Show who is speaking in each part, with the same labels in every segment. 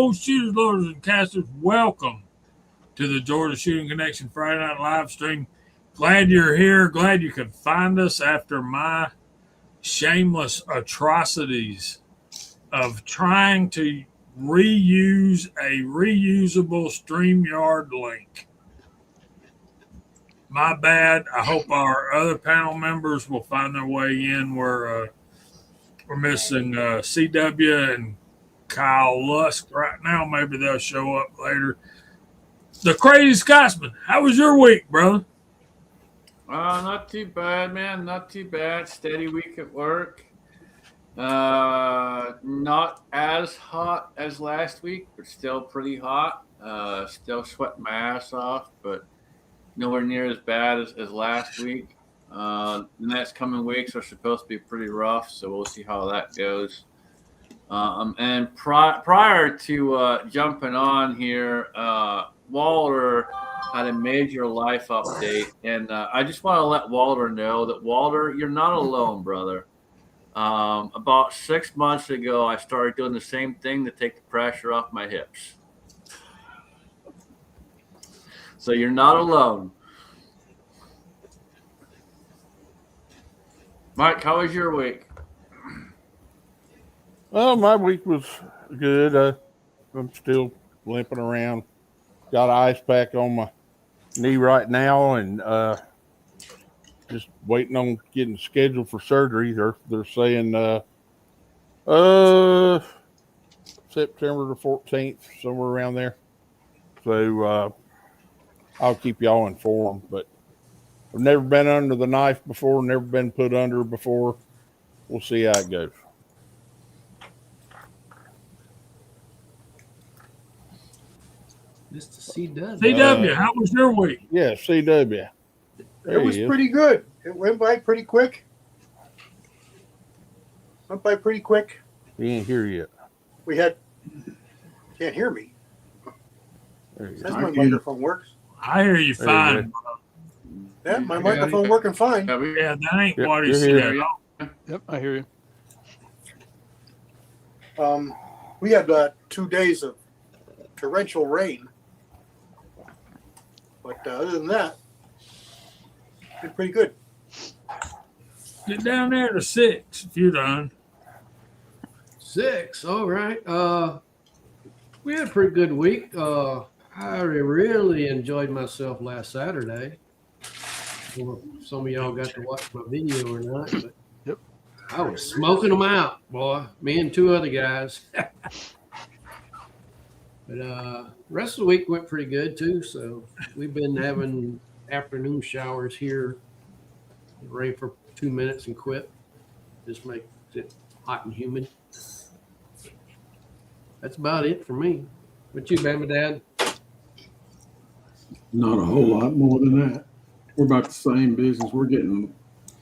Speaker 1: Hello, shooters, loaders, and casters. Welcome to the Georgia Shooting Connection Friday Night live stream. Glad you're here. Glad you could find us after my shameless atrocities of trying to reuse a reusable StreamYard link. My bad. I hope our other panel members will find their way in. We're missing CW and Kyle Lusk right now. Maybe they'll show up later. The Crazy Scotsman, how was your week, brother?
Speaker 2: Not too bad, man. Not too bad. Steady week at work. Not as hot as last week, but still pretty hot. Still sweating my ass off, but nowhere near as bad as last week. The next coming weeks are supposed to be pretty rough, so we'll see how that goes. And prior to jumping on here, Walter had a major life update, and I just want to let Walter know that, Walter, you're not alone, brother. About 6 months ago, I started doing the same thing to take the pressure off my hips. So you're not alone. Mike, how was your week?
Speaker 3: Well, my week was good. I'm still limping around. Got an ice pack on my knee right now, and just waiting on getting scheduled for surgery. They're saying September the 14th, somewhere around there. So I'll keep y'all informed. But I've never been under the knife before, never been put under before. We'll see how it goes.
Speaker 4: Mr. CW.
Speaker 1: CW, how was your week?
Speaker 3: Yeah, CW.
Speaker 5: It was pretty good. It went by pretty quick.
Speaker 3: He ain't here yet.
Speaker 5: We had. Can't hear me.
Speaker 3: There
Speaker 5: That's my microphone works.
Speaker 1: I hear you
Speaker 3: There
Speaker 1: fine.
Speaker 5: Yeah, my microphone working fine.
Speaker 1: Yeah, that ain't
Speaker 3: Yep,
Speaker 1: what he
Speaker 3: you're
Speaker 1: said.
Speaker 3: here.
Speaker 4: Yep, I hear you.
Speaker 5: We had 2 days of torrential rain, but other than that, it's pretty good.
Speaker 1: Get down there to 6 if you're done.
Speaker 4: 6, all right. We had a pretty good week. I really enjoyed myself last Saturday. Well, some of y'all got to watch my video or not, but
Speaker 3: Yep.
Speaker 4: I was smoking them out, boy. Me and 2 other guys. But rest of the week went pretty good too. So we've been having afternoon showers here. It rained for 2 minutes and quit. Just makes it hot and humid. That's about it for me. What you, Bama Dad?
Speaker 6: Not a whole lot more than that. We're about the same business. We're getting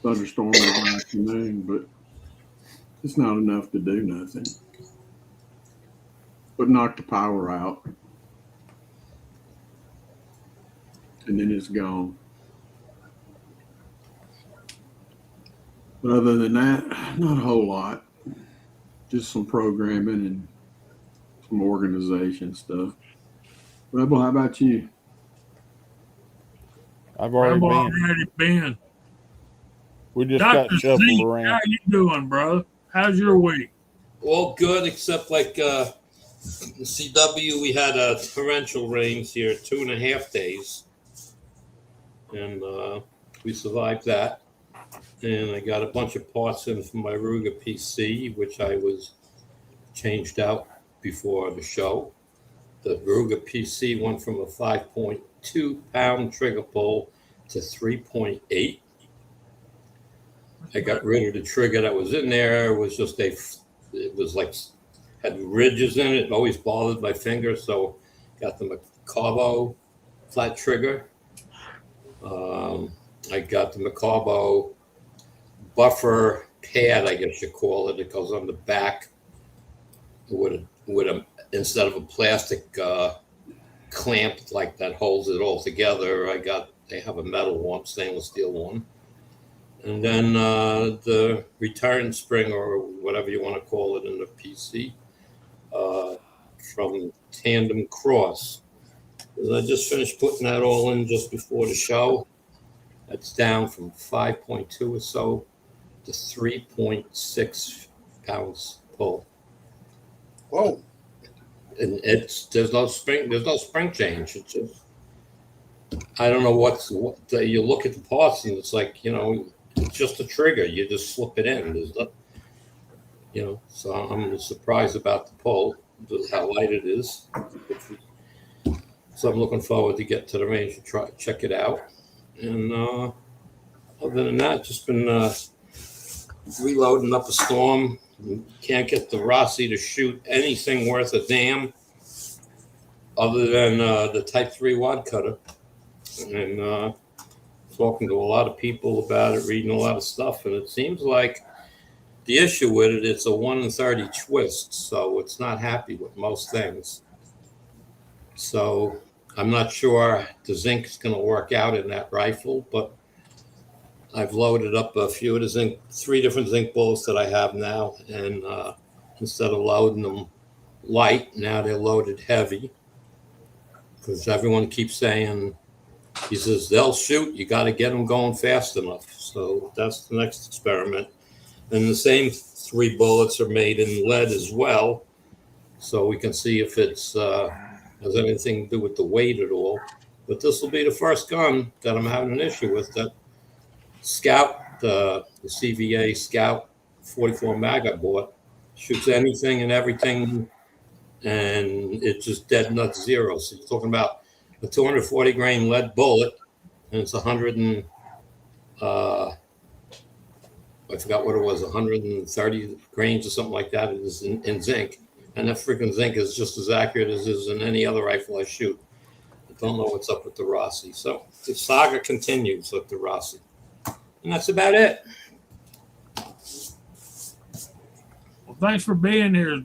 Speaker 6: thunderstorms every afternoon, but it's not enough to do nothing. But knock the power out, and then it's gone. But other than that, not a whole lot. Just some programming and some organization stuff. Rebel, how about you?
Speaker 3: I've already
Speaker 1: been.
Speaker 3: We just
Speaker 1: Dr.
Speaker 3: got shuffled
Speaker 1: Z,
Speaker 3: around.
Speaker 1: how you doing, bro? How's your week?
Speaker 7: All good, except like the CW, we had torrential rains here 2.5 days, and we survived that. And I got a bunch of parts in from my Ruger PC, which I was changed out before the show. The Ruger PC went from a 5.2 pound trigger pull to 3.8. I got rid of the trigger that was in there. It was just it was like had ridges in it. It always bothered my finger, so got the Macabo flat trigger. I got the Macabo buffer pad, I guess you call it. It goes on the back with a instead of a plastic clamp like that holds it all together. They have a metal one, stainless steel one. And then the return spring, or whatever you want to call it in the PC, from Tandem Cross. I just finished putting that all in just before the show. That's down from 5.2 or so to 3.6 pounds pull.
Speaker 5: Whoa.
Speaker 7: And there's no spring change. It's just, I don't know what you look at the parts and it's like, it's just a trigger. You just slip it in. There's no, so I'm surprised about the pull, how light it is. So I'm looking forward to get to the range and check it out. And other than that, just been reloading up a storm. Can't get the Rossi to shoot anything worth a damn other than the Type 3 wad cutter. And talking to a lot of people about it, reading a lot of stuff, and it seems like the issue with it, it's a 1 in 30 twist, so it's not happy with most things. So I'm not sure the zinc is going to work out in that rifle, but I've loaded up a few of the zinc, 3 different zinc bullets that I have now, and instead of loading them light, now they're loaded heavy, because everyone keeps saying, he says, they'll shoot, you got to get them going fast enough. So that's the next experiment. And the same 3 bullets are made in lead as well, so we can see if it's has anything to do with the weight at all. But this will be the first gun that I'm having an issue with. That Scout, the CVA Scout 44 mag I bought, shoots anything and everything, and it's just dead nuts zero. So you're talking about a 240 grain lead bullet, and it's 100 and I forgot what it was, 130 grains or something like that. It is in zinc, and that freaking zinc is just as accurate as is in any other rifle I shoot. I don't know what's up with the Rossi. So the saga continues with the Rossi, and that's about it.
Speaker 1: Well, thanks for being here,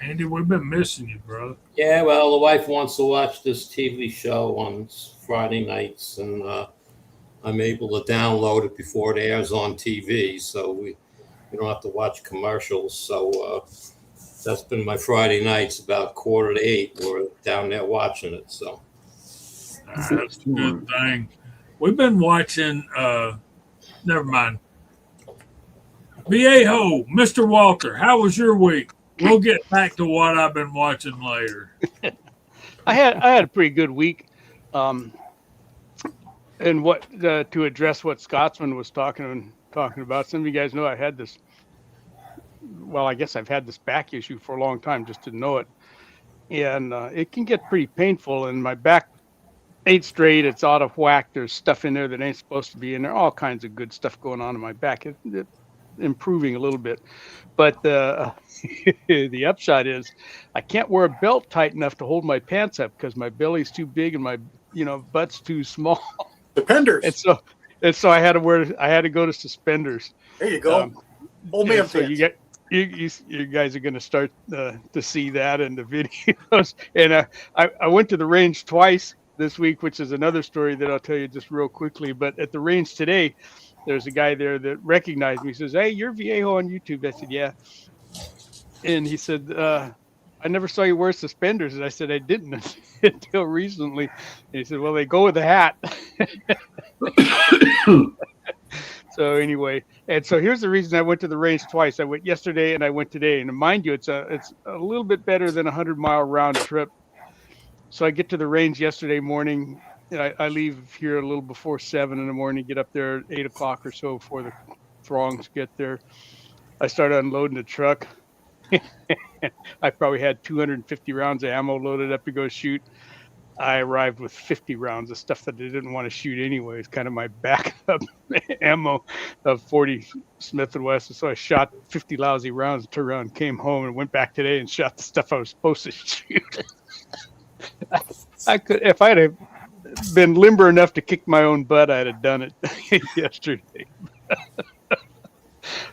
Speaker 1: Andy. We've been missing you, brother.
Speaker 7: Yeah, well, the wife wants to watch this TV show on Friday nights, and I'm able to download it before it airs on TV, so we don't have to watch commercials. So that's been my Friday nights, about 7:45. We're down there watching it. So
Speaker 1: That's a good thing. We've been watching. Never mind. Viejo, Mr. Walter, how was your week? We'll get back to what I've been watching later.
Speaker 8: I had a pretty good week. And what to address what Scotsman was talking about. Some of you guys know I had this. Well, I guess I've had this back issue for a long time, just didn't know it, and it can get pretty painful. And my back ain't straight; it's out of whack. There's stuff in there that ain't supposed to be in there. All kinds of good stuff going on in my back. It's improving a little bit, but the upshot is I can't wear a belt tight enough to hold my pants up because my belly's too big and my butt's too small.
Speaker 5: Suspenders.
Speaker 8: And so I had to go to suspenders.
Speaker 5: There you go. Old man
Speaker 8: so you guys are going to start to see that in the videos. And I went to the range twice this week, which is another story that I'll tell you just real quickly. But at the range today, there's a guy there that recognized me. He says, "Hey, you're Viejo on YouTube." I said, "Yeah." And he said, "I never saw you wear suspenders." And I said, "I didn't until recently." And he said, "Well, they go with the hat." So anyway, and so here's the reason I went to the range twice. I went yesterday and I went today. And mind you, it's a little bit better than 100-mile round trip. So I get to the range yesterday morning. I leave here a little before 7 in the morning, get up there at 8 o'clock or so before the throngs get there. I start unloading the truck. I probably had 250 rounds of ammo loaded up to go shoot. I arrived with 50 rounds of stuff that I didn't want to shoot anyway. It's kind of my backup ammo of 40 Smith & Wesson. So I shot 50 lousy rounds, turned around, came home, and went back today and shot the stuff I was supposed to shoot. I could, if I'd have been limber enough to kick my own butt, I'd have done it yesterday.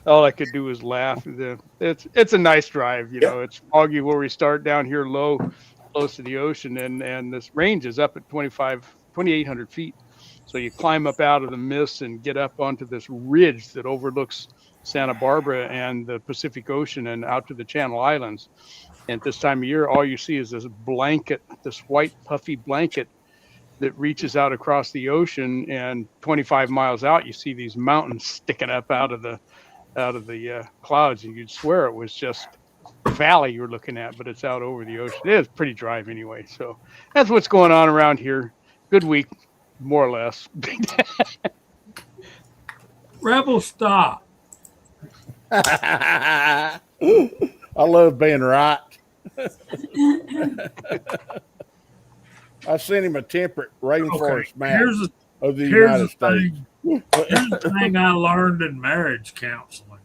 Speaker 8: All I could do was laugh. It's a nice drive, It's foggy where we start down here low, close to the ocean, and this range is up at 2,800 feet. So you climb up out of the mist and get up onto this ridge that overlooks Santa Barbara and the Pacific Ocean and out to the Channel Islands. And this time of year, all you see is this blanket, this white puffy blanket that reaches out across the ocean, and 25 miles out, you see these mountains sticking up out of the clouds, and you'd swear it was just a valley you were looking at, but it's out over the ocean. It's pretty dry anyway. So that's what's going on around here. Good week, more or less.
Speaker 1: Rebel, stop.
Speaker 3: I love being right. I sent him a temperate rainforest map of the United States.
Speaker 1: Here's the thing I learned in marriage counseling.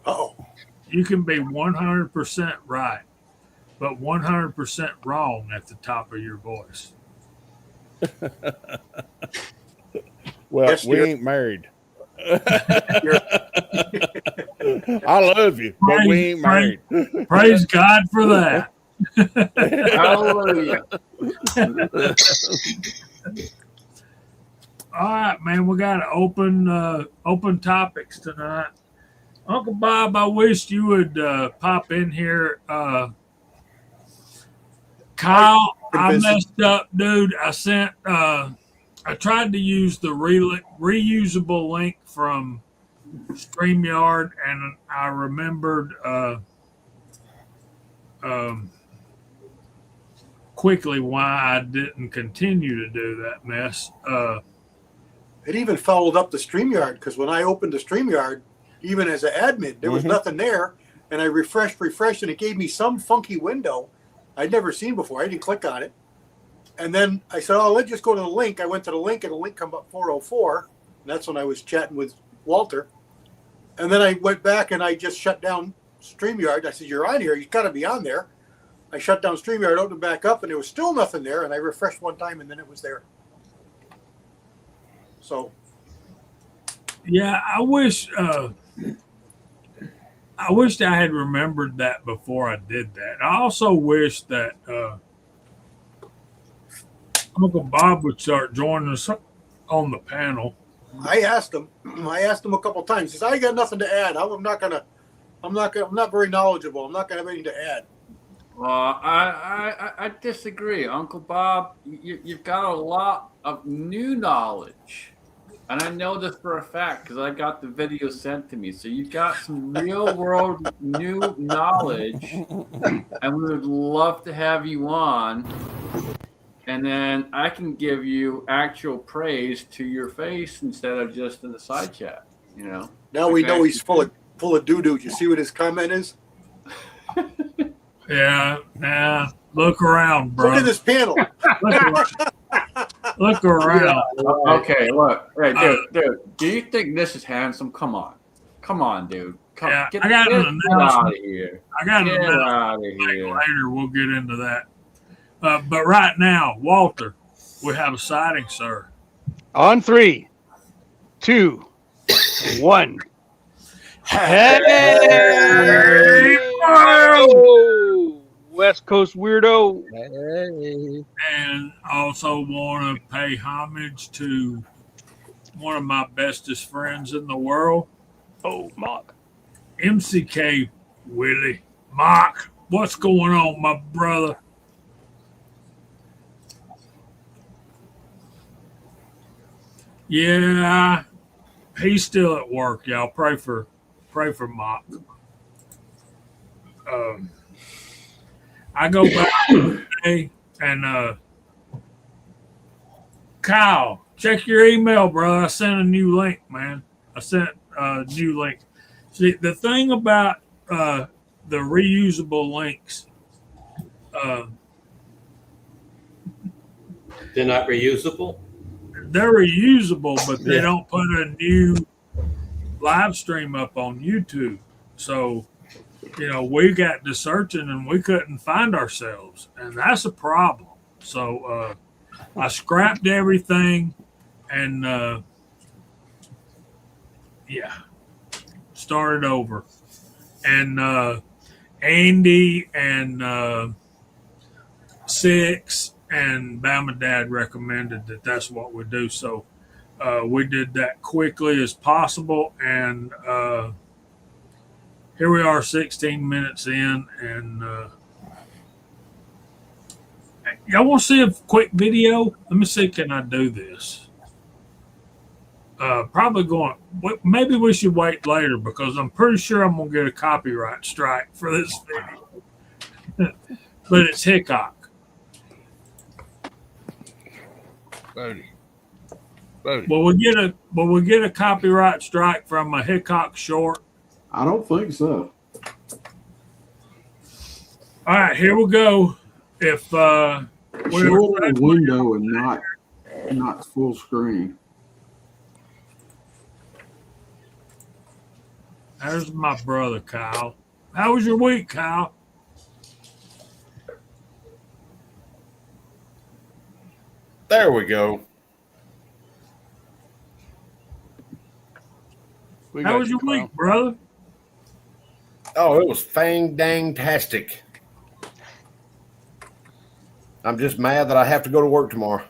Speaker 5: Oh,
Speaker 1: You can be 100% right, but 100% wrong at the top of your voice.
Speaker 3: Well,
Speaker 5: Yes,
Speaker 3: we
Speaker 5: dear.
Speaker 3: ain't married. I love you, but we ain't married.
Speaker 1: Praise God for that.
Speaker 2: Hallelujah.
Speaker 1: All right, man, we got open topics tonight. Uncle Bob, I wished you would pop in here. Kyle, I messed up, dude. I tried to use the reusable link from StreamYard, and I remembered quickly why I didn't continue to do that mess.
Speaker 5: it even followed up the StreamYard, because when I opened the StreamYard, even as an admin, there was nothing there. And I refreshed, and it gave me some funky window I'd never seen before. I didn't click on it. And then I said, oh, let's just go to the link. I went to the link, and the link come up 404. And that's when I was chatting with Walter. And then I went back, and I just shut down StreamYard. I said, you're on here. You've got to be on there. I shut down StreamYard, opened it back up, and there was still nothing there. And I refreshed one time, and then it was there. So,
Speaker 1: Yeah, I wished I had remembered that before I did that. I also wish that Uncle Bob would start joining us on the panel.
Speaker 5: I asked him a couple of times. He says, I got nothing to add. I'm not very knowledgeable. I'm not gonna have anything to add.
Speaker 2: Well, I disagree, Uncle Bob. You've got a lot of new knowledge, and I know this for a fact because I got the video sent to me. So you've got some real world new knowledge, and we would love to have you on. And then I can give you actual praise to your face instead of just in the side chat. You know.
Speaker 5: Now we know he's full of doo doo. You see what his comment is?
Speaker 1: Yeah. Look around, bro.
Speaker 5: Look at this panel.
Speaker 1: Look around.
Speaker 2: Okay, look. Hey, dude, do you think this is handsome? Come on, dude.
Speaker 1: Yeah,
Speaker 2: Get
Speaker 1: I got an
Speaker 2: out of
Speaker 1: announcement.
Speaker 2: here.
Speaker 1: I got an
Speaker 2: Get
Speaker 1: announcement
Speaker 2: out of here.
Speaker 1: later. We'll get into that. But right now, Walter, we have a sighting, sir.
Speaker 8: On 3, 2, 1. Hey! West Coast weirdo.
Speaker 1: And also want to pay homage to one of my bestest friends in the world,
Speaker 8: Oh, Mark.
Speaker 1: MCK Willie. Mark, what's going on, my brother? Yeah, he's still at work, y'all. Pray for Mark. I go back today and Kyle, check your email, brother. I sent a new link, man. I sent a new link. See, the thing about the reusable links,
Speaker 7: They're not reusable.
Speaker 1: they're reusable, but they don't put a new live stream up on YouTube. So, we got to searching and we couldn't find ourselves, and that's a problem. So I scrapped everything and started over. And Andy and Six and Bama Dad recommended that that's what we do. So we did that quickly as possible. And here we are 16 minutes in, and y'all want to see a quick video? Let me see, can I do this? Probably going, maybe we should wait later because I'm pretty sure I'm going to get a copyright strike for this video. But it's Hickok.
Speaker 3: Bodie.
Speaker 1: Will we get a copyright strike from a Hickok short?
Speaker 6: I don't think so.
Speaker 1: All right, here we go. If
Speaker 6: Show it a window and not full screen.
Speaker 1: There's my brother, Kyle. How was your week, Kyle?
Speaker 9: There we go.
Speaker 1: How was your week, brother?
Speaker 9: Oh, it was fang-dang-tastic. I'm just mad that I have to go to work tomorrow.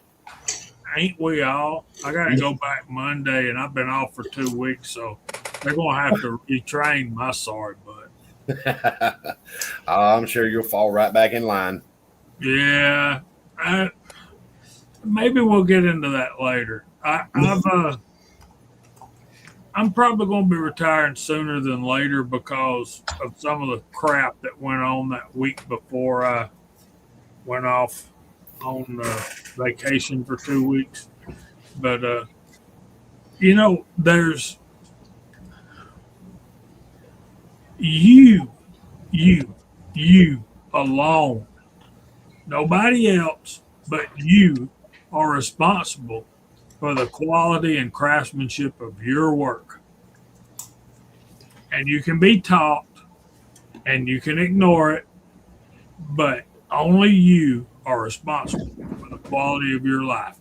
Speaker 1: Ain't we all? I got to go back Monday, and I've been off for 2 weeks, so they're going to have to retrain my sorry butt.
Speaker 9: I'm sure you'll fall right back in line.
Speaker 1: Yeah. Maybe we'll get into that later. I'm probably going to be retiring sooner than later because of some of the crap that went on that week before I went off on vacation for 2 weeks. But, there's you alone. Nobody else but you are responsible for the quality and craftsmanship of your work. And you can be taught and you can ignore it, but only you are responsible for the quality of your life,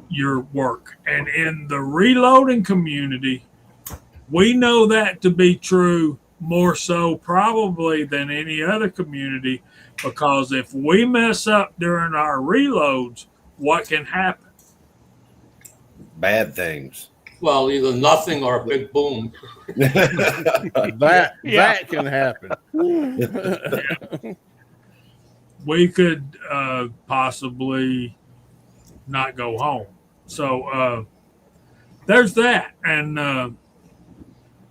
Speaker 1: your work. And in the reloading community, we know that to be true more so probably than any other community, because if we mess up during our reloads, what can happen?
Speaker 9: Bad things.
Speaker 7: Well, either nothing or a big boom.
Speaker 3: That can happen.
Speaker 1: We could possibly not go home. So there's that. And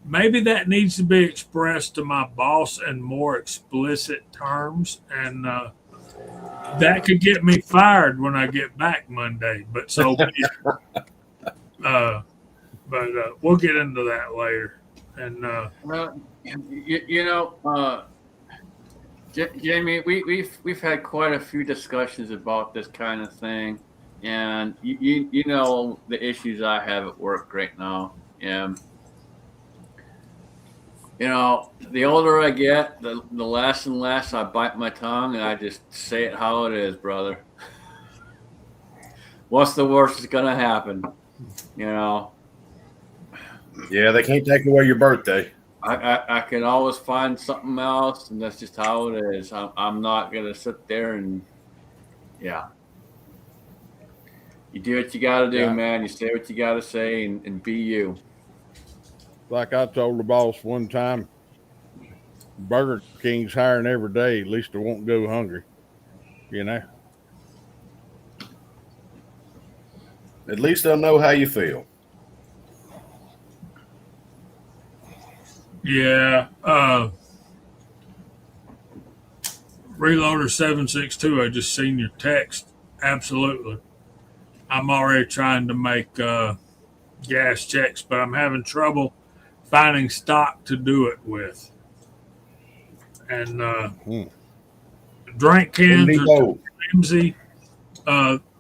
Speaker 1: maybe that needs to be expressed to my boss in more explicit terms. And that could get me fired when I get back Monday. But so we'll get into that later. And
Speaker 2: Jamie, we've had quite a few discussions about this kind of thing, and you know the issues I have at work right now. And the older I get, the less and less I bite my tongue, and I just say it how it is, brother. What's the worst that's gonna happen?
Speaker 9: Yeah, they can't take away your birthday.
Speaker 2: I can always find something else, and that's just how it is. I'm not gonna sit there and you do what you gotta do, man. You say what you gotta say, and be you.
Speaker 3: Like I told the boss one time, Burger King's hiring every day. At least they won't go hungry.
Speaker 9: At least they'll know how you feel.
Speaker 1: yeah, Reloader 762, I just seen your text. Absolutely. I'm already trying to make gas checks, but I'm having trouble finding stock to do it with. And drink cans are too flimsy.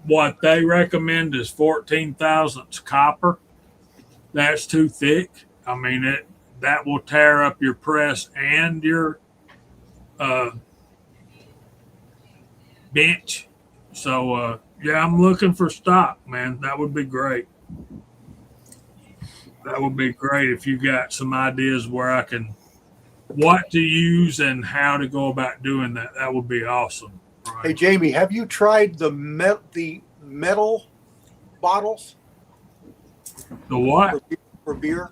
Speaker 1: What they recommend is 14 thousandths copper. That's too thick. I mean, that will tear up your press and your bench. So, I'm looking for stock, man. That would be great. That would be great if you got some ideas what to use and how to go about doing that. That would be awesome. Right.
Speaker 5: Hey, Jamie, have you tried the metal bottles?
Speaker 1: The what?
Speaker 5: For beer?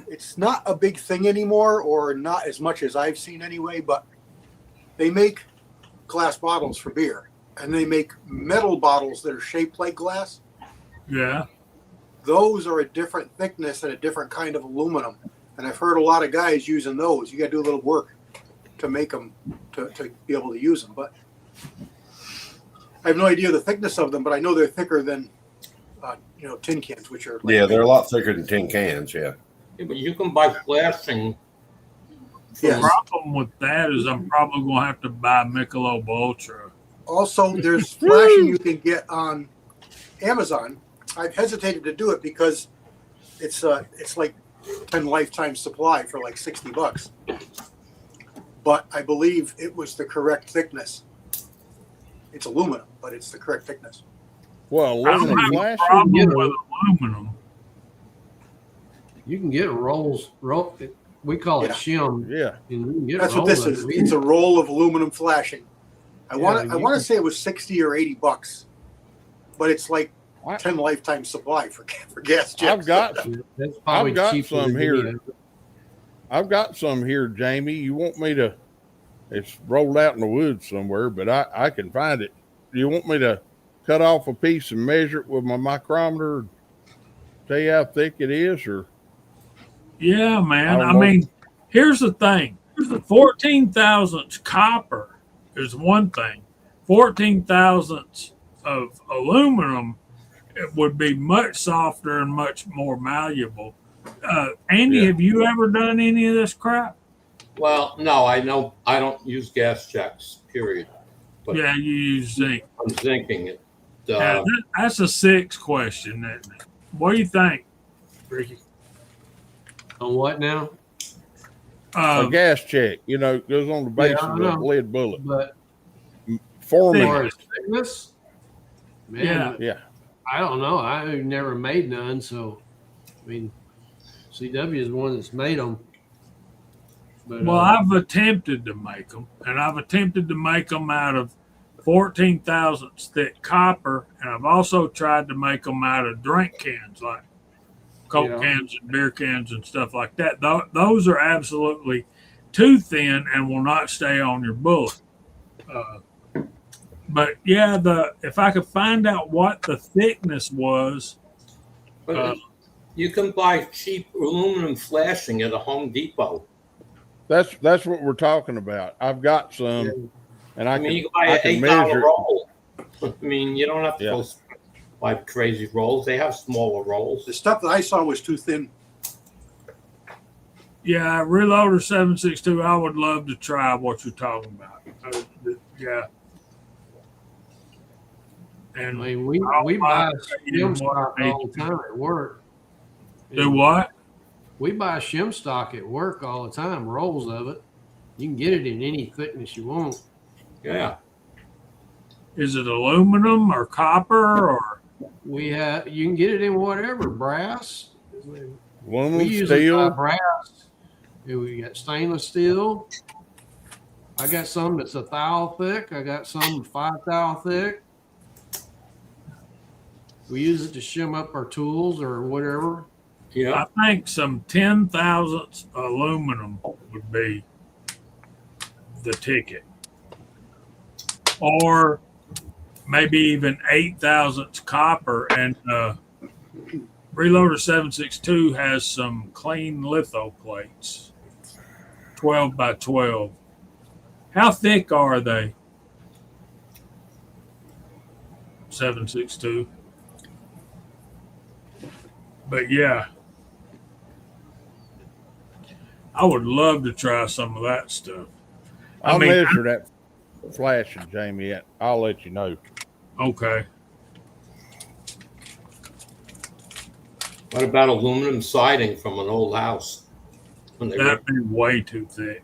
Speaker 5: it's not a big thing anymore, or not as much as I've seen anyway, but they make glass bottles for beer, and they make metal bottles that are shaped like glass.
Speaker 1: Yeah.
Speaker 5: Those are a different thickness and a different kind of aluminum. And I've heard a lot of guys using those. You got to do a little work to make them, to be able to use them. But I have no idea the thickness of them, but I know they're thicker than, tin cans, which are.
Speaker 9: Yeah, they're a lot thicker than tin cans. Yeah.
Speaker 7: Yeah, but you can buy flashing.
Speaker 1: The
Speaker 5: Yes.
Speaker 1: problem with that is I'm probably going to have to buy Michelob Ultra.
Speaker 5: Also, there's flashing you can get on Amazon. I've hesitated to do it because it's like 10 lifetime supply for like $60. But I believe it was the correct thickness. It's aluminum, but it's the correct thickness.
Speaker 3: Well,
Speaker 1: I don't
Speaker 3: aluminum
Speaker 1: have a
Speaker 3: flashing.
Speaker 1: problem
Speaker 4: Yeah.
Speaker 1: with aluminum.
Speaker 4: You can get we call it
Speaker 5: Yeah.
Speaker 4: shim.
Speaker 3: Yeah.
Speaker 4: And you can get
Speaker 5: That's what
Speaker 4: rolls
Speaker 5: this
Speaker 4: of
Speaker 5: is.
Speaker 4: it.
Speaker 5: It's a roll of aluminum flashing. I
Speaker 4: Yeah,
Speaker 5: want
Speaker 4: you
Speaker 5: to
Speaker 4: can-
Speaker 5: say it was $60 or $80, but it's like
Speaker 3: What?
Speaker 5: 10 lifetime supply for gas chips.
Speaker 3: I've got
Speaker 4: That's probably
Speaker 3: I've got
Speaker 4: cheaper
Speaker 3: some
Speaker 4: than
Speaker 3: here.
Speaker 4: any of it.
Speaker 3: I've got some here, Jamie. You want me to? It's rolled out in the woods somewhere, but I can find it. Do you want me to cut off a piece and measure it with my micrometer? Tell you how thick it is, or
Speaker 1: Yeah, man.
Speaker 3: I
Speaker 1: I
Speaker 3: don't know.
Speaker 1: mean, here's the thing 14 thousandths copper is one thing, 14 thousandths of aluminum, it would be much softer and much more malleable. Andy,
Speaker 3: Yeah.
Speaker 1: have you ever done any of this crap?
Speaker 7: Well, no, I know I don't use gas checks, period. But
Speaker 1: Yeah, you use zinc.
Speaker 7: I'm thinking it.
Speaker 1: Yeah, that's a 6 question. Isn't it? What do you think, Ricky?
Speaker 4: On what now?
Speaker 3: a gas check. Goes on the base
Speaker 4: Yeah, I
Speaker 3: of a
Speaker 4: know.
Speaker 3: lead bullet.
Speaker 4: But
Speaker 3: For
Speaker 1: Thick.
Speaker 3: me,
Speaker 4: for its thickness, man,
Speaker 1: Yeah.
Speaker 3: yeah.
Speaker 4: I don't know. I've never made none, so I mean, CW is the one that's made them. But
Speaker 1: Well, I've attempted to make them, and I've attempted to make them out of 14 thousandths thick copper, and I've also tried to make them out of drink cans, like Coke
Speaker 4: Yeah.
Speaker 1: cans and beer cans and stuff like that. Those are absolutely too thin and will not stay on your bullet. But yeah, if I could find out what the thickness was,
Speaker 7: But you can buy cheap aluminum flashing at a Home Depot.
Speaker 3: That's what we're talking about. I've got some, and I
Speaker 7: You
Speaker 3: can
Speaker 7: can buy
Speaker 3: I
Speaker 7: an
Speaker 3: can
Speaker 7: $8
Speaker 3: measure.
Speaker 7: roll. I mean, you don't have to
Speaker 3: Yeah.
Speaker 7: go buy crazy rolls. They have smaller
Speaker 5: The
Speaker 7: rolls.
Speaker 5: stuff that I saw was too thin.
Speaker 1: yeah, Reloader 762, I would love to try what you're talking about. Yeah.
Speaker 4: I
Speaker 1: And
Speaker 4: mean, we
Speaker 1: I'll
Speaker 4: buy
Speaker 1: you
Speaker 4: shim stock
Speaker 1: more
Speaker 4: all the time at work.
Speaker 1: do what?
Speaker 4: We buy shim stock at work all the time, rolls of it. You can get it in any thickness you want.
Speaker 7: Yeah.
Speaker 1: Is it aluminum or copper or?
Speaker 4: You can get it in whatever, brass. We
Speaker 3: Aluminum,
Speaker 4: usually buy
Speaker 3: steel.
Speaker 4: brass. We got stainless steel. I got some that's 1 thou thick. I got some 5 thou thick. We use it to shim up our tools or whatever.
Speaker 7: Yeah.
Speaker 1: I think some 10 thousandths aluminum would be the ticket, or maybe even 8 thousandths copper. And Reloader 762 has some clean litho plates, 12 by 12. How thick are they? 762. But yeah, I would love to try some of that stuff. I
Speaker 3: I'll
Speaker 1: mean,
Speaker 3: measure that flashing, Jamie. I'll let you know.
Speaker 1: Okay.
Speaker 7: What about aluminum siding from an old house? When they
Speaker 1: That'd be way too thick.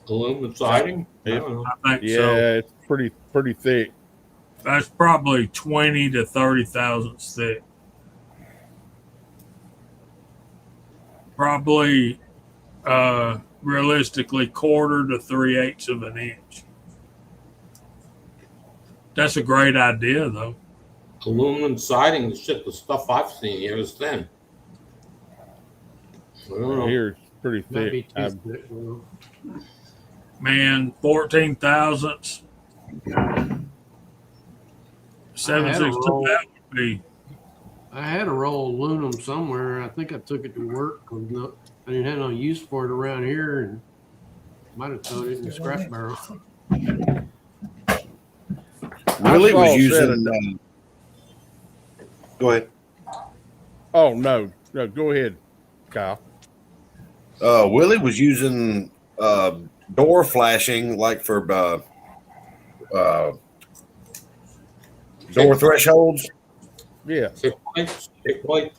Speaker 7: aluminum siding? I don't know.
Speaker 1: I think
Speaker 3: Yeah,
Speaker 1: so.
Speaker 3: it's pretty thick.
Speaker 1: That's probably 20 to 30 thousandths thick. Probably realistically 1/4 to 3/8 of an inch. That's a great idea though.
Speaker 7: Aluminum siding, the stuff I've seen here is thin. I don't know.
Speaker 3: Here it's pretty
Speaker 4: Might be
Speaker 3: thick.
Speaker 4: too thick. Well,
Speaker 1: Man, 14 thousandths.
Speaker 4: I
Speaker 1: 762.
Speaker 4: roll.
Speaker 1: That would be.
Speaker 4: I had a roll of aluminum somewhere. I think I took it to work. I didn't have no use for it around here, and might have thrown it in the scrap barrel.
Speaker 9: Willie was
Speaker 3: saw
Speaker 9: using.
Speaker 3: said
Speaker 9: Go ahead.
Speaker 3: Oh no, go ahead, Kyle.
Speaker 9: Willie was using door flashing like for door thresholds.
Speaker 3: Yeah,
Speaker 7: Kick light.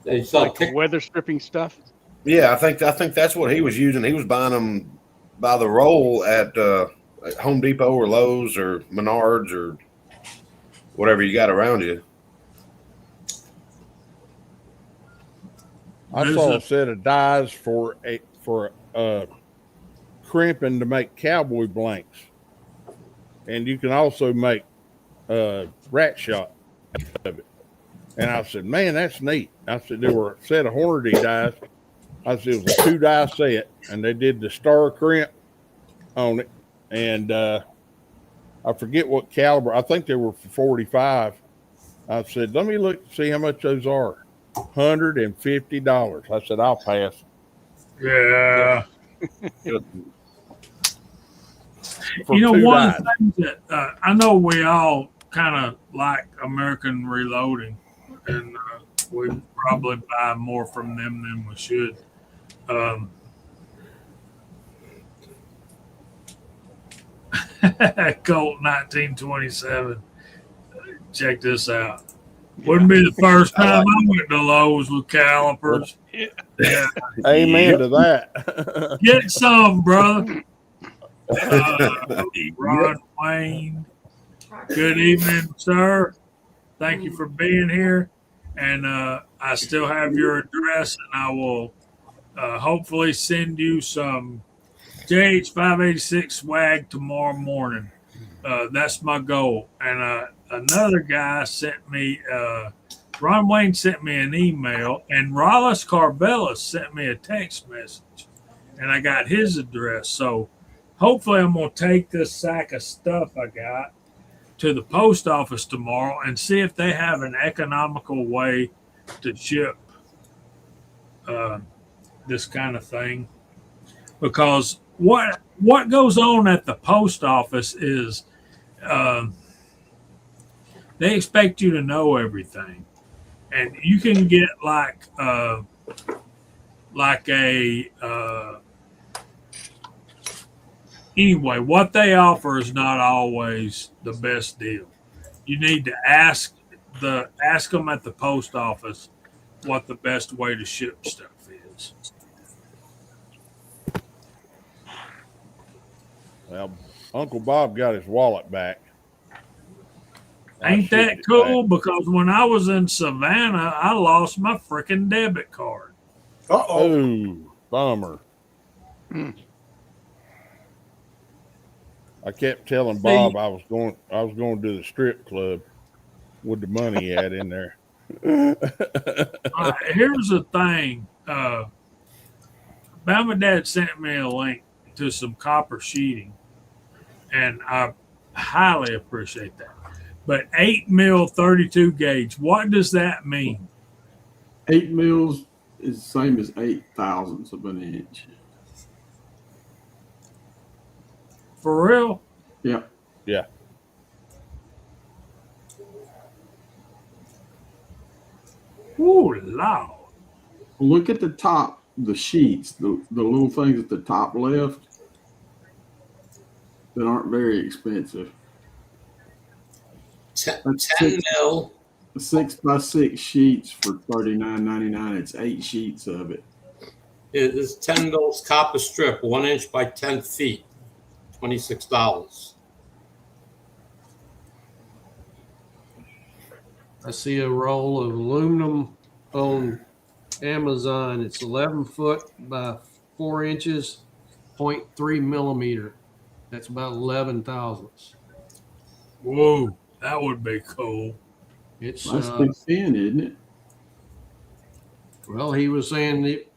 Speaker 7: It's
Speaker 8: Like
Speaker 7: kick.
Speaker 8: the weather stripping stuff.
Speaker 9: Yeah, I think that's what he was using. He was buying them by the roll at Home Depot or Lowe's or Menards or whatever you got around you.
Speaker 3: I saw a set of dies for crimping to make cowboy blanks, and you can also make rat shot of it. And I said, man, that's neat. I said, there were a set of Hornady dies. I said, it was a 2-die set, and they did the star crimp on it. And I forget what caliber. I think they were for 45. I said, let me look, see how much those are. $150. I said, I'll pass.
Speaker 1: Yeah.
Speaker 3: For
Speaker 1: You know,
Speaker 3: 2
Speaker 1: one
Speaker 3: dies.
Speaker 1: of the things that I know we all kind of like American Reloading, and we probably buy more from them than we should. Colt 1927. Check this out. Wouldn't be the first time I went to Lowe's with calipers. Yeah.
Speaker 3: Amen to that.
Speaker 1: Get some, brother. Ron Wayne. Good evening, sir. Thank you for being here. And I still have your address, and I will hopefully send you some JH586 swag tomorrow morning. That's my goal. And another guy sent me, Ron Wayne sent me an email, and Rollis Carbellis sent me a text message, and I got his address. So hopefully I'm going to take this sack of stuff I got to the post office tomorrow and see if they have an economical way to ship this kind of thing. Because what goes on at the post office is they expect you to know everything, and you can get like a anyway. What they offer is not always the best deal. You need to ask them at the post office what the best way to ship stuff is.
Speaker 3: Well, Uncle Bob got his wallet back.
Speaker 1: Ain't that cool? Because when I was in Savannah, I lost my freaking debit card.
Speaker 5: Uh-oh.
Speaker 3: Oh, bummer. I kept telling Bob I was going to the strip club with the money he had in there.
Speaker 1: Here's the thing. Bama Dad sent me a link to some copper sheeting, and I highly appreciate that. But 8 mil 32 gauge, what does that mean?
Speaker 6: 8 mils is the same as 8 thousandths of an inch.
Speaker 1: For real?
Speaker 6: Yeah.
Speaker 3: Yeah.
Speaker 1: Ooh, Lord.
Speaker 6: Look at the top, the sheets, the little things at the top left that aren't very expensive.
Speaker 7: 10 mil.
Speaker 6: 6x6 sheets for $39.99. It's 8 sheets of it.
Speaker 7: It is 10 mils copper strip, 1 inch by 10 feet, $26.
Speaker 4: I see a roll of aluminum on Amazon. It's 11 foot by 4 inches, 0.3 millimeter. That's about 11 thousandths.
Speaker 1: Whoa, that would be cool.
Speaker 4: It's
Speaker 6: That's big thin, isn't it?
Speaker 4: Well, he was saying that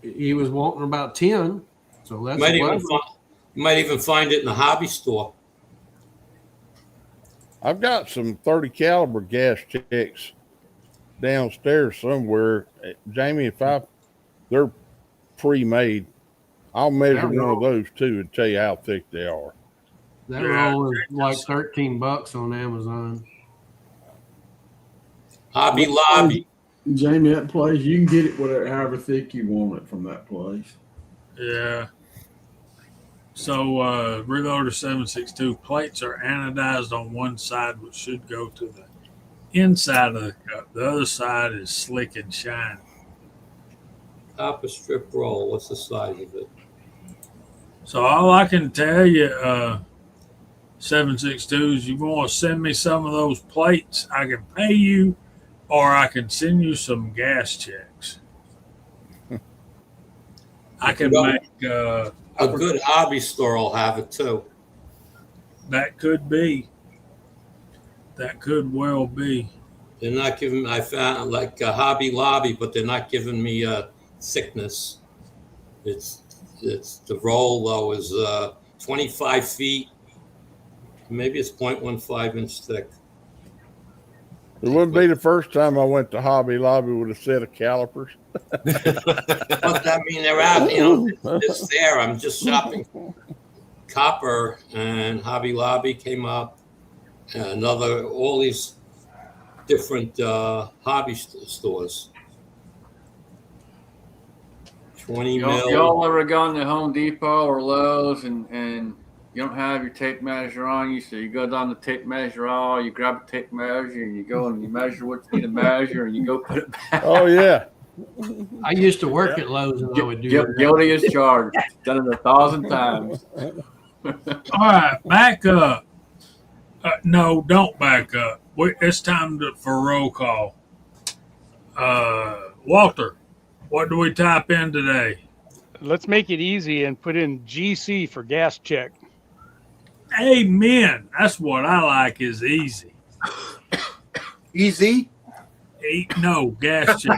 Speaker 4: he was wanting about 10. So that's
Speaker 7: You might even find it in the hobby store.
Speaker 3: I've got some 30 caliber gas checks downstairs somewhere. Jamie, they're pre-made, I'll measure one of those too and tell you how thick they are.
Speaker 4: That roll is like $13 on Amazon.
Speaker 7: Hobby Lobby.
Speaker 6: Jamie, that place, you can get it whatever, however thick you want it from that place.
Speaker 1: Yeah. So Reloader 762 plates are anodized on one side, which should go to the inside of the cup. The other side is slick and shiny.
Speaker 7: Copper strip roll. What's the size of it?
Speaker 1: So all I can tell you, 762, is you want to send me some of those plates, I can pay you, or I can send you some gas checks. I can make
Speaker 7: a good hobby store will have it too.
Speaker 1: That could be. That could well be.
Speaker 7: They're not giving. I found like a Hobby Lobby, but they're not giving me thickness. It's the roll though is 25 feet. Maybe it's 0.15 inch thick.
Speaker 3: It wouldn't be the first time I went to Hobby Lobby with a set of calipers.
Speaker 7: But I mean, they're out. You know, it's there. I'm just shopping. Copper and Hobby Lobby came up, and all these different hobby stores. 20 mil.
Speaker 2: Y'all ever gone to Home Depot or Lowe's and you don't have your tape measure on you, so you go down the tape measure aisle, you grab a tape measure, and you go and you measure what you need to measure, and you go put it back.
Speaker 3: Oh, yeah.
Speaker 4: I used to work at Lowe's and I would do that.
Speaker 2: Guilty as charged. Done it 1,000 times.
Speaker 1: All right, back up. No, don't back up. It's time for roll call. Walter, what do we type in today?
Speaker 8: Let's make it easy and put in GC for gas check.
Speaker 1: Amen. That's what I like is easy.
Speaker 5: Easy?
Speaker 1: No, gas check.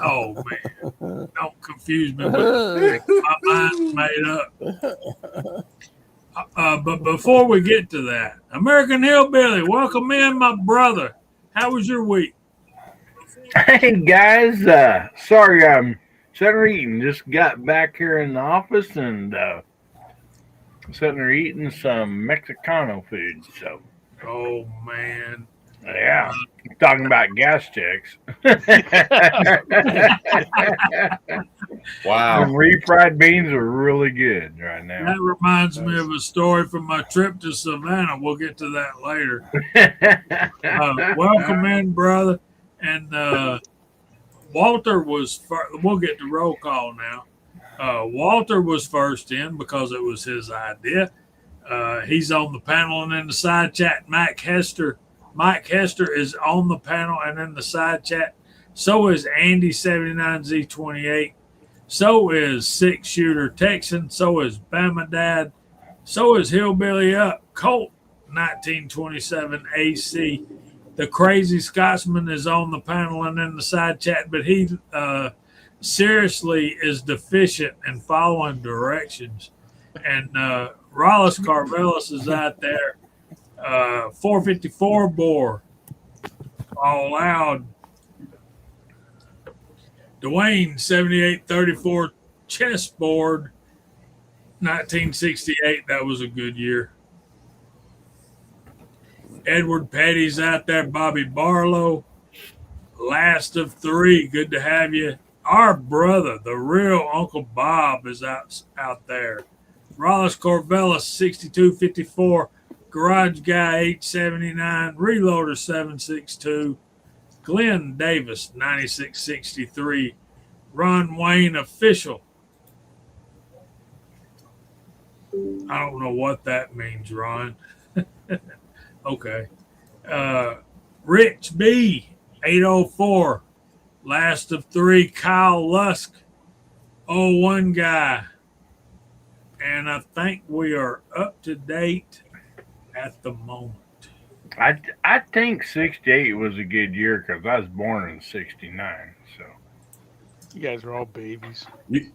Speaker 1: Oh, man. Don't confuse me. My mind's made up. But before we get to that, American Hillbilly, welcome in, my brother. How was your week?
Speaker 10: Hey, guys. Sorry I'm sitting there eating. Just got back here in the office and sitting there eating some Mexicano food. So,
Speaker 1: Oh, man.
Speaker 10: yeah, talking about gas checks.
Speaker 9: Wow.
Speaker 10: Them refried beans are really good right now.
Speaker 1: That reminds me of a story from my trip to Savannah. We'll get to that later. Welcome in, brother. And Walter was we'll get to roll call now. Walter was first in because it was his idea. He's on the panel and in the side chat. Mike Hester is on the panel and in the side chat. So is Andy79Z28. So is Six Shooter Texan. So is Bama Dad. So is Hillbilly Up. Colt 1927 AC. The Crazy Scotsman is on the panel and in the side chat, but he seriously is deficient in following directions. And Rollis Carvelis is out there. 454 bore. All loud. Dwayne 7834 chessboard. 1968. That was a good year. Edward Petty's out there. Bobby Barlow. Last of three. Good to have you. Our brother, the real Uncle Bob, is out there. Rollis Corvellis 6254. Garage Guy 879. Reloader 762. Glenn Davis 9663. Ron Wayne Official. I don't know what that means, Ron. Okay. Rich B 804. Last of three. Kyle Lusk 01 guy. And I think we are up to date at the moment.
Speaker 10: I think 68 was a good year because I was born in 69. So
Speaker 8: You guys are all babies.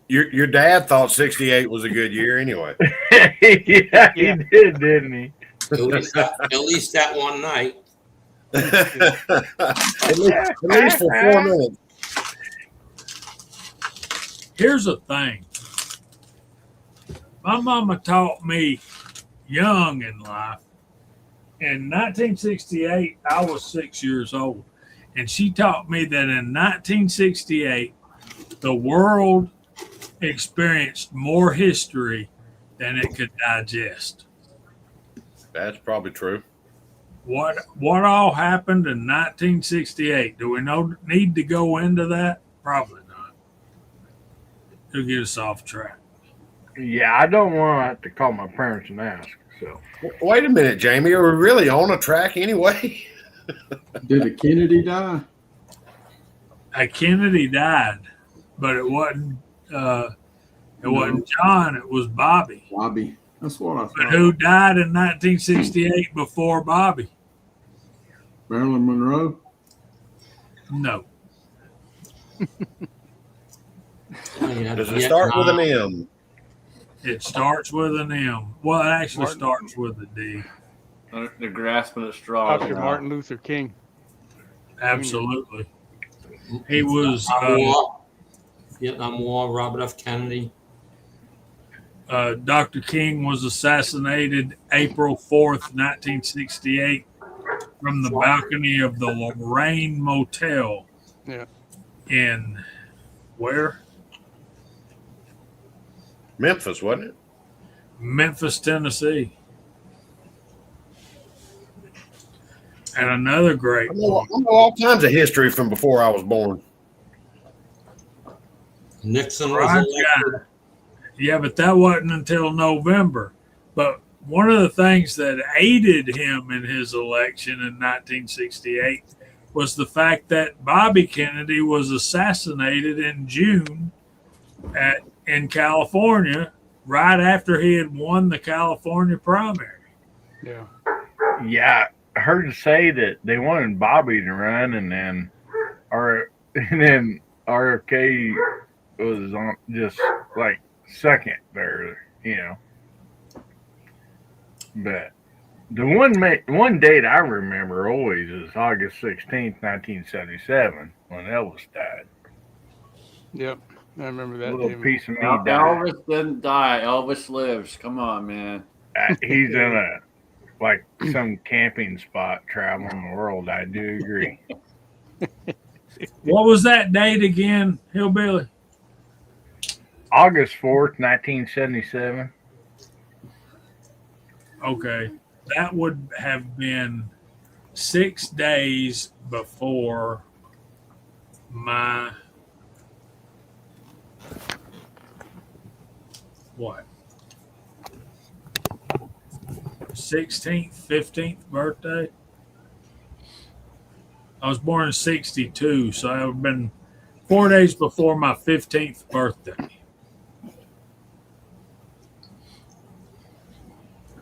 Speaker 9: Your dad thought 68 was a good year anyway.
Speaker 10: yeah, he
Speaker 8: Yeah.
Speaker 10: did, didn't he?
Speaker 7: At least that one night.
Speaker 9: at least for 4 minutes.
Speaker 1: Here's the thing. My mama taught me young in life. In 1968, I was 6 years old. And she taught me that in 1968, the world experienced more history than it could digest.
Speaker 9: That's probably true.
Speaker 1: What all happened in 1968? Do we need to go into that? Probably not. It'll get us off track.
Speaker 10: Yeah, I don't want to have to call my parents and ask. So
Speaker 9: Wait a minute, Jamie. Are we really on a track anyway?
Speaker 6: Did a Kennedy die?
Speaker 1: Kennedy died, but it wasn't. It wasn't John. It was Bobby.
Speaker 6: Bobby. That's what I thought.
Speaker 1: But who died in 1968 before Bobby?
Speaker 6: Marilyn Monroe?
Speaker 1: No.
Speaker 9: Does it start with an M?
Speaker 1: It starts with an M. Well, it actually starts with a D.
Speaker 2: They're grasping at straws.
Speaker 8: Dr. Martin Luther King.
Speaker 1: Absolutely. He was
Speaker 7: Vietnam War, Robert F. Kennedy.
Speaker 1: Dr. King was assassinated April 4th, 1968 from the balcony of the Lorraine Motel.
Speaker 8: Yeah.
Speaker 1: In where?
Speaker 9: Memphis, wasn't it?
Speaker 1: Memphis, Tennessee. And another great
Speaker 9: I know all kinds of history from before I was born.
Speaker 7: Nixon was
Speaker 1: Right,
Speaker 7: elected.
Speaker 1: yeah, but that wasn't until November. But one of the things that aided him in his election in 1968 was the fact that Bobby Kennedy was assassinated in June in California, right after he had won the California primary.
Speaker 8: Yeah.
Speaker 10: yeah, I heard say that they wanted Bobby to run, and then RFK was on just like second there, you know. But the one date I remember always is August 16th, 1977, when Elvis died.
Speaker 8: Yep. I remember
Speaker 10: A
Speaker 8: that.
Speaker 10: little
Speaker 8: David.
Speaker 10: piece of me died.
Speaker 2: Elvis didn't die. Elvis lives. Come on, man.
Speaker 10: He's in some camping spot traveling the world. I do agree.
Speaker 1: What was that date again, Hillbilly?
Speaker 10: August 4th, 1977.
Speaker 1: Okay. That would have been 6 days before my what? 16th, 15th birthday? I was born in 62, so it would have been 4 days before my 15th birthday.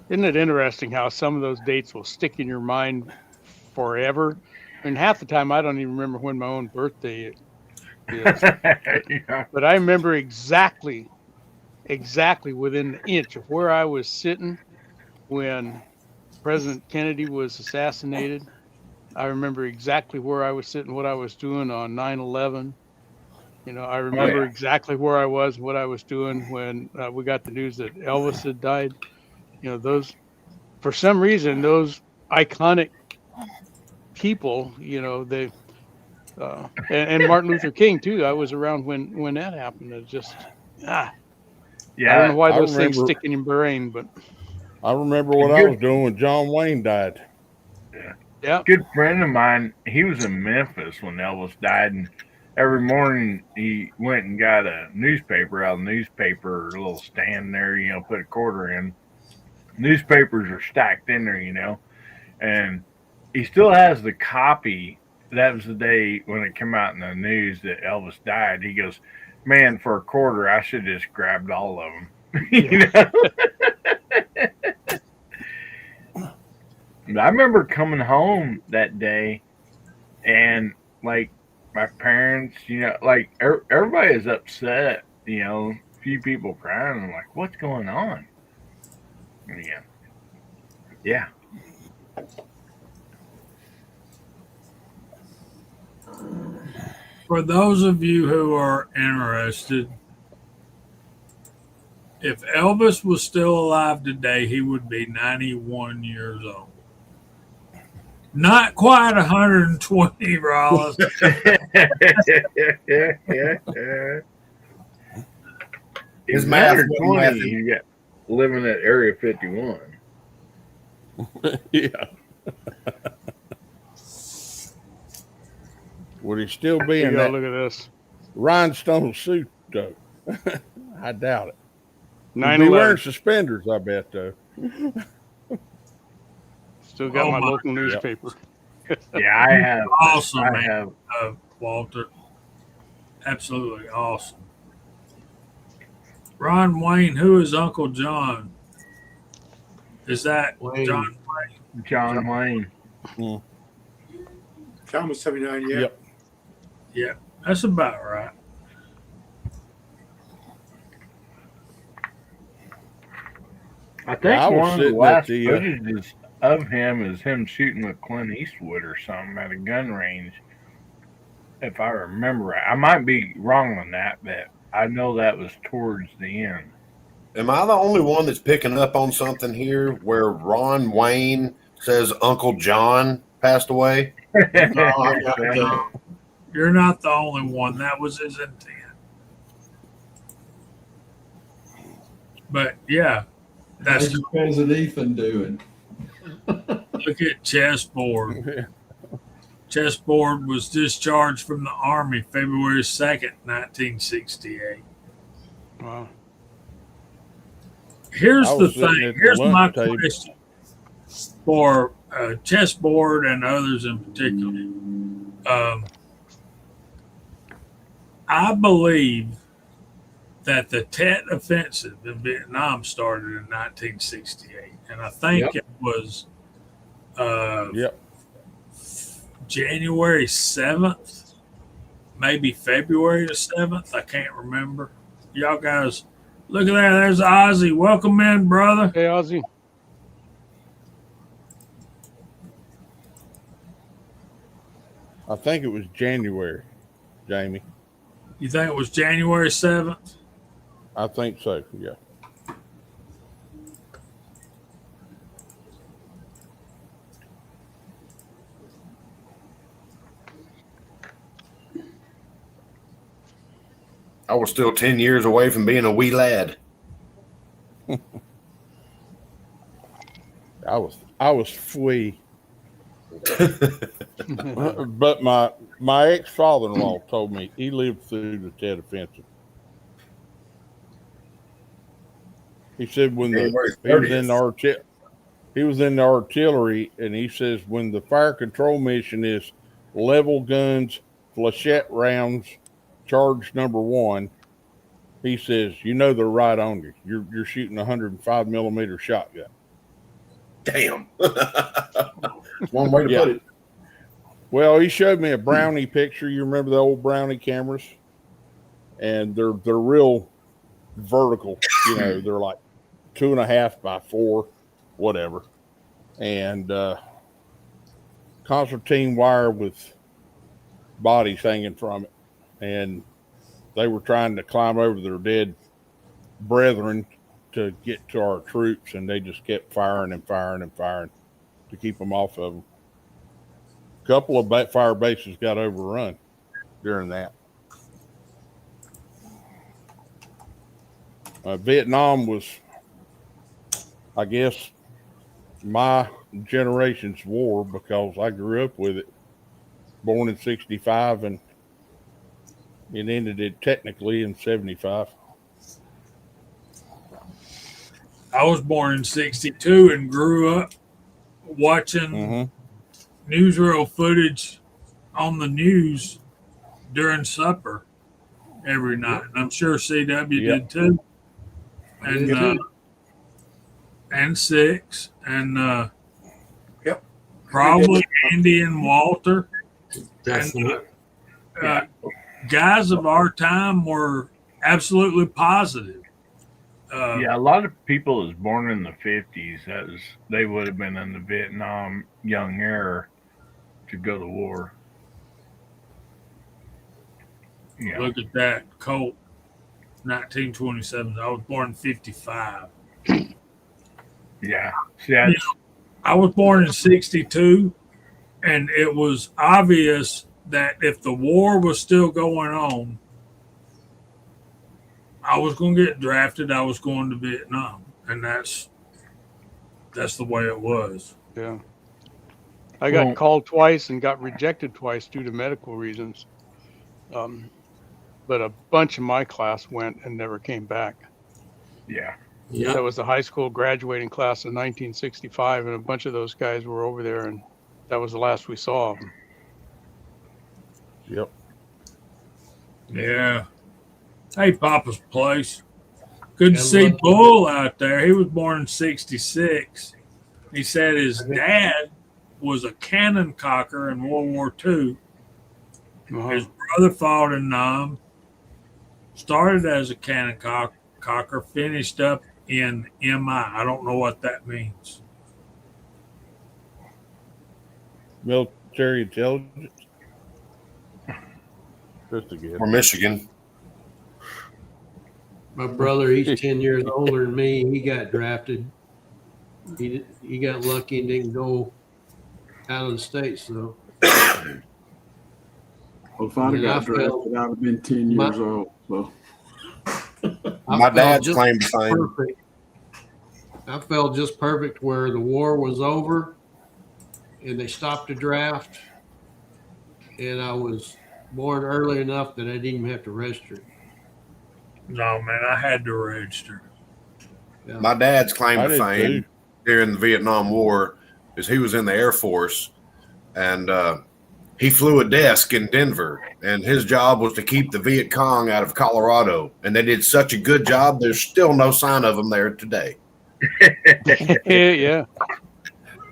Speaker 8: Isn't it interesting how some of those dates will stick in your mind forever? I mean, half the time I don't even remember when my own birthday is.
Speaker 10: Yeah.
Speaker 8: But I remember exactly within an inch of where I was sitting when President Kennedy was assassinated. I remember exactly where I was sitting, what I was doing on 9/11. You know, I remember exactly where I was, what I was doing when we got the news that Elvis had died. You know, those, for some reason, those iconic people, you know, they, and Martin Luther King too. I was around when that happened. It just, I don't know why those things stick in your brain, but
Speaker 3: I remember what I was doing when John Wayne died.
Speaker 8: yeah.
Speaker 10: Good friend of mine, he was in Memphis when Elvis died, and every morning he went and got a newspaper out of the newspaper, a little stand there, you know, put a quarter in. Newspapers are stacked in there, you know, and he still has the copy. That was the day when it came out in the news that Elvis died. He goes, man, for a quarter, I should have just grabbed all of them. You know? I remember coming home that day, and like my parents, like everybody is upset. A few people crying. I'm like, what's going on? Yeah, yeah.
Speaker 1: For those of you who are interested, if Elvis was still alive today, he would be 91 years old. Not quite 120, Rollins.
Speaker 10: His
Speaker 9: His math
Speaker 10: math
Speaker 9: wasn't
Speaker 10: 20.
Speaker 9: mathing.
Speaker 10: He got living at Area 51.
Speaker 3: Yeah. Would he still be
Speaker 8: Here
Speaker 3: in
Speaker 8: you go.
Speaker 3: that
Speaker 8: Look at this.
Speaker 3: rhinestone suit, though? I doubt it. He'd be
Speaker 8: 9/11.
Speaker 3: wearing suspenders, I bet, though.
Speaker 8: Still got
Speaker 1: Oh
Speaker 8: my
Speaker 1: my-
Speaker 8: local newspaper.
Speaker 10: Yeah, I have.
Speaker 1: Awesome,
Speaker 10: I
Speaker 1: man.
Speaker 10: have.
Speaker 1: Walter. Absolutely awesome. Ron Wayne, who is Uncle John? Is that
Speaker 4: Wayne.
Speaker 1: John?
Speaker 10: John Wayne.
Speaker 5: John was 79, yeah.
Speaker 3: Yep.
Speaker 1: Yeah, that's about right.
Speaker 10: I think
Speaker 3: I was
Speaker 10: one of the
Speaker 3: sitting at
Speaker 10: last
Speaker 3: the,
Speaker 10: footages of him is him shooting with Clint Eastwood or something at a gun range. If I remember right. I might be wrong on that, but I know that was towards the end.
Speaker 9: Am I the only one that's picking up on something here where Ron Wayne says Uncle John passed away?
Speaker 1: You're not the only one. That was his intent. But yeah, that's
Speaker 6: How's your cousin Ethan doing?
Speaker 1: look at chessboard. Chessboard was discharged from the Army February 2nd, 1968.
Speaker 8: Wow.
Speaker 1: Here's
Speaker 3: I
Speaker 1: the
Speaker 3: was sitting
Speaker 1: thing.
Speaker 3: at the
Speaker 1: Here's my
Speaker 3: lunch table.
Speaker 1: question for chessboard and others in particular. I believe that the Tet Offensive in Vietnam started in 1968, and I think it was
Speaker 3: Yep.
Speaker 1: January 7th, maybe February the 7th. I can't remember. Y'all guys, look at that. There's Ozzy. Welcome in, brother.
Speaker 8: Hey, Ozzy.
Speaker 3: I think it was January, Jamie.
Speaker 1: You think it was January 7th?
Speaker 3: I think so, yeah.
Speaker 9: I was still 10 years away from being a wee lad.
Speaker 3: I was free. But my ex-father-in-law told me he lived through the Tet Offensive. He said when he was in the artillery, and he says when the fire control mission is level guns, flechette rounds, charge number 1, he says, they're right on you. You're shooting a 105 millimeter shotgun.
Speaker 9: Damn. One way to put it.
Speaker 3: Well, he showed me a Brownie picture. You remember the old Brownie cameras? And they're real vertical. They're like 2.5 by 4, whatever. And concertina wire with bodies hanging from it. And they were trying to climb over their dead brethren to get to our troops, and they just kept firing and firing and firing to keep them off of them. A couple of fire bases got overrun during that. Vietnam was, I guess, my generation's war because I grew up with it. Born in 65, and it ended it technically in 75.
Speaker 1: I was born in 62 and grew up watching newsreel footage on the news during supper every night. And I'm sure CW did too. And 6. And probably Andy and Walter.
Speaker 7: Definitely.
Speaker 1: Guys of our time were absolutely positive.
Speaker 10: Yeah, a lot of people was born in the 50s. They would have been in the Vietnam young era to go to war. Yeah,
Speaker 1: Look at that, Colt, 1927. I was born in 55.
Speaker 10: yeah. See, that's,
Speaker 1: I was born in 62, and it was obvious that if the war was still going on, I was going to get drafted. I was going to Vietnam, and that's the way it was.
Speaker 8: Yeah. I got called twice and got rejected twice due to medical reasons. But a bunch of my class went and never came back.
Speaker 10: yeah.
Speaker 7: Yeah.
Speaker 8: That was the high school graduating class of 1965, and a bunch of those guys were over there, and that was the last we saw of them.
Speaker 3: Yep.
Speaker 1: Yeah. Hey, Papa's Place. Good to
Speaker 4: Yeah,
Speaker 1: see
Speaker 4: lucky.
Speaker 1: Bull out there. He was born in 66. He said his dad was a cannon cocker in World War II.
Speaker 8: Uh-huh.
Speaker 1: His brother fought in Nam, started as a cannon cocker, finished up in MI. I don't know what that means.
Speaker 3: Military intelligence. Just a guess.
Speaker 9: Or Michigan.
Speaker 4: My brother, he's 10 years older than me. He got drafted. He got lucky and didn't go out of the States, though.
Speaker 6: Well, if I'd have got drafted, I'd have been 10 years old. So
Speaker 9: My dad's claim to fame.
Speaker 4: Perfect. I felt just perfect where the war was over and they stopped the draft, and I was born early enough that I didn't even have to register.
Speaker 1: No, man, I had to register.
Speaker 4: Yeah.
Speaker 9: My dad's claim
Speaker 3: I
Speaker 9: to
Speaker 3: did
Speaker 9: fame
Speaker 3: too.
Speaker 9: during the Vietnam War is he was in the Air Force, and he flew a desk in Denver, and his job was to keep the Viet Cong out of Colorado. And they did such a good job, there's still no sign of them there today.
Speaker 8: Yeah.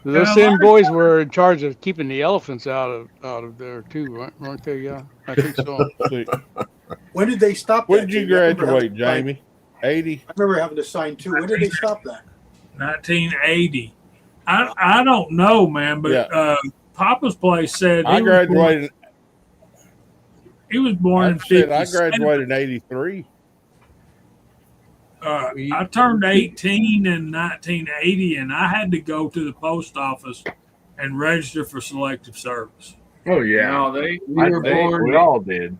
Speaker 8: Those same boys were in charge of keeping the elephants out of there too, weren't they? Yeah, I think so.
Speaker 3: See,
Speaker 5: When did they stop
Speaker 3: when
Speaker 5: that?
Speaker 3: did you
Speaker 5: Jamie? I remember
Speaker 3: graduate,
Speaker 5: having to sign-
Speaker 3: Jamie? 80?
Speaker 5: I remember having to sign too. When did they stop that?
Speaker 1: 1980. I don't know, man, but Papa's Place said
Speaker 3: I graduated.
Speaker 1: He was born in
Speaker 3: I said
Speaker 1: 57.
Speaker 3: I graduated in 83.
Speaker 1: I turned 18 in 1980, and I had to go to the post office and register for selective service.
Speaker 10: Oh yeah.
Speaker 2: No, they
Speaker 10: We all did.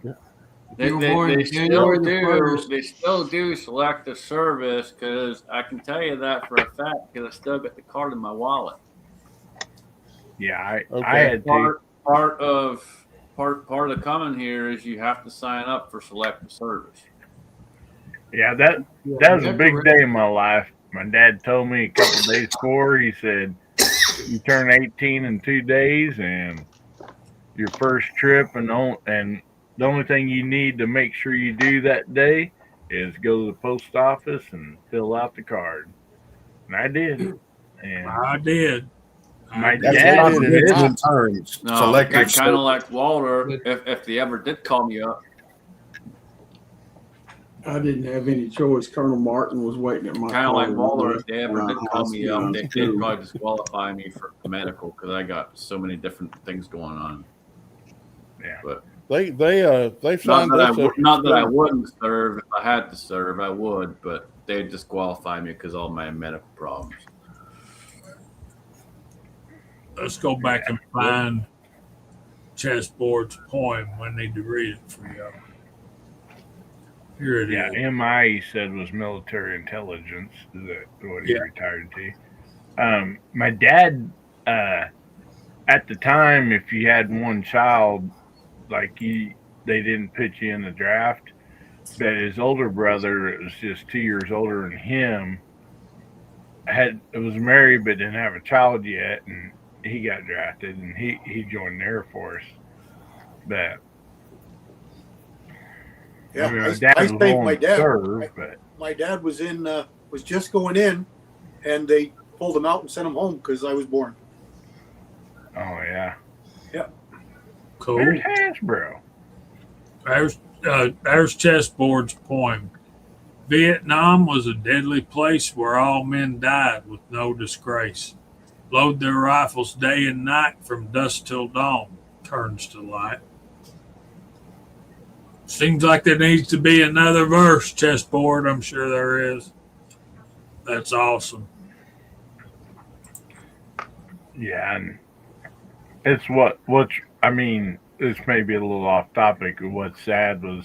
Speaker 2: They,
Speaker 4: You were
Speaker 2: they,
Speaker 4: born
Speaker 2: they
Speaker 4: January
Speaker 2: still
Speaker 4: the
Speaker 2: do.
Speaker 4: 1st.
Speaker 2: They still do selective service because I can tell you that for a fact because I still got the card in my wallet.
Speaker 10: Yeah, I
Speaker 3: Okay.
Speaker 10: had to.
Speaker 2: Part of the coming here is you have to sign up for selective service.
Speaker 10: Yeah, that was a big day in my life. My dad told me a couple of days before. He said, "You turn 18 in 2 days, and your first trip, and the only thing you need to make sure you do that day is go to the post office and fill out the card." And I did. And
Speaker 1: I did.
Speaker 10: my
Speaker 9: That's
Speaker 10: dad
Speaker 9: what I
Speaker 10: did
Speaker 9: did
Speaker 10: it.
Speaker 9: in terms.
Speaker 2: No,
Speaker 9: Selective
Speaker 2: kind of
Speaker 9: service.
Speaker 2: like Walter. If they ever did call me up,
Speaker 6: I didn't have any choice. Colonel Martin was waiting at my
Speaker 2: kind of like
Speaker 6: call
Speaker 2: Walter. If they ever did call me up, they'd
Speaker 6: hospital.
Speaker 2: probably disqualify me for medical because I got so many different things going on.
Speaker 10: Yeah.
Speaker 2: But
Speaker 3: They
Speaker 2: not
Speaker 3: signed
Speaker 2: that
Speaker 3: us up.
Speaker 2: not that I wouldn't serve. If I had to serve, I would, but they'd disqualify me because of all my medical problems.
Speaker 1: Let's go back and find Chessboard's poem. I need to read it for you. Here it is.
Speaker 10: Yeah, MI he said was military intelligence. Is that what he retired to? My dad, at the time, if you had one child, like they didn't put you in the draft, but his older brother, it was just 2 years older than him, was married but didn't have a child yet, and he got drafted and he joined the Air Force. But
Speaker 5: Yeah,
Speaker 10: I mean,
Speaker 5: I
Speaker 10: my dad was
Speaker 5: think
Speaker 10: willing
Speaker 5: my
Speaker 10: to
Speaker 5: dad.
Speaker 10: serve, but
Speaker 5: My dad was was just going in, and they pulled him out and sent him home because I was born.
Speaker 10: Oh yeah.
Speaker 1: Cool.
Speaker 10: Where's Hasbro?
Speaker 1: There's Chessboard's poem. Vietnam was a deadly place where all men died with no disgrace. Load their rifles day and night from dusk till dawn turns to light. Seems like there needs to be another verse, Chessboard. I'm sure there is. That's awesome.
Speaker 10: Yeah, and it's what's I mean, this may be a little off topic. What's sad was,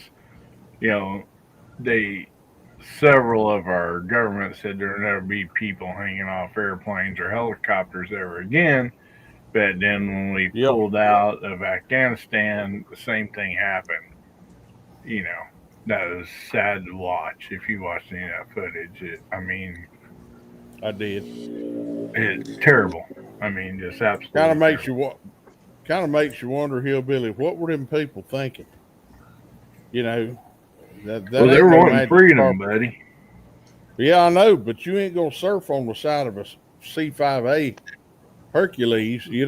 Speaker 10: they several of our governments said there'll never be people hanging off airplanes or helicopters ever again. But then when we pulled out of Afghanistan, the same thing happened. That was sad to watch. If you watched any of that footage,
Speaker 3: I did.
Speaker 10: it's terrible. Just absolutely.
Speaker 3: Kind of makes you wonder, Hillbilly, what were them people thinking? That
Speaker 10: They're wanting freedom, buddy.
Speaker 3: Yeah, I know, but you ain't gonna surf on the side of a C-5A Hercules. They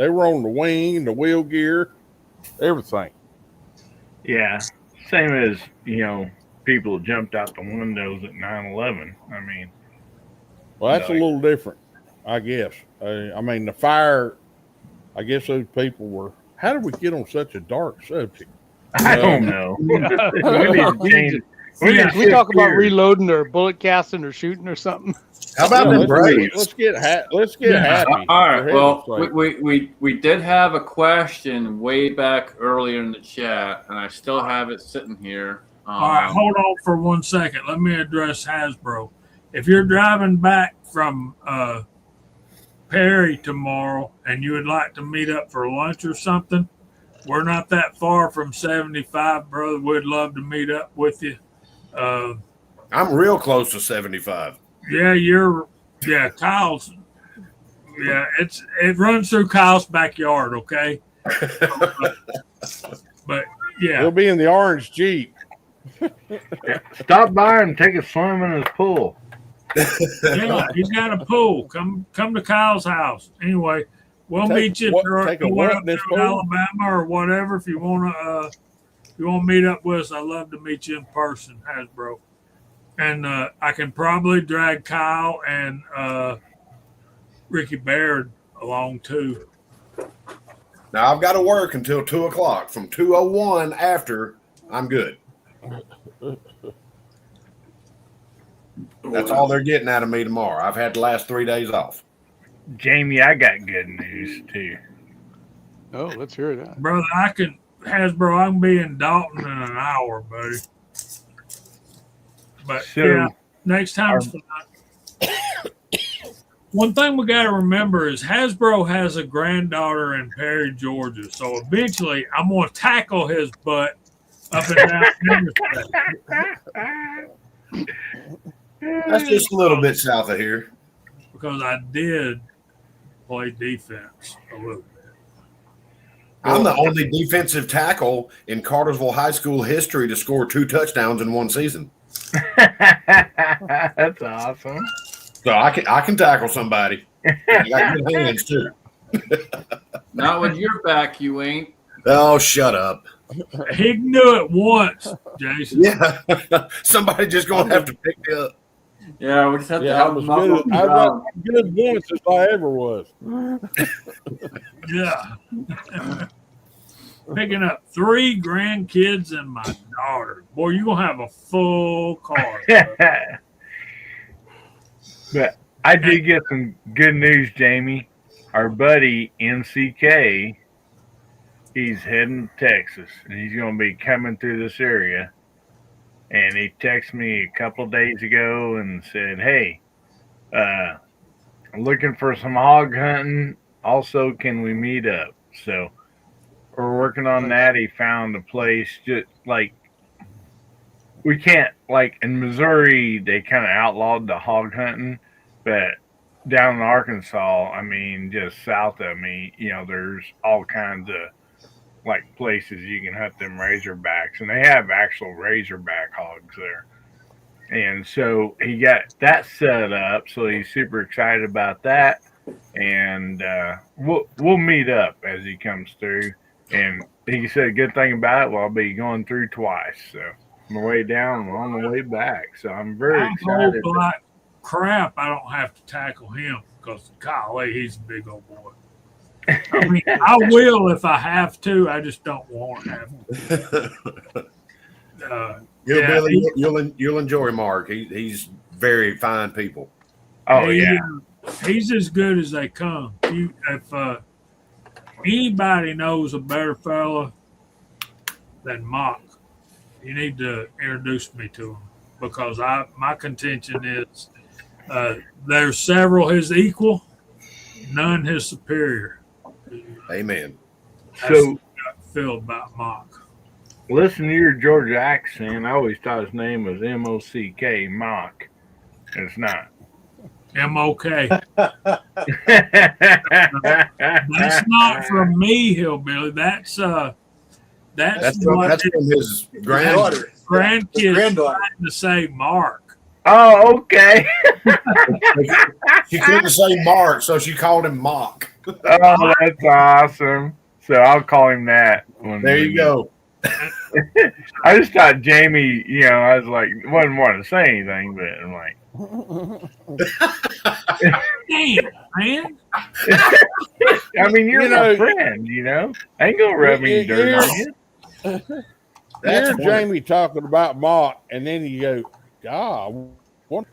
Speaker 3: were on the wing, the wheel gear, everything.
Speaker 10: Yeah, same as people jumped out the windows at 9/11.
Speaker 3: Well, that's a little different, I guess. The fire. I guess those people were. How did we get on such a dark subject?
Speaker 10: I don't know. We need to change.
Speaker 8: We talk about reloading or bullet casting or shooting or something.
Speaker 9: How about them Braves?
Speaker 3: Let's get happy.
Speaker 2: All right. Well, we did have a question way back earlier in the chat, and I still have it sitting here.
Speaker 1: All right, hold on for 1 second. Let me address Hasbro. If you're driving back from Perry tomorrow and you would like to meet up for lunch or something, we're not that far from 75, brother. We'd love to meet up with you.
Speaker 9: I'm real close to 75.
Speaker 1: Yeah, Kyle's. Yeah, it runs through Kyle's backyard. Okay, but yeah,
Speaker 3: He'll be in the orange Jeep.
Speaker 10: Stop by and take a swim in his pool.
Speaker 1: Yeah, he's got a pool. Come to Kyle's house. Anyway, we'll meet you if you want up to Alabama or whatever. If you want to meet up with us, I'd love to meet you in person, Hasbro. And I can probably drag Kyle and Ricky Baird along too.
Speaker 9: Now I've got to work until 2:00. From 2:01 after, I'm good. That's all they're getting out of me tomorrow. I've had the last 3 days off.
Speaker 10: Jamie, I got good news too.
Speaker 8: Oh, let's hear that,
Speaker 1: brother. Hasbro, I can be in Dalton in an hour, buddy. But yeah, next time. One thing we got to remember is Hasbro has a granddaughter in Perry, Georgia. So eventually, I'm going to tackle his butt up and down.
Speaker 9: That's just a little bit south of here.
Speaker 1: Because I did play defense a little bit.
Speaker 9: I'm the only defensive tackle in Cartersville High School history to score 2 touchdowns in one season.
Speaker 10: That's awesome.
Speaker 9: So I can tackle somebody. I got good hands too.
Speaker 2: Not with your back, you ain't.
Speaker 9: Oh, shut up.
Speaker 1: He knew it once, Jason.
Speaker 9: Yeah. Somebody just going to have to pick me up.
Speaker 2: Yeah, we just have to help him
Speaker 3: I
Speaker 2: out.
Speaker 3: was good once as I ever was.
Speaker 1: Yeah. Picking up 3 grandkids and my daughter. Boy, you're going to have a full car.
Speaker 10: But I did get some good news, Jamie. Our buddy, NCK, he's heading to Texas, and he's going to be coming through this area. And he texted me a couple of days ago and said, hey, I'm looking for some hog hunting. Also, can we meet up? So we're working on that. He found a place just like we can't, like in Missouri, they kind of outlawed the hog hunting, but down in Arkansas, I mean, just south of me, there's all kinds of like places you can hunt them razorbacks, and they have actual razorback hogs there. And so he got that set up, so he's super excited about that. and we'll meet up as he comes through. And he said a good thing about it. Well, I'll be going through twice, so on the way down and on the way back. So I'm very
Speaker 1: I
Speaker 10: excited.
Speaker 1: hope like crap I don't have to tackle him because golly, he's a big old boy. I mean, I will if I have to. I just don't want to have to.
Speaker 9: You'll enjoy Mark. He's very fine people.
Speaker 10: Oh yeah.
Speaker 1: He's as good as they come. If anybody knows a better fella than Mock, you need to introduce me to him because my contention is there's several his equal, none his superior.
Speaker 9: Amen.
Speaker 1: That's what I feel about Mock.
Speaker 10: Listen to your Georgia accent. I always thought his name was M-O-C-K, Mock. It's not.
Speaker 1: M-O-K. That's not from me, Hillbilly. That's from
Speaker 9: his
Speaker 5: Daughter.
Speaker 1: grandkids
Speaker 5: Granddaughter.
Speaker 1: trying to say Mark.
Speaker 10: Oh, okay.
Speaker 9: She couldn't say Mark, so she called him Mock.
Speaker 10: Oh, that's awesome. So I'll call him that.
Speaker 9: There you go.
Speaker 10: I just thought Jamie, I was like, wasn't wanting to say anything, but I'm like,
Speaker 1: damn, man.
Speaker 10: I mean, you're my friend, I ain't gonna rub any dirt on you.
Speaker 3: Here's Jamie talking about Mark, and then you go, God, what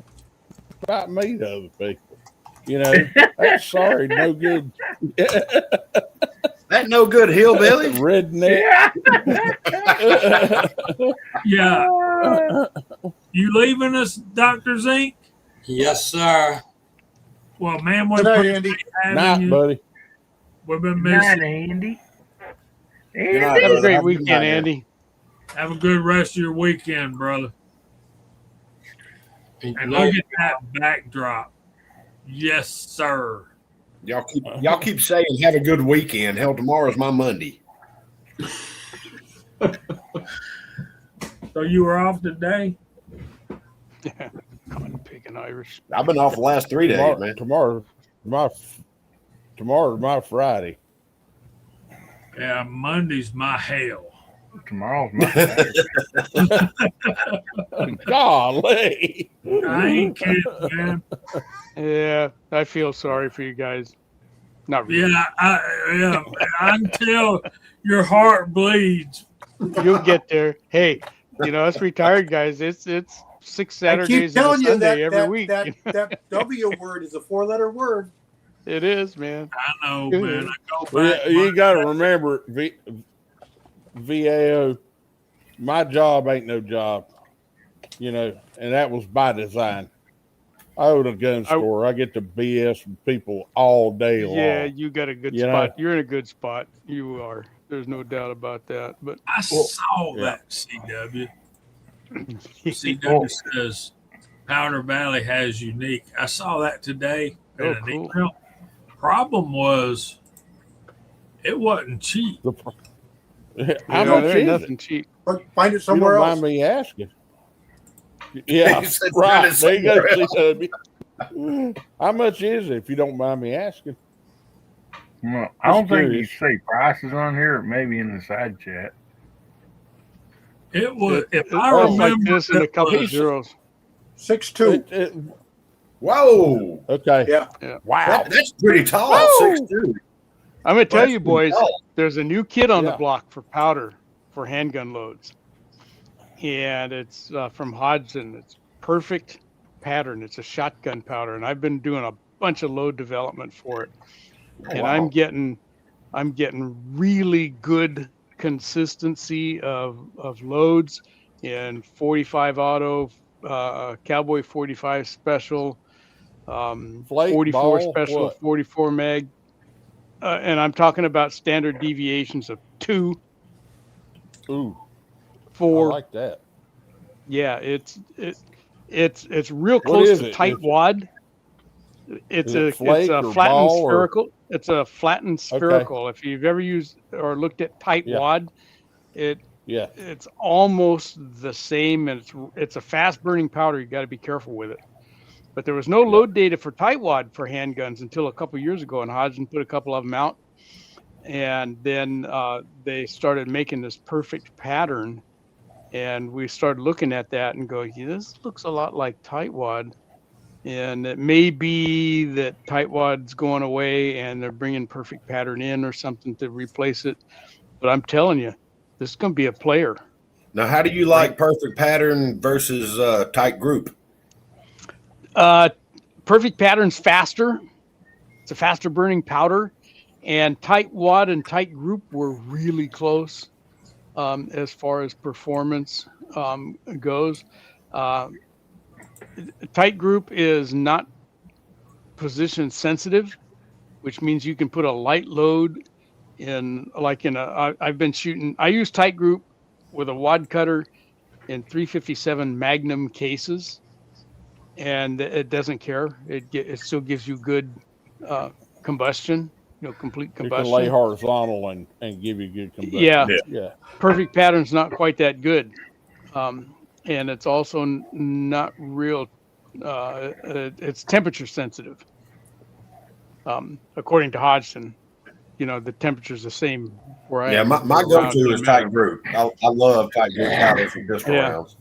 Speaker 3: about me to other people? That's sorry, no good.
Speaker 9: That no good hillbilly.
Speaker 3: Redneck.
Speaker 1: Yeah. You leaving us, Dr. Zink?
Speaker 7: Yes, sir.
Speaker 1: Well, man,
Speaker 5: Good night, Andy.
Speaker 3: Night, buddy.
Speaker 1: We've been
Speaker 10: Night,
Speaker 1: missing.
Speaker 10: Andy.
Speaker 8: Have a great weekend, Andy.
Speaker 1: Have a good rest of your weekend, brother. And look at that backdrop. Yes, sir.
Speaker 9: Y'all keep saying have a good weekend. Hell, tomorrow's my Monday.
Speaker 1: So you were off today?
Speaker 8: Yeah, I'm picking Irish.
Speaker 9: I've been off the last 3 days, man.
Speaker 3: Tomorrow's my Friday.
Speaker 1: Yeah, Monday's my hell.
Speaker 10: Tomorrow's my
Speaker 3: Golly.
Speaker 1: I ain't kidding, man.
Speaker 8: Yeah, I feel sorry for you guys. Not really.
Speaker 1: Yeah, until your heart bleeds.
Speaker 8: You'll get there. Hey, us retired guys, it's 6 Saturdays and a
Speaker 5: telling you
Speaker 8: Sunday every week.
Speaker 5: that W word is a 4-letter word.
Speaker 8: It is, man.
Speaker 1: I know, man. I go back.
Speaker 3: You got to remember, VAO, my job ain't no job, and that was by design. I own a gun store. I get to BS with people all day long.
Speaker 8: Yeah, you got a good spot. You're in a good spot. You are. There's no doubt about that. But
Speaker 1: I saw that, CW. CW says Powder Valley has unique. I saw that today in an email. Problem was, it wasn't cheap.
Speaker 3: How much
Speaker 8: there ain't
Speaker 3: is
Speaker 8: nothing
Speaker 3: it?
Speaker 8: cheap.
Speaker 5: Find it
Speaker 3: You
Speaker 5: somewhere
Speaker 3: don't
Speaker 5: else.
Speaker 3: mind me asking. Yeah,
Speaker 9: He said
Speaker 3: right.
Speaker 9: find it
Speaker 3: There you go,
Speaker 9: somewhere
Speaker 3: CW. How much is it, if you don't mind me asking?
Speaker 10: Well, I don't think you say prices on here, or maybe in the side chat.
Speaker 1: It was, if I
Speaker 8: It's like
Speaker 1: remember,
Speaker 8: this and a couple of zeros.
Speaker 5: 6'2".
Speaker 9: Whoa.
Speaker 3: Okay.
Speaker 5: Yeah.
Speaker 3: Wow.
Speaker 9: That's pretty tall.
Speaker 3: Whoa.
Speaker 9: 6'2".
Speaker 8: I'm gonna tell
Speaker 9: That's
Speaker 8: you,
Speaker 9: pretty
Speaker 8: boys.
Speaker 9: tall.
Speaker 8: There's a new kit on the
Speaker 3: Yeah.
Speaker 8: block for powder for handgun loads, and it's from Hodgson. It's perfect pattern. It's a shotgun powder, and I've been doing a bunch of load development for it, and I'm getting really good consistency of loads in 45 auto, Cowboy 45 special,
Speaker 3: Flake,
Speaker 8: 44
Speaker 3: ball,
Speaker 8: special,
Speaker 3: what?
Speaker 8: 44 mag. And I'm talking about standard deviations of 2,
Speaker 3: Ooh,
Speaker 8: 4.
Speaker 3: I like that.
Speaker 8: Yeah, it's real
Speaker 3: What
Speaker 8: close
Speaker 3: is
Speaker 8: to
Speaker 3: it?
Speaker 8: tight wad. It's
Speaker 3: Is it flake
Speaker 8: a
Speaker 3: or
Speaker 8: flattened
Speaker 3: ball or-
Speaker 8: spherical. It's a flattened spherical. If you've ever used or looked at tight
Speaker 3: Yeah.
Speaker 8: wad,
Speaker 3: Yeah.
Speaker 8: it's almost the same, and it's a fast burning powder. You got to be careful with it. but there was no load data for tightwad for handguns until a couple years ago, and Hodgson put a couple of them out, and then they started making this perfect pattern, and we started looking at that and going, yeah, this looks a lot like tightwad. And it may be that tightwad's going away and they're bringing perfect pattern in or something to replace it. But I'm telling you, this is going to be a player.
Speaker 9: Now, how do you like perfect pattern versus tight group?
Speaker 8: Perfect pattern's faster. It's a faster burning powder. And tightwad and tight group were really close as far as performance goes. Tight group is not position sensitive, which means you can put a light load I've been shooting. I use tight group with a wad cutter in 357 Magnum cases, and it doesn't care. It still gives you good combustion, complete combustion.
Speaker 3: You can lay horizontal and give you good combustion.
Speaker 8: Yeah. Perfect pattern's not quite that good. And it's also not real. It's temperature sensitive. According to Hodgson, the temperature's the same where I am.
Speaker 9: Yeah, my go-to is tight group. I love tight group powders for pistol rounds.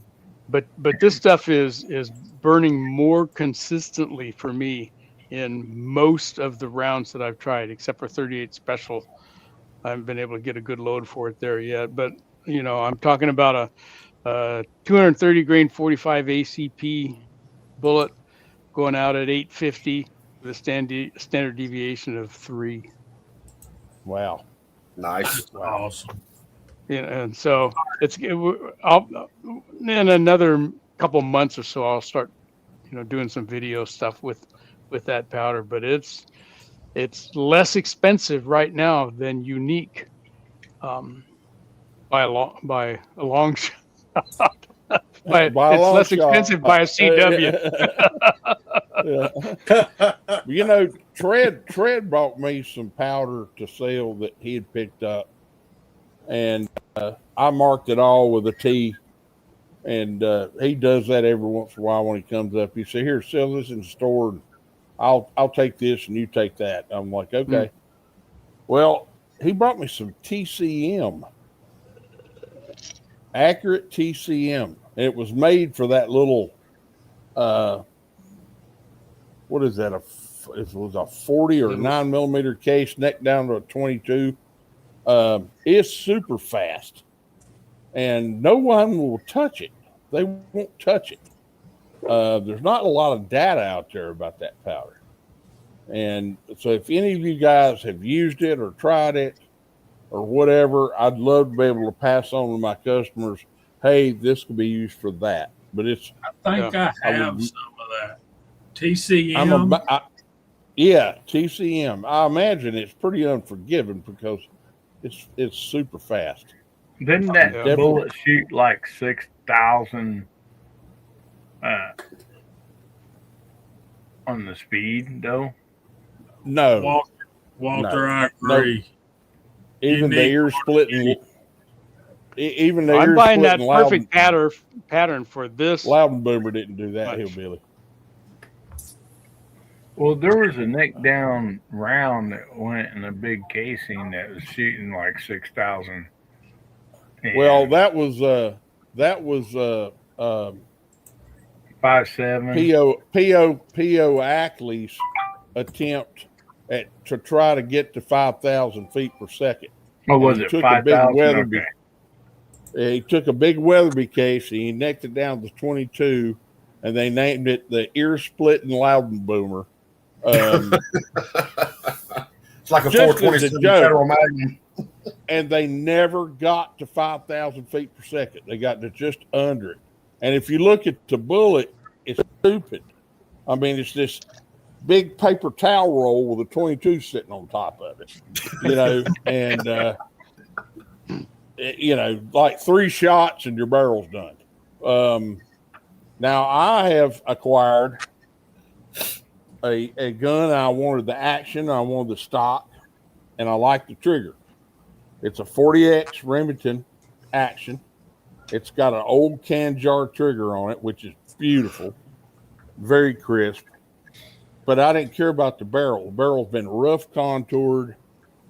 Speaker 8: But this stuff is burning more consistently for me in most of the rounds that I've tried, except for 38 Special. I haven't been able to get a good load for it there yet. But I'm talking about a 230 grain 45 ACP bullet going out at 850 with a standard deviation of 3.
Speaker 3: Wow.
Speaker 9: Nice.
Speaker 1: Awesome.
Speaker 8: And so in another couple months or so, I'll start, doing some video stuff with that powder, but it's less expensive right now than Unique by a long shot. But it's less expensive by a CW.
Speaker 3: Tread brought me some powder to sell that he had picked up, and I marked it all with a T. And he does that every once in a while when he comes up. He said, "Here, sell this in the store. And I'll take this, and you take that." I'm like, "Okay." Well, he brought me some TCM. Accurate TCM. It was made for that little, what is that? It was a 40 or 9mm case, neck down to a 22. It's super fast, and no one will touch it. They won't touch it. There's not a lot of data out there about that powder. And so if any of you guys have used it or tried it, or whatever, I'd love to be able to pass on to my customers, hey, this could be used for that. But I
Speaker 1: think I have some of that. TCM?
Speaker 3: TCM. I imagine it's pretty unforgiving because it's super fast.
Speaker 10: Didn't that bullet shoot like 6,000 on the speed, though?
Speaker 3: No.
Speaker 1: Walter,
Speaker 3: no.
Speaker 1: I agree.
Speaker 3: No. Even the ear splitting.
Speaker 8: I'm buying that perfect pattern for this.
Speaker 3: Loudon Boomer didn't do that, hillbilly.
Speaker 10: Well, there was a neck down round that went in a big casing that was shooting like 6,000.
Speaker 3: Well, that was
Speaker 10: 5.7
Speaker 3: P.O. Ackley's attempt to try to get to 5,000 feet per second.
Speaker 10: Oh, was it 5,000? Okay.
Speaker 3: He took a big Weatherby case, he necked it down to 22, and they named it the ear-splitting Loudon Boomer.
Speaker 9: It's like a 427 Federal Magnum.
Speaker 3: And they never got to 5,000 feet per second. They got to just under it. And if you look at the bullet, it's stupid. I mean, it's this big paper towel roll with a 22 sitting on top of it, and like 3 shots and your barrel's done. Now I have acquired a gun. I wanted the action, I wanted the stock, and I like the trigger. It's a 40X Remington action. It's got an old can jar trigger on it, which is beautiful. very crisp. But I didn't care about the barrel. The barrel's been rough contoured.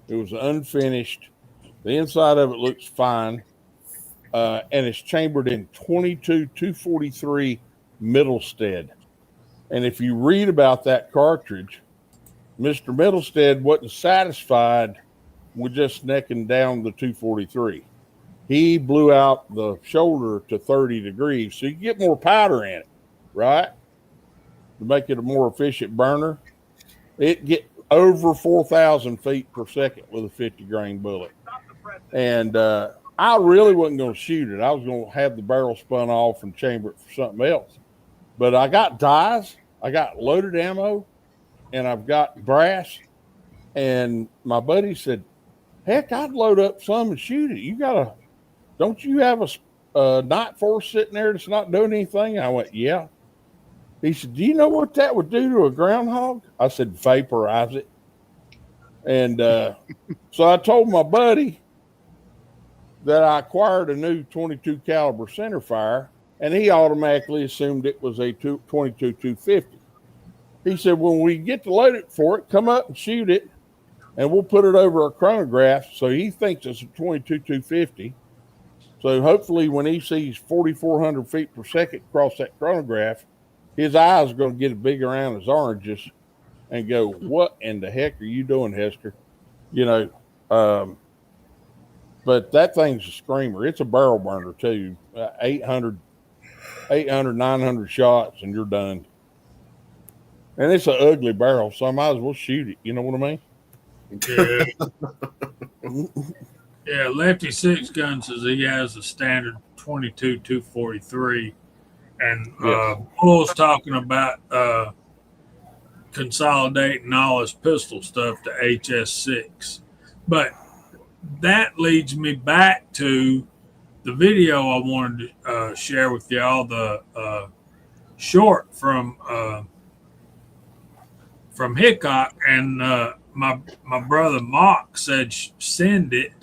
Speaker 3: It was unfinished. The inside of it looks fine. And it's chambered in 22-243 Middlestead. And if you read about that cartridge, Mr. Middlestead wasn't satisfied with just necking down the 243. He blew out the shoulder to 30 degrees so you get more powder in it, right? To make it a more efficient burner. It get over 4,000 feet per second with a 50 grain bullet. And I really wasn't going to shoot it. I was going to have the barrel spun off and chamber it for something else. But I got dies, I got loaded ammo, and I've got brass. And my buddy said, heck, I'd load up some and shoot it. Don't you have a night force sitting there that's not doing anything? I went, yeah. He said, do you know what that would do to a groundhog? I said, vaporize it. And so I told my buddy that I acquired a new 22 caliber centerfire, and he automatically assumed it was a 22-250. He said, when we get to load it for it, come up and shoot it, and we'll put it over a chronograph. So he thinks it's a 22-250. So hopefully when he sees 4,400 feet per second across that chronograph, his eyes are going to get big around his oranges and go, what in the heck are you doing, Hester? You know, but that thing's a screamer. It's a barrel burner too. 800, 900 shots and you're done. And it's an ugly barrel, so I might as well shoot it. You know what I mean?
Speaker 1: Yeah. Yeah, Lefty Six Gun says he has a standard 22-243. And Bull's talking about consolidating all his pistol stuff to HS6. But that leads me back to the video I wanted to share with y'all, the short from Hickok. And my brother Mark said send it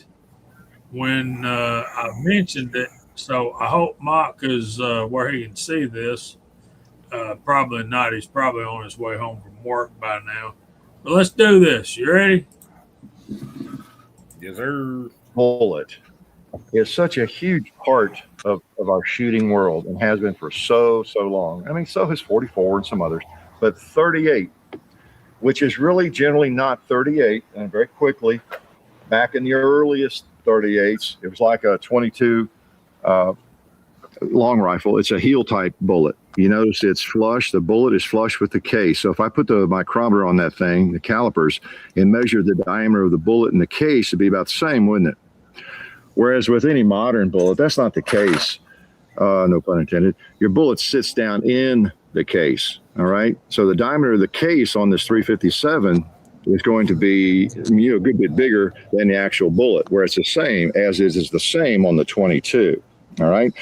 Speaker 1: when I mentioned it. So I hope Mark is where he can see this. Probably not. He's probably on his way home from work by now. But let's do this. You ready?
Speaker 9: Yes, sir.
Speaker 11: Bullet is such a huge part of our shooting world and has been for so long. I mean, so has 44 and some others. But 38, which is really generally not 38, and very quickly, back in the earliest 38s, it was like a 22 long rifle. It's a heel type bullet. You notice it's flush. The bullet is flush with the case. So if I put the micrometer on that thing, the calipers, and measure the diameter of the bullet in the case, it'd be about the same, wouldn't it? Whereas with any modern bullet, that's not the case. No pun intended. Your bullet sits down in the case. All right. So the diameter of the case on this 357 is going to be a good bit bigger than the actual bullet, where it's the same as is the same on the 22. All right.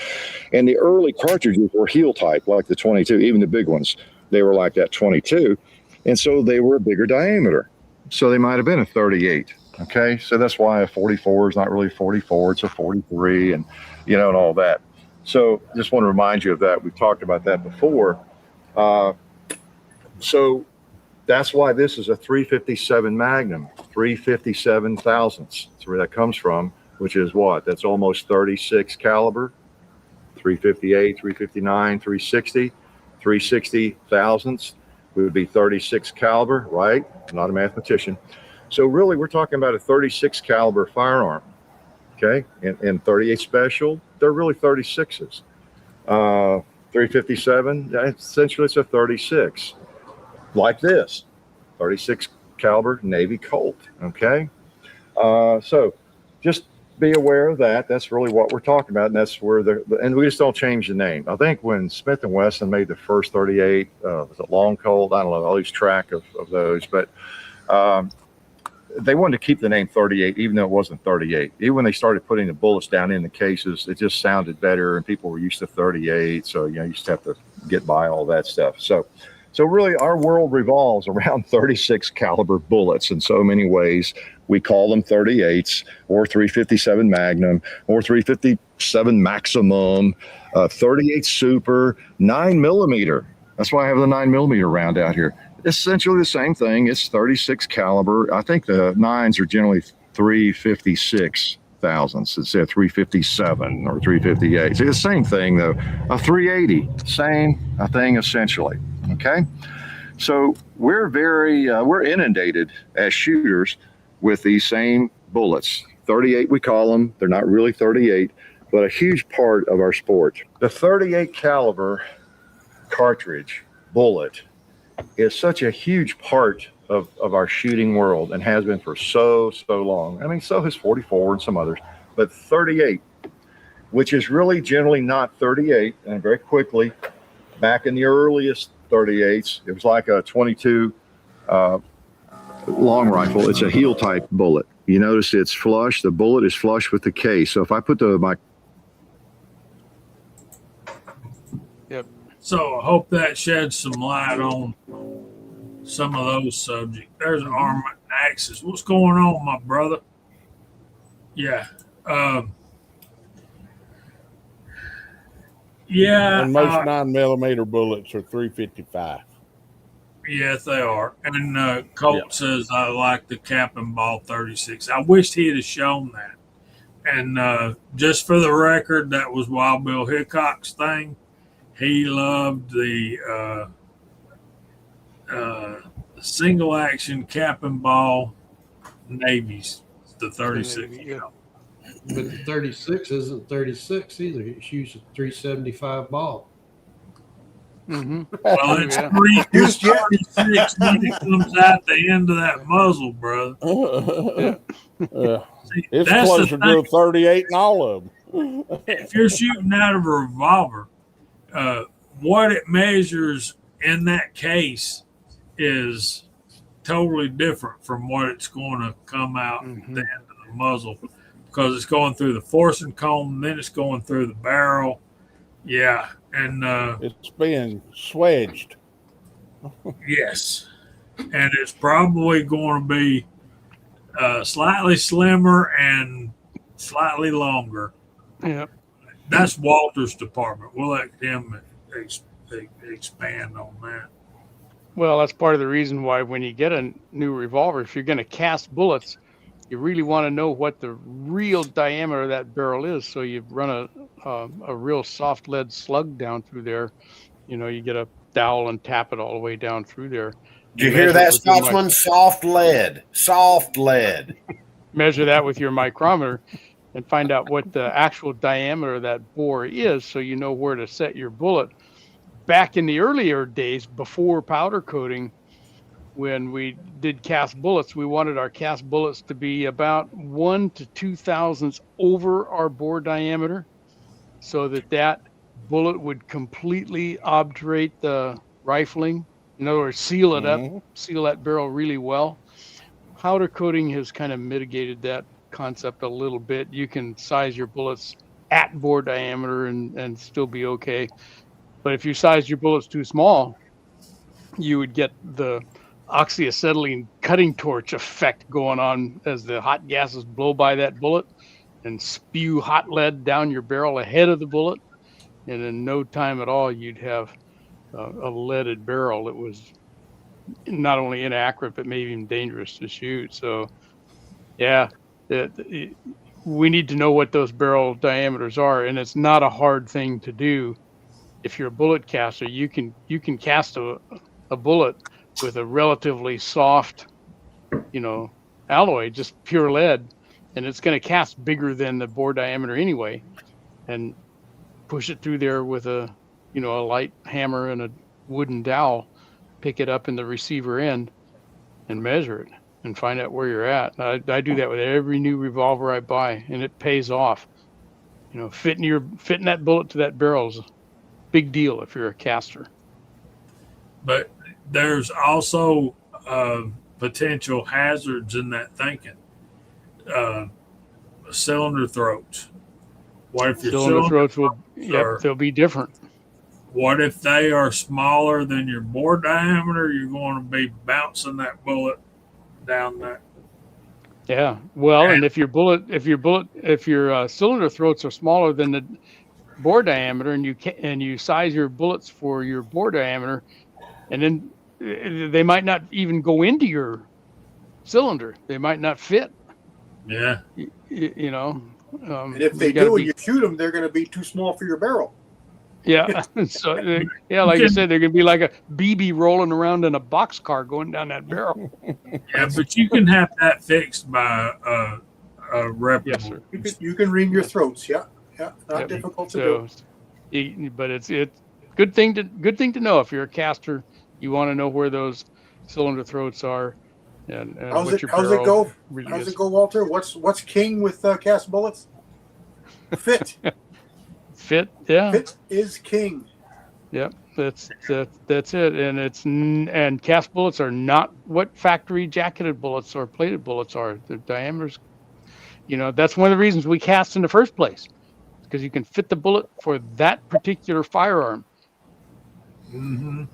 Speaker 11: And the early cartridges were heel type, like the 22, even the big ones. They were like that 22. And so they were a bigger diameter. So they might have been a 38. Okay. So that's why a 44 is not really 44. It's a 43 and, and all that. So just want to remind you of that. We've talked about that before. So that's why this is a 357 Magnum, 357 thousandths. That's where that comes from, which is what? That's almost 36 caliber, 358, 359, 360, 360 thousandths would be 36 caliber, right? I'm not a mathematician. So really we're talking about a 36 caliber firearm, okay? And 38 special, they're really 36s. 357, essentially it's a 36. Like this, 36 caliber Navy Colt, okay? So just be aware of that. That's really what we're talking about, and that's where and we just don't change the name. I think when Smith & Wesson made the first 38, was it Long Colt? I don't know, I'll lose track of those, but they wanted to keep the name 38, even though it wasn't 38. Even when they started putting the bullets down in the cases, it just sounded better, and people were used to 38, so you just have to get by all that stuff. So really, our world revolves around 36 caliber bullets in so many ways. We call them 38s or 357 Magnum or 357 Maximum, 38 Super, 9 millimeter. That's why I have the 9mm round out here. Essentially the same thing. It's 36 caliber. I think the 9s are generally 356 thousandths instead of 357 or 358. It's the same thing though. A 380, same thing essentially. Okay, so we're we're inundated as shooters with these same bullets. 38 we call them. They're not really 38, but a huge part of our sport. The 38 caliber cartridge bullet is such a huge part of our shooting world and has been for so long. I mean, so has 44 and some others, but 38, which is really generally not 38. And very quickly, back in the earliest 38s, it was like a 22 long rifle. It's a heel type bullet. You notice it's flush. The bullet is flush with the case. So if I put my
Speaker 1: So I hope that sheds some light on some of those subjects. There's an arm and axis. What's going on, my brother? Yeah. Yeah.
Speaker 3: And most 9mm bullets are 355.
Speaker 1: Yes, they are. And Colt says, I like the cap and ball 36. I wished he'd have shown that. And just for the record, that was Wild Bill Hickok's thing. He loved the single action cap and ball Navy's, the 36.
Speaker 4: Yeah. But the 36 isn't 36 either. It shoots a 375 ball.
Speaker 8: Mm-hmm.
Speaker 1: Well, it's 336 when it comes out the end of that muzzle, brother. See,
Speaker 3: It's
Speaker 1: that's
Speaker 3: closer to a 38 in all of them.
Speaker 1: If you're shooting out of a revolver, what it measures in that case is totally different from what it's going to come out the end of the muzzle, because it's going through the forcing cone, then it's going through the barrel. Yeah, and
Speaker 3: it's being swedged.
Speaker 1: Yes, and it's probably going to be slightly slimmer and slightly longer.
Speaker 8: Yep.
Speaker 1: That's Walter's department. We'll let him expand on that.
Speaker 8: Well, that's part of the reason why when you get a new revolver, if you're going to cast bullets, you really want to know what the real diameter of that barrel is. So you run a real soft lead slug down through there. You know, you get a dowel and tap it all the way down through there.
Speaker 9: Did you hear that, Scotsman? Soft lead. Soft lead.
Speaker 8: Measure that with your micrometer and find out what the actual diameter of that bore is, so you know where to set your bullet. Back in the earlier days, before powder coating, when we did cast bullets, we wanted our cast bullets to be about 1 to 2 thousandths over our bore diameter, so that bullet would completely obturate the rifling. In other words, seal it up, seal that barrel really well. Powder coating has kind of mitigated that concept a little bit. You can size your bullets at bore diameter and still be okay. But if you size your bullets too small, you would get the oxyacetylene cutting torch effect going on as the hot gases blow by that bullet and spew hot lead down your barrel ahead of the bullet. And in no time at all, you'd have a leaded barrel that was not only inaccurate, but maybe even dangerous to shoot. So, yeah, we need to know what those barrel diameters are, and it's not a hard thing to do. If you're a bullet caster, you can cast a bullet with a relatively soft, alloy, just pure lead, and it's going to cast bigger than the bore diameter anyway, and push it through there with a light hammer and a wooden dowel, pick it up in the receiver end and measure it and find out where you're at. I do that with every new revolver I buy, and it pays off. Fitting that bullet to that barrel is a big deal if you're a caster.
Speaker 1: But there's also potential hazards in that thinking. Cylinder throats. What if your
Speaker 8: cylinder throats they'll be different.
Speaker 1: What if they are smaller than your bore diameter? You're going to be bouncing that bullet down that.
Speaker 8: Yeah. Well, and if your cylinder throats are smaller than bore diameter, and you size your bullets for your bore diameter, and then they might not even go into your cylinder. They might not fit.
Speaker 1: Yeah.
Speaker 8: You know.
Speaker 5: And if they do, and you shoot them, they're going to be too small for your barrel.
Speaker 8: Yeah. So yeah, like I said, they're going to be like a BB rolling around in a boxcar going down that barrel.
Speaker 1: Yeah, but you can have that fixed by a reputable.
Speaker 8: Yes, sir.
Speaker 5: You can ream your throats. Yeah, not difficult to do.
Speaker 8: But it's good thing to know if you're a caster. You want to know where those cylinder throats are, and
Speaker 5: how's it go?
Speaker 8: Really
Speaker 5: how's
Speaker 8: is.
Speaker 5: it go, Walter? What's king with cast bullets? Fit.
Speaker 8: Fit, yeah.
Speaker 5: Fit is king.
Speaker 8: Yep, that's it. And cast bullets are not what factory jacketed bullets or plated bullets are. Their diameters, that's one of the reasons we cast in the first place, because you can fit the bullet for that particular firearm.
Speaker 1: Mm-hmm.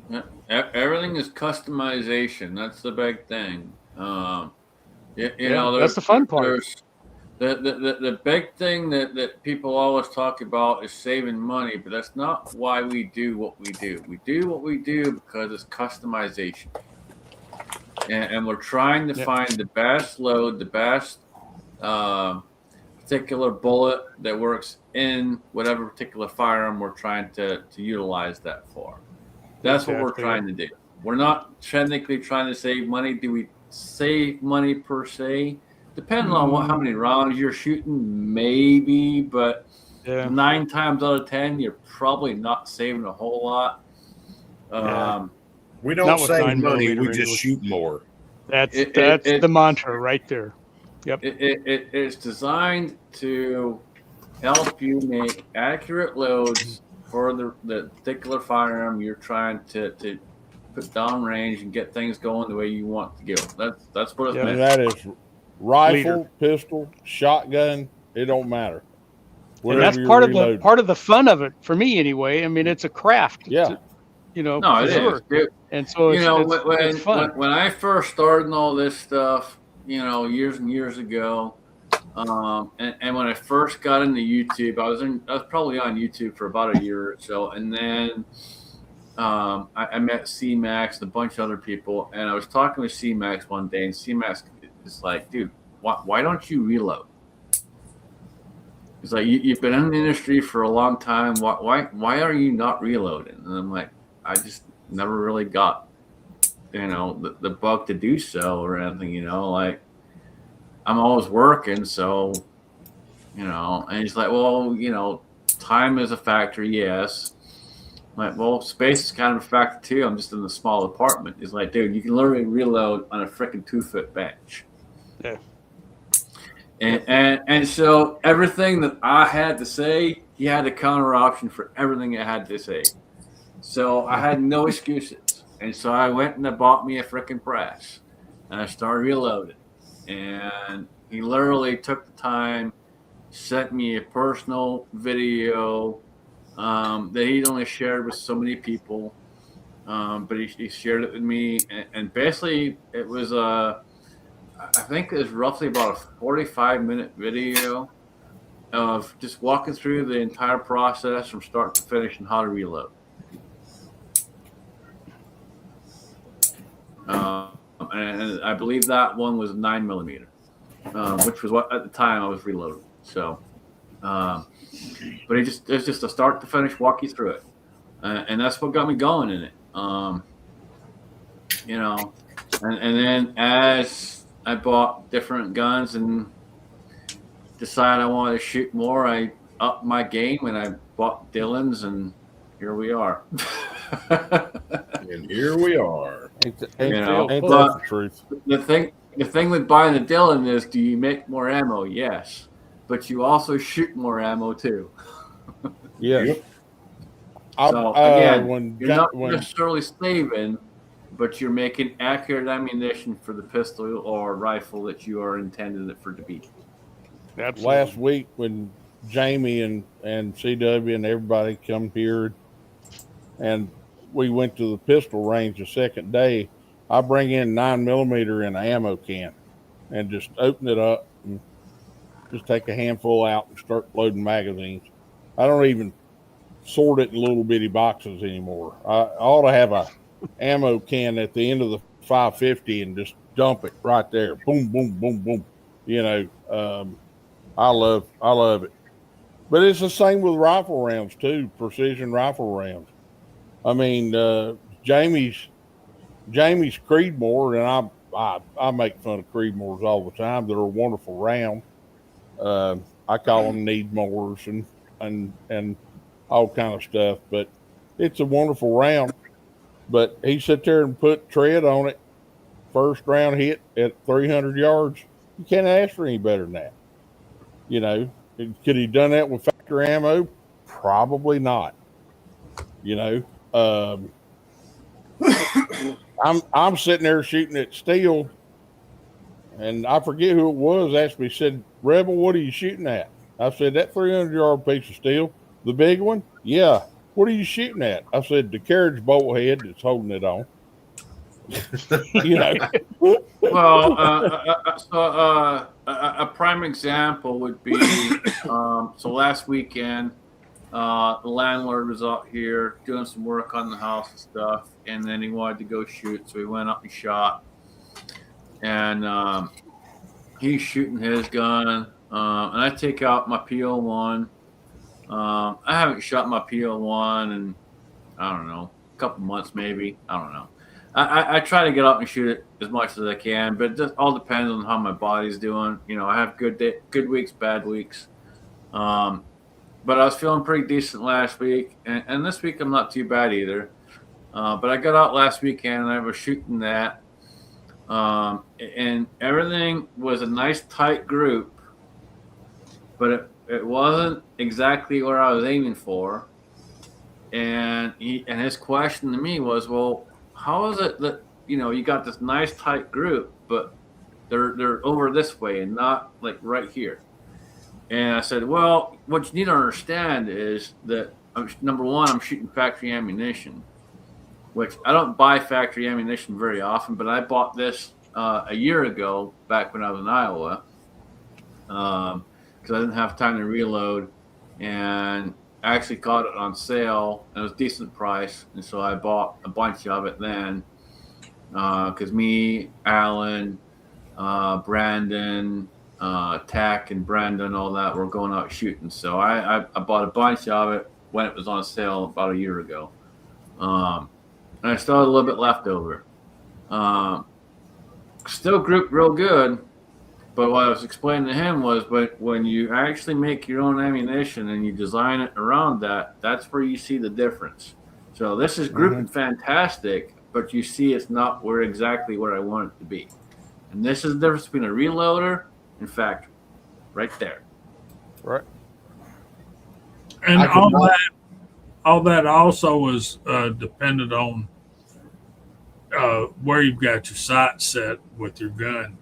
Speaker 2: Yeah, everything is customization. That's the big thing.
Speaker 8: That's the fun part.
Speaker 2: The big thing that people always talk about is saving money, but that's not why we do what we do. We do what we do because it's customization. And we're trying to find the best load, the best particular bullet that works in whatever particular firearm we're trying to utilize that for. That's what we're trying to do. We're not technically trying to save money. Do we save money per se? Depending on how many rounds you're shooting, maybe, but 9 times out of 10, you're probably not saving a whole lot.
Speaker 9: We don't save money; we just shoot more.
Speaker 8: That's the mantra right there. Yep.
Speaker 2: It's designed to help you make accurate loads for the particular firearm you're trying to put down range and get things going the way you want to go. That's what it's meant.
Speaker 3: And that is rifle, pistol, shotgun. It don't matter.
Speaker 8: And that's part of the fun of it for me, anyway. I mean, it's a craft.
Speaker 3: Yeah.
Speaker 2: No, it is.
Speaker 8: And so it's fun.
Speaker 2: When I first started all this stuff, years and years ago, and when I first got into YouTube, I was probably on YouTube for about a year or so, and then I met C-Max and a bunch of other people, and I was talking with C-Max one day, and C-Max is like, dude, why don't you reload? He's like, you've been in the industry for a long time. Why are you not reloading? And I'm like, I just never really got, the bug to do so or anything, like I'm always working. So, and he's like, well, time is a factor. Yes. I'm like, well, space is kind of a factor too. I'm just in a small apartment. He's like, dude, you can literally reload on a freaking 2-foot bench.
Speaker 8: Yeah.
Speaker 2: And so everything that I had to say, he had a counter option for everything I had to say. So I had no excuses. And so I went and I bought me a freaking press. And I started reloading. And he literally took the time, sent me a personal video that he'd only shared with so many people. But he shared it with me. And basically, it was I think it was roughly about a 45-minute video of just walking through the entire process from start to finish and how to reload. And I believe that one was 9mm, which was what at the time I was reloading. So, but it's just a start to finish, walk you through it, and that's what got me going in it. And then as I bought different guns and decided I wanted to shoot more, I upped my game and I bought Dillon's, and here we are.
Speaker 9: And here we are.
Speaker 3: Ain't that the truth?
Speaker 2: The thing with buying the Dillon is, do you make more ammo? Yes, but you also shoot more ammo too.
Speaker 3: Yes.
Speaker 9: Yep.
Speaker 2: So again, you're not necessarily saving, but you're making accurate ammunition for the pistol or rifle that you are intended it for to be.
Speaker 8: Absolutely.
Speaker 3: Last week when Jamie and CW and everybody come here and we went to the pistol range the second day, I bring in 9mm in an ammo can and just open it up and just take a handful out and start loading magazines. I don't even sort it in little bitty boxes anymore. I ought to have a ammo can at the end of the 550 and just dump it right there. Boom, boom, boom, boom. I love it. But it's the same with rifle rounds too, precision rifle rounds. I mean, Jamie's Creedmoor, and I make fun of Creedmoors all the time. They're a wonderful round. I call them Needmores and all kind of stuff, but it's a wonderful round. But he sat there and put tread on it. First round hit at 300 yards. You can't ask for any better than that. Could he done that with factory ammo? Probably not. I'm sitting there shooting at steel, and I forget who it was. Asked me, said, "Rebel, what are you shooting at?" I said, "That 300-yard piece of steel, the big one." "Yeah." "What are you shooting at?" I said, "The carriage bolt head that's holding it on."
Speaker 2: Well, a prime example would be so last weekend, the landlord was out here doing some work on the house and stuff, and then he wanted to go shoot, so he went up and shot, and he's shooting his gun, and I take out my PO1. I haven't shot my PO1 in, I don't know, a couple months maybe. I don't know. I try to get up and shoot it as much as I can, but it just all depends on how my body's doing. I have good weeks, bad weeks. But I was feeling pretty decent last week, and this week I'm not too bad either. But I got out last weekend and I was shooting that, and everything was a nice tight group, but it wasn't exactly where I was aiming for. And his question to me was, well, how is it that you got this nice tight group, but they're over this way and not like right here? And I said, well, what you need to understand is that number one, I'm shooting factory ammunition, which I don't buy factory ammunition very often, but I bought this a year ago back when I was in Iowa, because I didn't have time to reload, and I actually caught it on sale, and it was a decent price, and so I bought a bunch of it then, because me, Alan, Brandon, Tack, and Brandon, all that were going out shooting. So I bought a bunch of it when it was on sale about a year ago, and I still had a little bit left over. Still grouped real good. But what I was explaining to him was, but when you actually make your own ammunition and you design it around that, that's where you see the difference. So this is grouping fantastic, but you see it's not exactly where I want it to be. And this is the difference between a reloader and factory, right there.
Speaker 3: Right.
Speaker 1: And all that also is dependent on where you've got your sight set with your gun.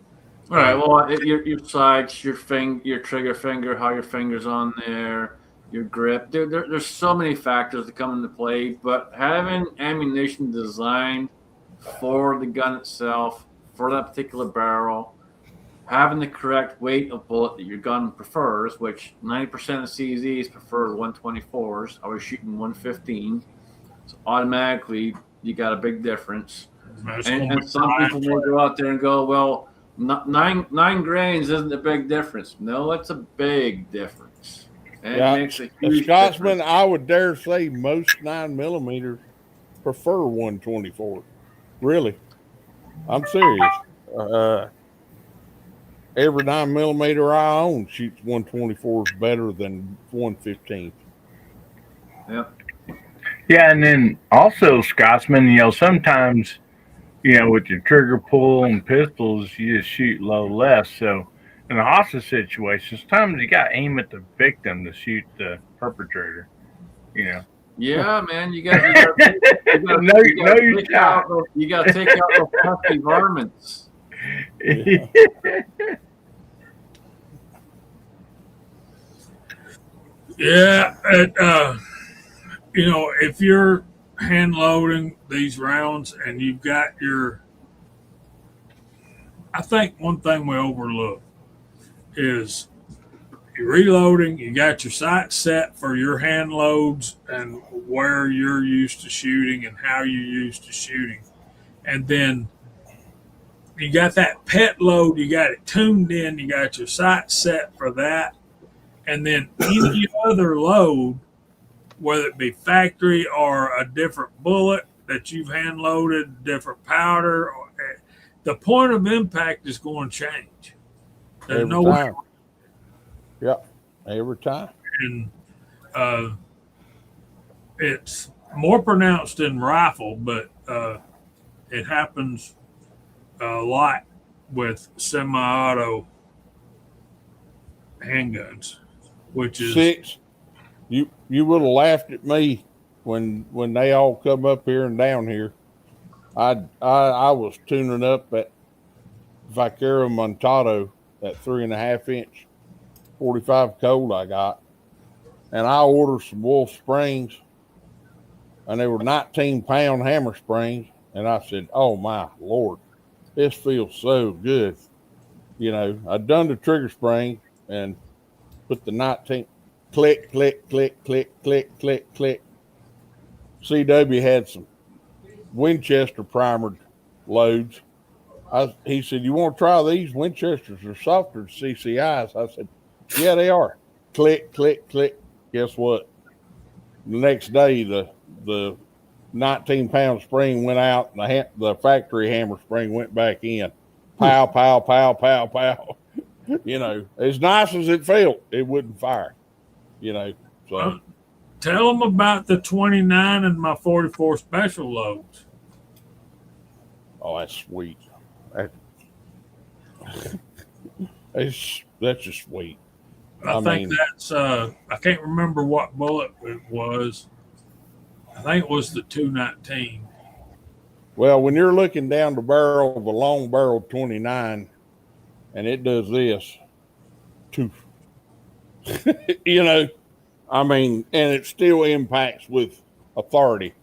Speaker 2: All right. Well, your sights, your trigger finger, how your finger's on there, your grip. There's so many factors that come into play. But having ammunition designed for the gun itself, for that particular barrel, having the correct weight of bullet that your gun prefers, which 90% of CZs prefer 124s. I was shooting 115, so automatically you got a big difference. And some people may go out there and go, well, nine grains isn't a big difference. No, it's a big difference. And it makes a huge
Speaker 3: Scotsman,
Speaker 2: difference.
Speaker 3: I would dare say most 9mm prefer 124. Really, I'm serious. Every 9mm I own shoots 124s better than 115.
Speaker 2: Yep.
Speaker 10: Yeah, and then also, Scotsman, sometimes, with your trigger pull and pistols, you just shoot low less. So in a hostage situation, sometimes you got to aim at the victim to shoot the perpetrator,
Speaker 2: Yeah, man, you got to take out those pesky varmints.
Speaker 1: Yeah, if you're hand loading these rounds and you've got I think one thing we overlook is you're reloading, you got your sights set for your hand loads and where you're used to shooting and how you're used to shooting. And then you got that pet load, you got it tuned in, you got your sights set for that. And then any other load, whether it be factory or a different bullet that you've hand loaded, different powder, the point of impact is going to change. There's
Speaker 3: Every
Speaker 1: no
Speaker 3: time.
Speaker 1: way.
Speaker 3: Yep. Every time.
Speaker 1: And it's more pronounced in rifle, but it happens a lot with semi-auto handguns, which is
Speaker 3: Six. You would have laughed at me when they all come up here and down here. I was tuning up at Vaquero Montado, that 3.5 inch 45 Colt I got, and I ordered some Wolf Springs, and they were 19-pound hammer springs, and I said, "Oh my Lord, this feels so good." You know, I'd done the trigger spring and put the 19 click, click, click, click, click, click, click. CW had some Winchester primered loads. He said, "You want to try these? Winchesters are softer than CCIs." I said, "Yeah, they are." Click, click, click. Guess what? The next day, the 19-pound spring went out, and the factory hammer spring went back in. Pow, pow, pow, pow, pow. You know, as nice as it felt, it wouldn't fire. You know, so
Speaker 1: tell them about the 29 and my 44 special loads.
Speaker 3: oh, that's sweet. That's just sweet.
Speaker 1: I think that's I can't remember what bullet it was. I think it was the 219.
Speaker 3: Well, when you're looking down the barrel of a long barrel 29 and it does this, toof. You know, I mean, and it still impacts with authority.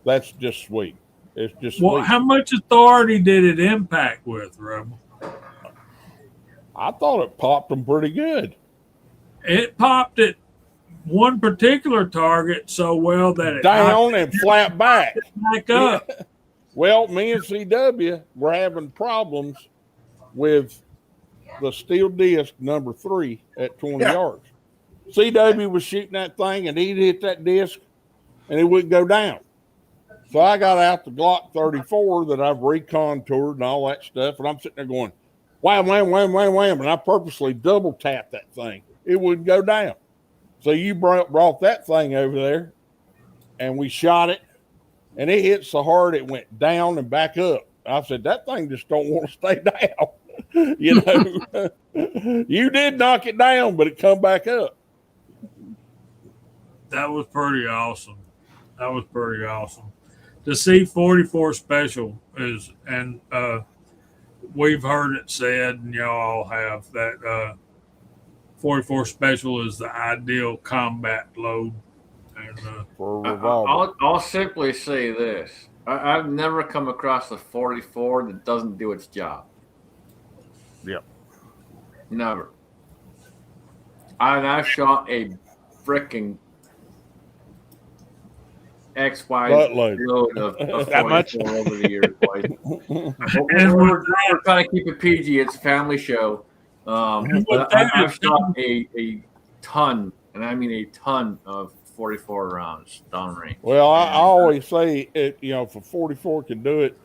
Speaker 3: That's just sweet. It's just
Speaker 1: well,
Speaker 3: sweet.
Speaker 1: How much authority did it impact with, Rebel?
Speaker 3: I thought it popped them pretty good.
Speaker 1: It popped at one particular target so well that it
Speaker 3: down and flat back.
Speaker 1: Back up.
Speaker 3: Yeah. Well, me and CW were having problems with the steel disc number 3 at 20 yards. CW was shooting that thing and he'd hit that disc and it wouldn't go down. So I got out the Glock 34 that I've recontoured and all that stuff, and I'm sitting there going, wham, wham, wham, wham, wham, and I purposely double tapped that thing. It wouldn't go down. So you brought that thing over there, and we shot it, and it hit so hard it went down and back up. I said, that thing just don't want to stay down. You know, you did knock it down, but it come back up.
Speaker 1: That was pretty awesome. That was pretty awesome. The C44 special is, and we've heard it said, and y'all all have, that 44 special is the ideal combat load. And
Speaker 3: for a revolver.
Speaker 2: I'll simply say this. I've never come across a 44 that doesn't do its job.
Speaker 3: Yep.
Speaker 2: Never. I've shot a freaking XY load of 44 over the years. And we're trying to keep it PG. It's a family show. But I've shot a ton, and I mean a ton of 44 rounds downrange.
Speaker 3: Well, I always say it. You know, if a 44 can do it,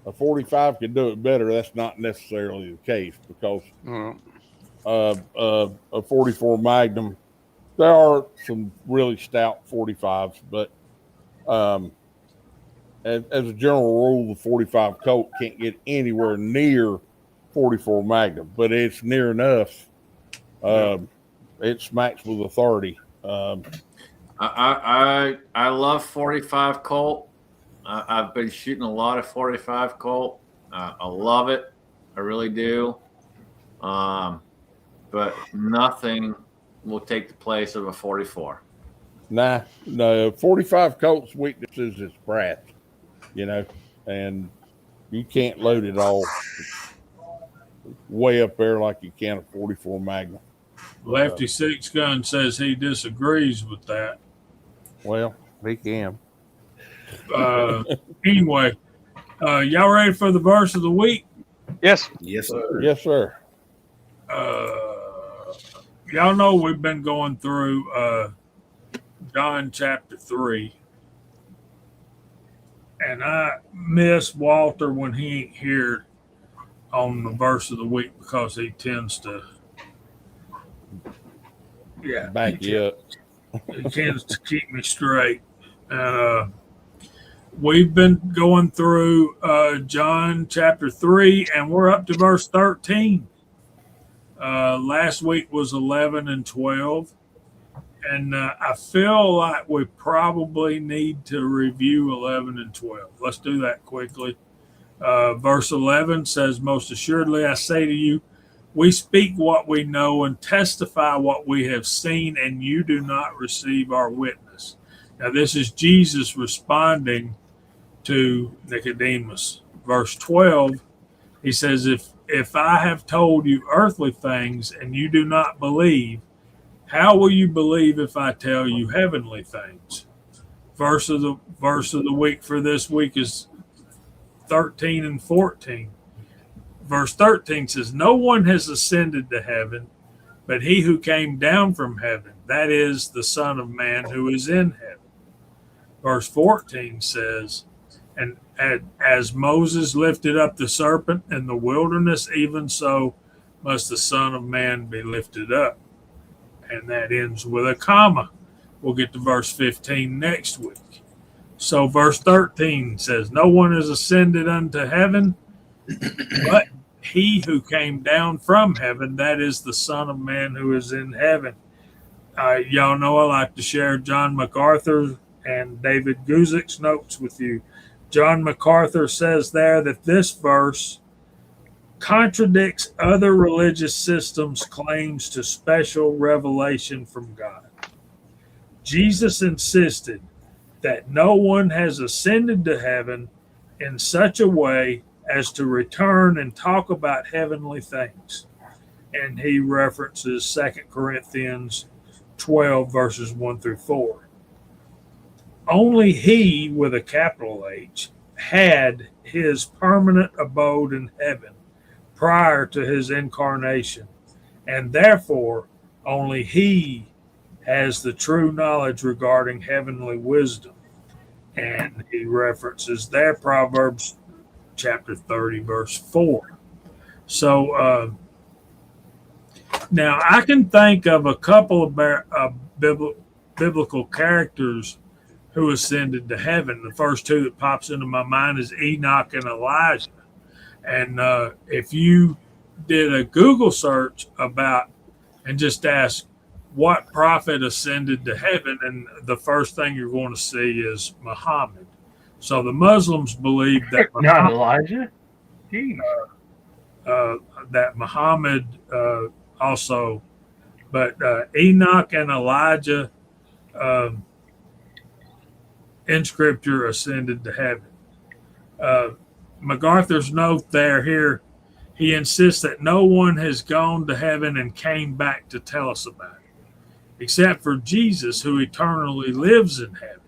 Speaker 3: a 45 can do it better. That's not necessarily the case because a 44 Magnum, there are some really stout 45s, but as a general rule, the 45 Colt can't get anywhere near 44 Magnum, but it's near enough. It smacks with authority.
Speaker 2: I love 45 Colt. I've been shooting a lot of 45 Colt. I love it. I really do. But nothing will take the place of a 44.
Speaker 3: Nah, no. 45 Colt's weakness is its brass, you know, and you can't load it all way up there like you can a 44 Magnum.
Speaker 1: Lefty Six Gun says he disagrees with that.
Speaker 3: Well, he can.
Speaker 1: Anyway, y'all ready for the verse of the week?
Speaker 8: Yes.
Speaker 9: Yes, sir.
Speaker 3: Yes, sir.
Speaker 1: Y'all know we've been going through John chapter 3. And I miss Walter when he ain't here on the verse of the week because he tends to
Speaker 3: Back you up.
Speaker 1: He tends to keep me straight. And we've been going through John chapter 3, and we're up to verse 13. Last week was 11 and 12. And I feel like we probably need to review 11 and 12. Let's do that quickly. Verse 11 says, "Most assuredly I say to you, we speak what we know and testify what we have seen, and you do not receive our witness." Now, this is Jesus responding to Nicodemus. Verse 12, he says, If I have told you earthly things and you do not believe, how will you believe if I tell you heavenly things? Verse of the week for this week is 13 and 14. Verse 13 says, "No one has ascended to heaven, but he who came down from heaven, that is the Son of Man who is in heaven." Verse 14 says, "And as Moses lifted up the serpent in the wilderness, even so must the Son of Man be lifted up." And that ends with a comma. We'll get to verse 15 next week. So verse 13 says, "No one has ascended unto heaven, but he who came down from heaven, that is the Son of Man who is in heaven." Y'all know I like to share John MacArthur and David Guzik's notes with you. John MacArthur says there that this verse contradicts other religious systems' claims to special revelation from God. Jesus insisted that no one has ascended to heaven in such a way as to return and talk about heavenly things. And he references 2 Corinthians 12, verses 1 through 4. Only he, with a capital H, had his permanent abode in heaven prior to his incarnation, and therefore only he has the true knowledge regarding heavenly wisdom. And he references there Proverbs chapter 30, verse 4. So now I can think of a couple of biblical characters who ascended to heaven. The first two that pops into my mind is Enoch and Elijah. And if you did a Google search about and just ask what prophet ascended to heaven, and the first thing you're going to see is Muhammad. So the Muslims believe that
Speaker 10: Not Elijah.
Speaker 1: that Muhammad also, but Enoch and Elijah in Scripture ascended to heaven. MacArthur's note here, he insists that no one has gone to heaven and came back to tell us about it, except for Jesus, who eternally lives in heaven,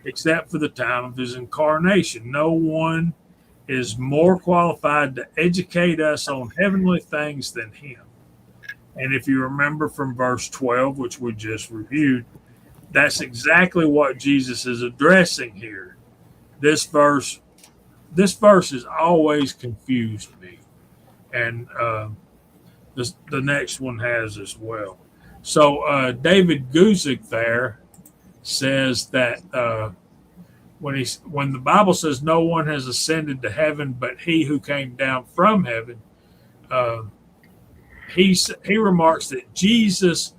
Speaker 1: except for the time of his incarnation. No one is more qualified to educate us on heavenly things than him. And if you remember from verse 12, which we just reviewed, that's exactly what Jesus is addressing here. This verse has always confused me, and the next one has as well. So David Guzik there says that when the Bible says no one has ascended to heaven but he who came down from heaven, he remarks that Jesus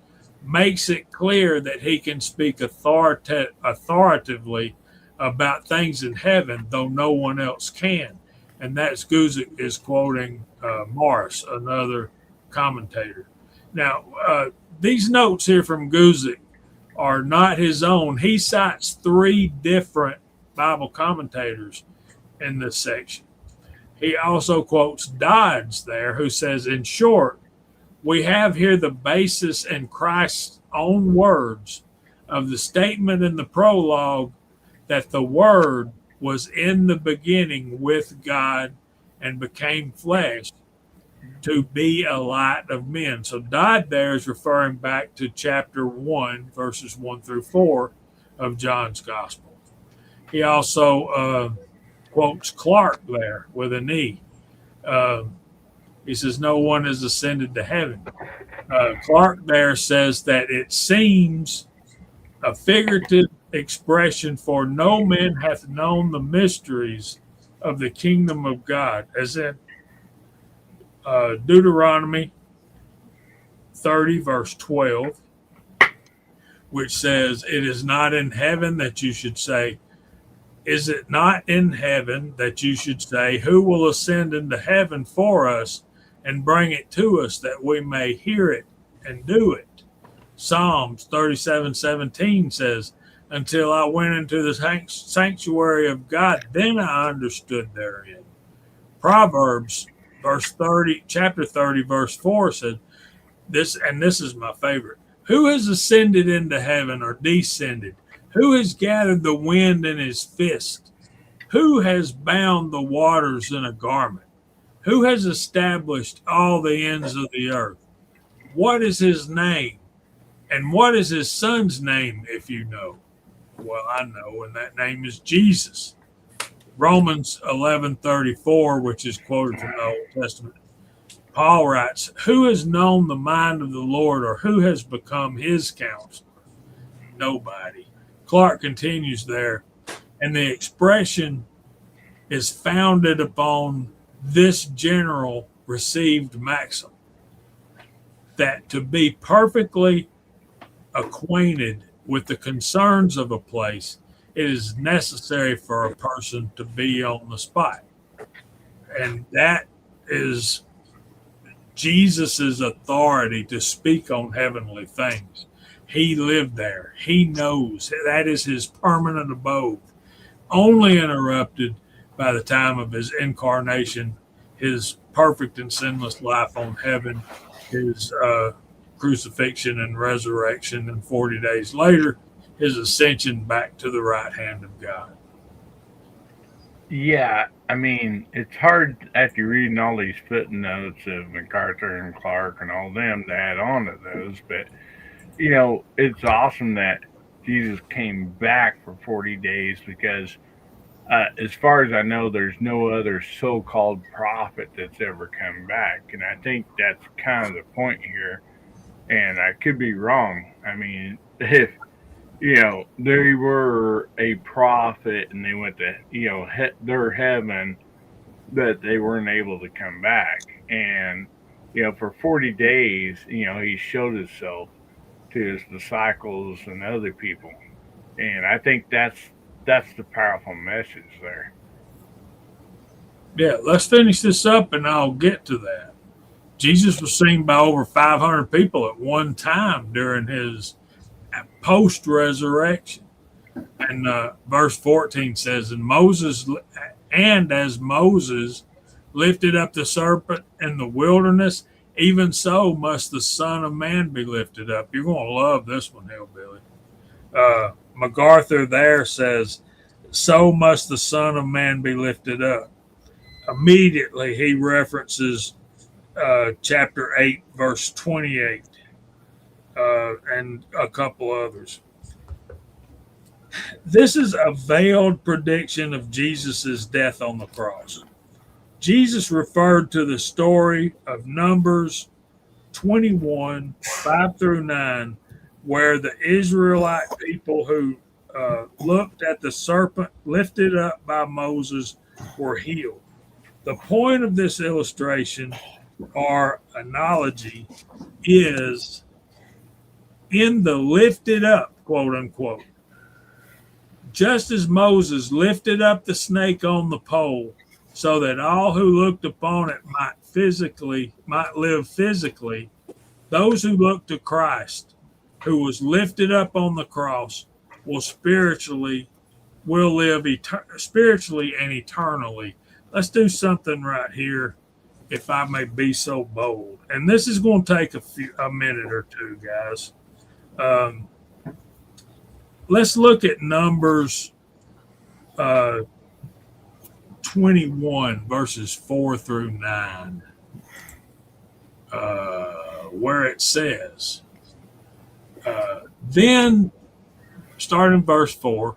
Speaker 1: makes it clear that he can speak authoritatively about things in heaven, though no one else can. And that's Guzik is quoting Morris, another commentator. Now, these notes here from Guzik are not his own. He cites 3 different Bible commentators in this section. He also quotes Dodds there, who says, in short, we have here the basis in Christ's own words of the statement in the prologue that the Word was in the beginning with God and became flesh to be a light of men. So died there is referring back to chapter 1, verses 1 through 4 of John's Gospel. He also quotes Clark there with an E. He says, no one has ascended to heaven. Clark there says that it seems a figurative expression, for no man hath known the mysteries of the kingdom of God, as in Deuteronomy 30, verse 12, which says, it is not in heaven that you should say, is it not in heaven that you should say, who will ascend into heaven for us and bring it to us that we may hear it and do it? Psalms 37:17 says, until I went into the sanctuary of God, then I understood therein. Proverbs chapter 30, verse 4 said this, and this is my favorite. Who has ascended into heaven or descended? Who has gathered the wind in his fist? Who has bound the waters in a garment? Who has established all the ends of the earth? What is his name? And what is his son's name, if you know? Well, I know, and that name is Jesus. Romans 11:34, which is quoted from the Old Testament. Paul writes, who has known the mind of the Lord, or who has become his counselor? Nobody. Clark continues there, and the expression is founded upon this general received maxim, that to be perfectly acquainted with the concerns of a place, it is necessary for a person to be on the spot. And that is Jesus's authority to speak on heavenly things. He lived there. He knows. That is his permanent abode, only interrupted by the time of his incarnation, his perfect and sinless life on heaven, his crucifixion and resurrection, and 40 days later, his ascension back to the right hand of God.
Speaker 10: Yeah, I mean, it's hard after reading all these footnotes of MacArthur and Clark and all them to add on to those, but you know, it's awesome that Jesus came back for 40 days because, as far as I know, there's no other so-called prophet that's ever come back, and I think that's kind of the point here. And I could be wrong. I mean, if you know they were a prophet and they went to their heaven, but they weren't able to come back, and for 40 days, he showed himself to his disciples and other people, and I think that's the powerful message there.
Speaker 1: Yeah, let's finish this up and I'll get to that. Jesus was seen by over 500 people at one time during his post-resurrection. And verse 14 says, and as Moses lifted up the serpent in the wilderness, even so must the Son of Man be lifted up. You're going to love this one, Hillbilly. MacArthur there says, so must the Son of Man be lifted up. Immediately he references chapter 8, verse 28, and a couple others. This is a veiled prediction of Jesus's death on the cross. Jesus referred to the story of Numbers 21, 5 through 9, where the Israelite people who looked at the serpent lifted up by Moses were healed. The point of this illustration or analogy is in the lifted up, quote unquote. Just as Moses lifted up the snake on the pole so that all who looked upon it might live physically, those who look to Christ, who was lifted up on the cross, will live spiritually and eternally. Let's do something right here if I may be so bold. And this is going to take a minute or two, guys. Let's look at Numbers 21, verses 4 through 9, where it says, then, starting verse 4,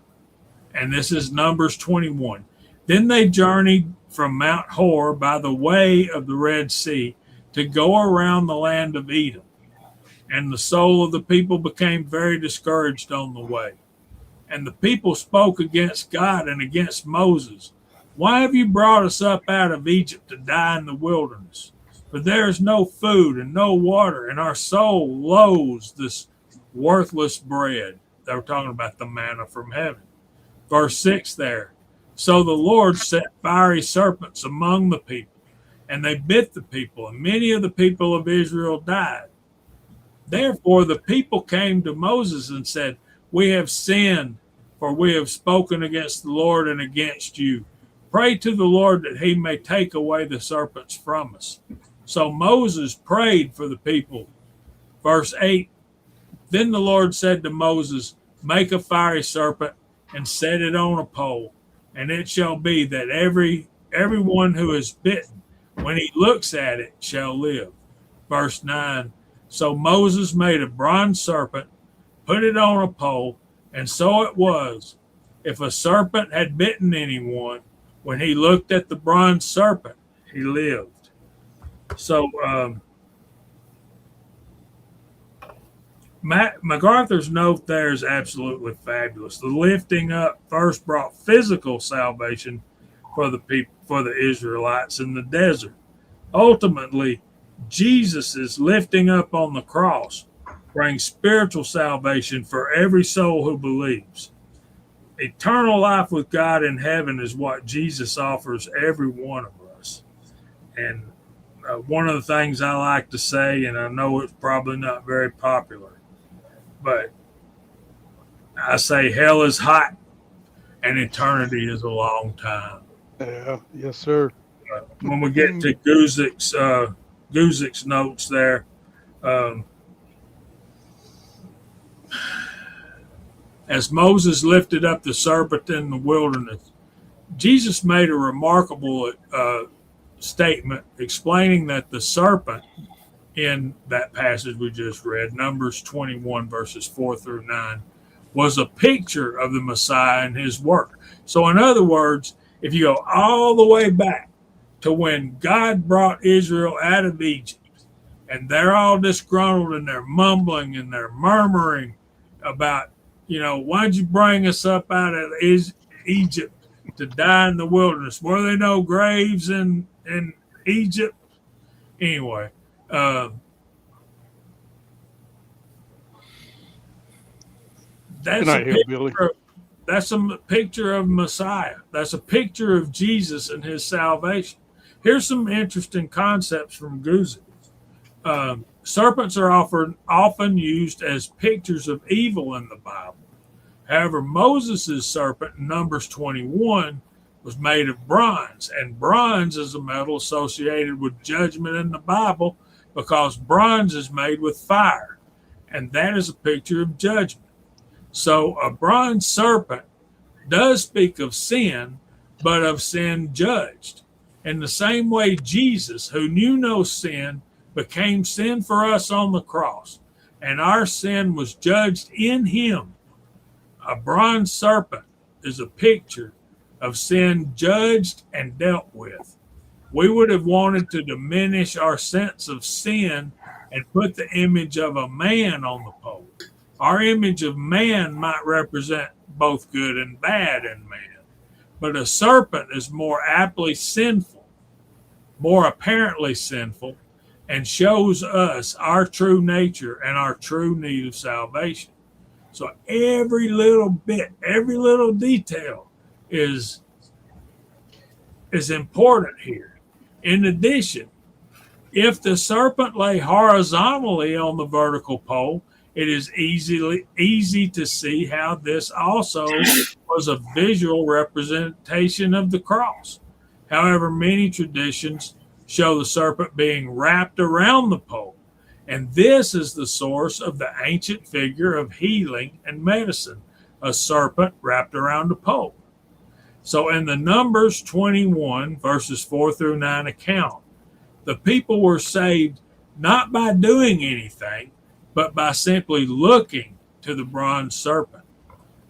Speaker 1: and this is Numbers 21, then they journeyed from Mount Hor by the way of the Red Sea to go around the land of Edom. And the soul of the people became very discouraged on the way. And the people spoke against God and against Moses. Why have you brought us up out of Egypt to die in the wilderness? For there is no food and no water, and our soul loathes this worthless bread. They were talking about the manna from heaven. Verse 6 there. So the Lord set fiery serpents among the people, and they bit the people, and many of the people of Israel died. Therefore the people came to Moses and said, we have sinned, for we have spoken against the Lord and against you. Pray to the Lord that he may take away the serpents from us. So Moses prayed for the people. Verse 8, then the Lord said to Moses, make a fiery serpent and set it on a pole. And it shall be that everyone who is bitten, when he looks at it, shall live. Verse 9, so Moses made a bronze serpent, put it on a pole, and so it was. If a serpent had bitten anyone, when he looked at the bronze serpent, he lived. So MacArthur's note there is absolutely fabulous. The lifting up first brought physical salvation for the people, for the Israelites in the desert. Ultimately, Jesus' lifting up on the cross brings spiritual salvation for every soul who believes. Eternal life with God in heaven is what Jesus offers every one of us. And one of the things I like to say, and I know it's probably not very popular, but I say hell is hot and eternity is a long time.
Speaker 8: Yeah, yes, sir.
Speaker 1: When we get to Guzik's notes there, as Moses lifted up the serpent in the wilderness, Jesus made a remarkable statement explaining that the serpent in that passage we just read, Numbers 21, verses 4 through 9, was a picture of the Messiah and his work. So in other words, if you go all the way back to when God brought Israel out of Egypt, and they're all disgruntled and they're mumbling and they're murmuring about, why'd you bring us up out of Egypt to die in the wilderness? Were there no graves in Egypt? Anyway, that's a picture of Messiah. That's a picture of Jesus and his salvation. Here's some interesting concepts from Guzik. Serpents are often used as pictures of evil in the Bible. However, Moses' serpent in Numbers 21 was made of bronze, and bronze is a metal associated with judgment in the Bible because bronze is made with fire, and that is a picture of judgment. So a bronze serpent does speak of sin, but of sin judged. In the same way, Jesus, who knew no sin, became sin for us on the cross, and our sin was judged in him. A bronze serpent is a picture of sin judged and dealt with. We would have wanted to diminish our sense of sin and put the image of a man on the pole. Our image of man might represent both good and bad in man, but a serpent is more aptly sinful, more apparently sinful, and shows us our true nature and our true need of salvation. So every little bit, every little detail is important here. In addition, if the serpent lay horizontally on the vertical pole, it is easy to see how this also was a visual representation of the cross. However, many traditions show the serpent being wrapped around the pole. And this is the source of the ancient figure of healing and medicine, a serpent wrapped around a pole. So in the Numbers 21, verses 4 through 9 account, the people were saved not by doing anything, but by simply looking to the bronze serpent.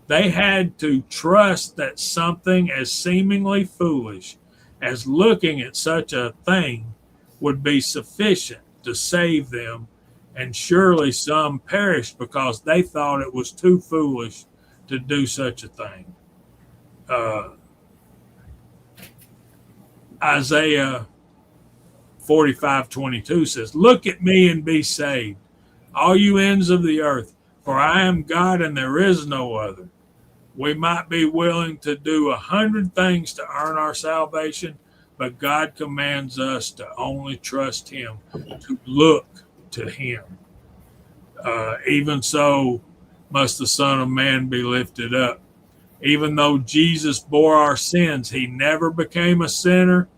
Speaker 1: They had to trust that something as seemingly foolish as looking at such a thing would be sufficient to save them, and surely some perished because they thought it was too foolish to do such a thing. Isaiah 45:22 says, "Look at me and be saved, all you ends of the earth, for I am God and there is no other." We might be willing to do 100 things to earn our salvation, but God commands us to only trust him, to look to him. Even so must the Son of Man be lifted up. Even though Jesus bore our sins, he never became a sinner.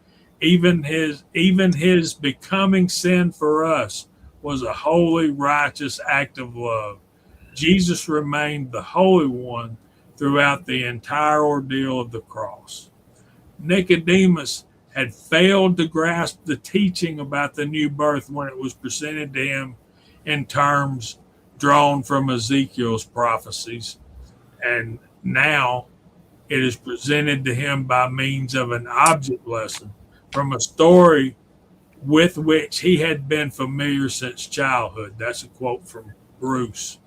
Speaker 1: Even his becoming sin for us was a holy, righteous act of love. Jesus remained the Holy One throughout the entire ordeal of the cross. Nicodemus had failed to grasp the teaching about the new birth when it was presented to him in terms drawn from Ezekiel's prophecies, and now it is presented to him by means of an object lesson from a story with which he had been familiar since childhood. That's a quote from Bruce.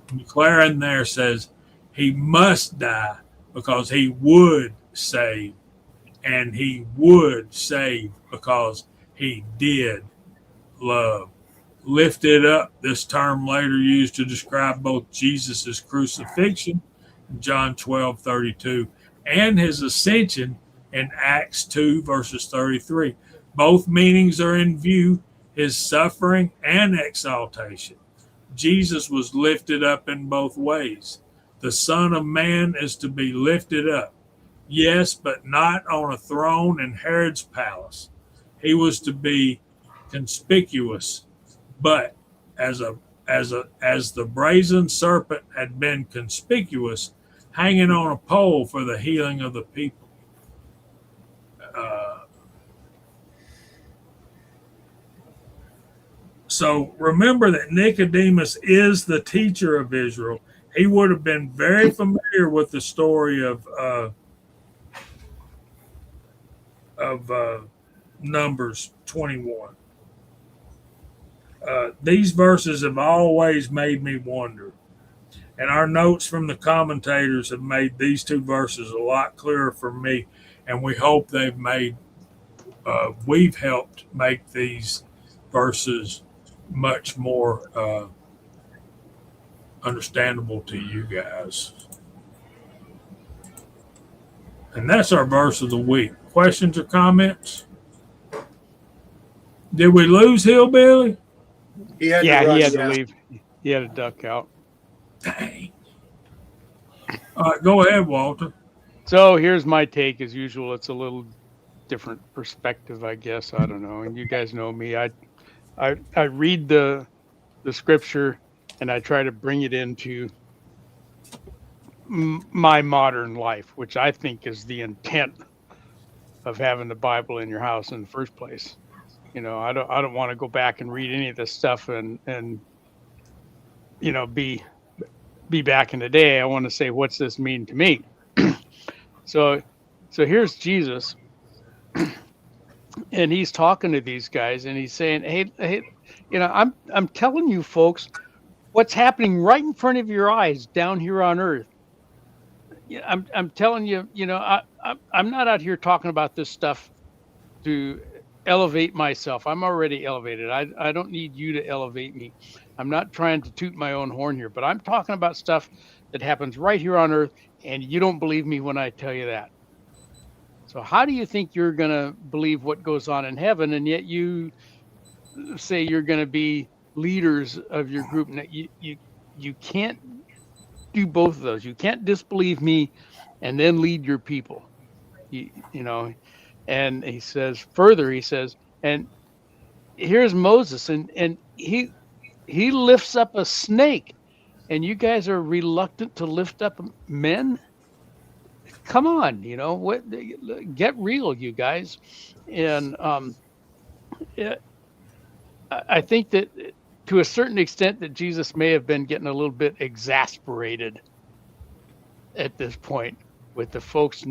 Speaker 1: McLaren there says, he must die because he would save, and he would save because he did love. Lifted up, this term later used to describe both Jesus' crucifixion in John 12:32 and his ascension in Acts 2 verses 33. Both meanings are in view, his suffering and exaltation. Jesus was lifted up in both ways. The Son of Man is to be lifted up, yes, but not on a throne in Herod's palace. He was to be conspicuous, but as the brazen serpent had been conspicuous, hanging on a pole for the healing of the people. So remember that Nicodemus is the teacher of Israel. He would have been very familiar with the story of Numbers 21. These verses have always made me wonder, and our notes from the commentators have made these two verses a lot clearer for me, and we hope we've helped make these verses much more understandable to you guys. And that's our verse of the week. Questions or comments? Did we lose Hillbilly?
Speaker 8: He had to leave. He had to duck out.
Speaker 1: Dang. All right, go ahead, Walter.
Speaker 8: So here's my take. As usual, it's a little different perspective, I guess. I don't know. And you guys know me. I read the scripture and I try to bring it into my modern life, which I think is the intent of having the Bible in your house in the first place. You know, I don't want to go back and read any of this stuff and you know, be back in the day. I want to say, what's this mean to me? So here's Jesus, and he's talking to these guys, and he's saying, hey, you know, I'm telling you folks what's happening right in front of your eyes down here on earth. I'm telling you, you know, I'm not out here talking about this stuff to elevate myself. I'm already elevated. I don't need you to elevate me. I'm not trying to toot my own horn here, but I'm talking about stuff that happens right here on earth, and you don't believe me when I tell you that. So how do you think you're going to believe what goes on in heaven, and yet you say you're going to be leaders of your group? And you can't do both of those. You can't disbelieve me and then lead your people. You know, and he says further, he says, And here's Moses, and he lifts up a snake, and you guys are reluctant to lift up men. Come on, what? Get real, you guys. And I think that to a certain extent that Jesus may have been getting a little bit exasperated at this point with the folks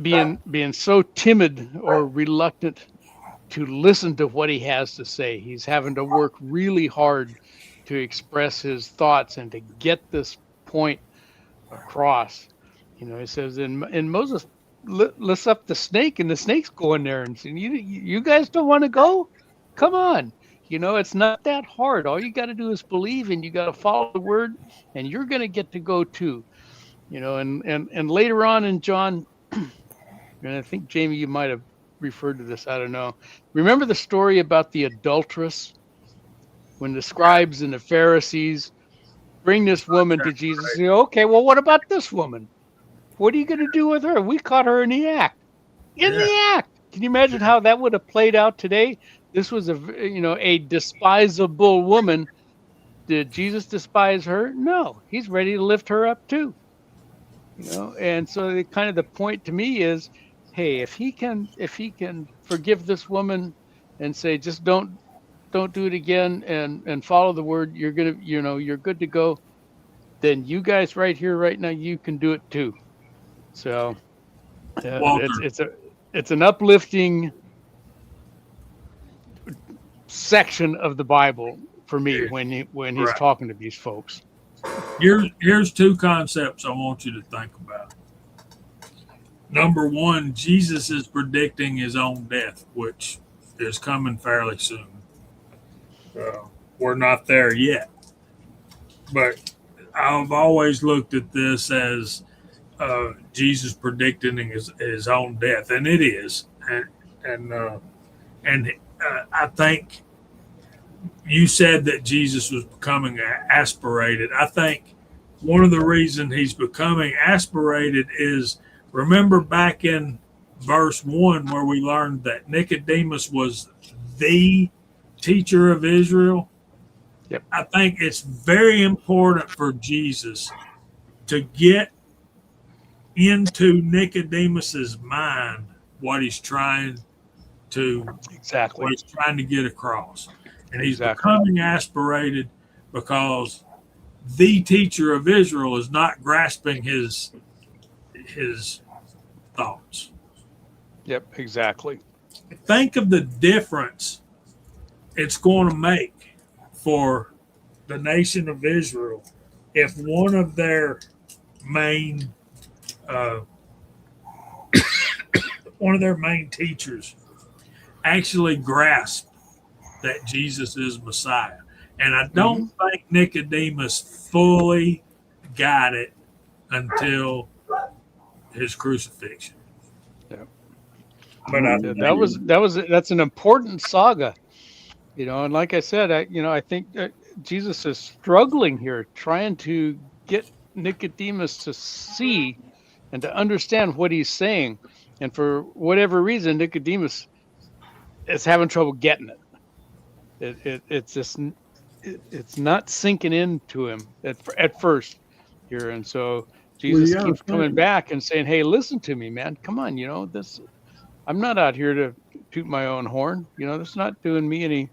Speaker 8: being so timid or reluctant to listen to what he has to say. He's having to work really hard to express his thoughts and to get this point across. He says, and Moses lifts up the snake, and the snake's going there and saying, you guys don't want to go? Come on. It's not that hard. All you got to do is believe, and you got to follow the word, and you're going to get to go too. And later on in John, and I think, Jamie, you might have referred to this, I don't know. Remember the story about the adulteress? When the scribes and the Pharisees bring this woman to Jesus, and say, okay, well, what about this woman? What are you going to do with her? We caught her in the act. The act. Can you imagine how that would have played out today? This was a despisable woman. Did Jesus despise her? No, he's ready to lift her up too. And so the point to me is, hey, if he can forgive this woman and say, just don't do it again and follow the word, you're good to go. Then you guys right here, right now, you can do it too. So it's an uplifting section of the Bible for me when he's talking to these folks.
Speaker 1: Here's two concepts I want you to think about. Number one, Jesus is predicting his own death, which is coming fairly soon. We're not there yet, but I've always looked at this as Jesus predicting his own death, and it is. And I think you said that Jesus was becoming aspirated. I think one of the reasons he's becoming aspirated is, remember back in verse 1 where we learned that Nicodemus was the teacher of Israel?
Speaker 8: Yep.
Speaker 1: I think it's very important for Jesus to get into Nicodemus's mind what he's trying to get across. And he's becoming aspirated because the teacher of Israel is not grasping his thoughts.
Speaker 8: Yep, exactly.
Speaker 1: Think of the difference it's going to make for the nation of Israel if one of their main teachers actually grasped that Jesus is Messiah. And I don't think Nicodemus fully got it until his crucifixion.
Speaker 8: Yeah.
Speaker 1: But
Speaker 8: that's an important saga, and like I said, I think that Jesus is struggling here, trying to get Nicodemus to see and to understand what he's saying. And for whatever reason, Nicodemus is having trouble getting it. It's not sinking into him at first here. And so Jesus keeps coming back and saying, hey, listen to me, man. Come on, I'm not out here to toot my own horn. That's not doing me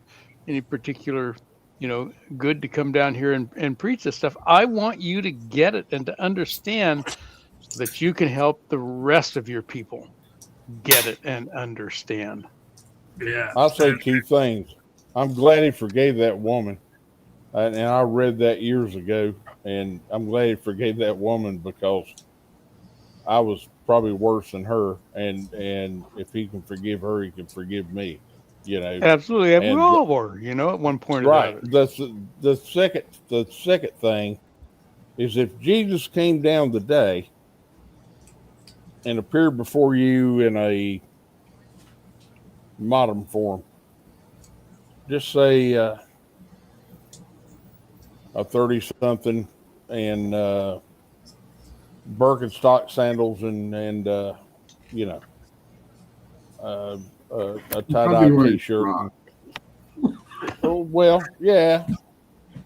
Speaker 8: any particular, good to come down here and preach this stuff. I want you to get it and to understand so that you can help the rest of your people get it and understand.
Speaker 1: Yeah.
Speaker 3: I'll say two things. I'm glad he forgave that woman. And I read that years ago, and I'm glad he forgave that woman because I was probably worse than her. And if he can forgive her, he can forgive me.
Speaker 8: Absolutely. And we all were, at one point or
Speaker 3: right.
Speaker 8: another.
Speaker 3: The second thing is, if Jesus came down today and appeared before you in a modern form, just say a 30-something and Birkenstock sandals and a tie-dye
Speaker 6: Probably wearing
Speaker 3: t-shirt.
Speaker 6: rock.
Speaker 3: Oh, well, yeah,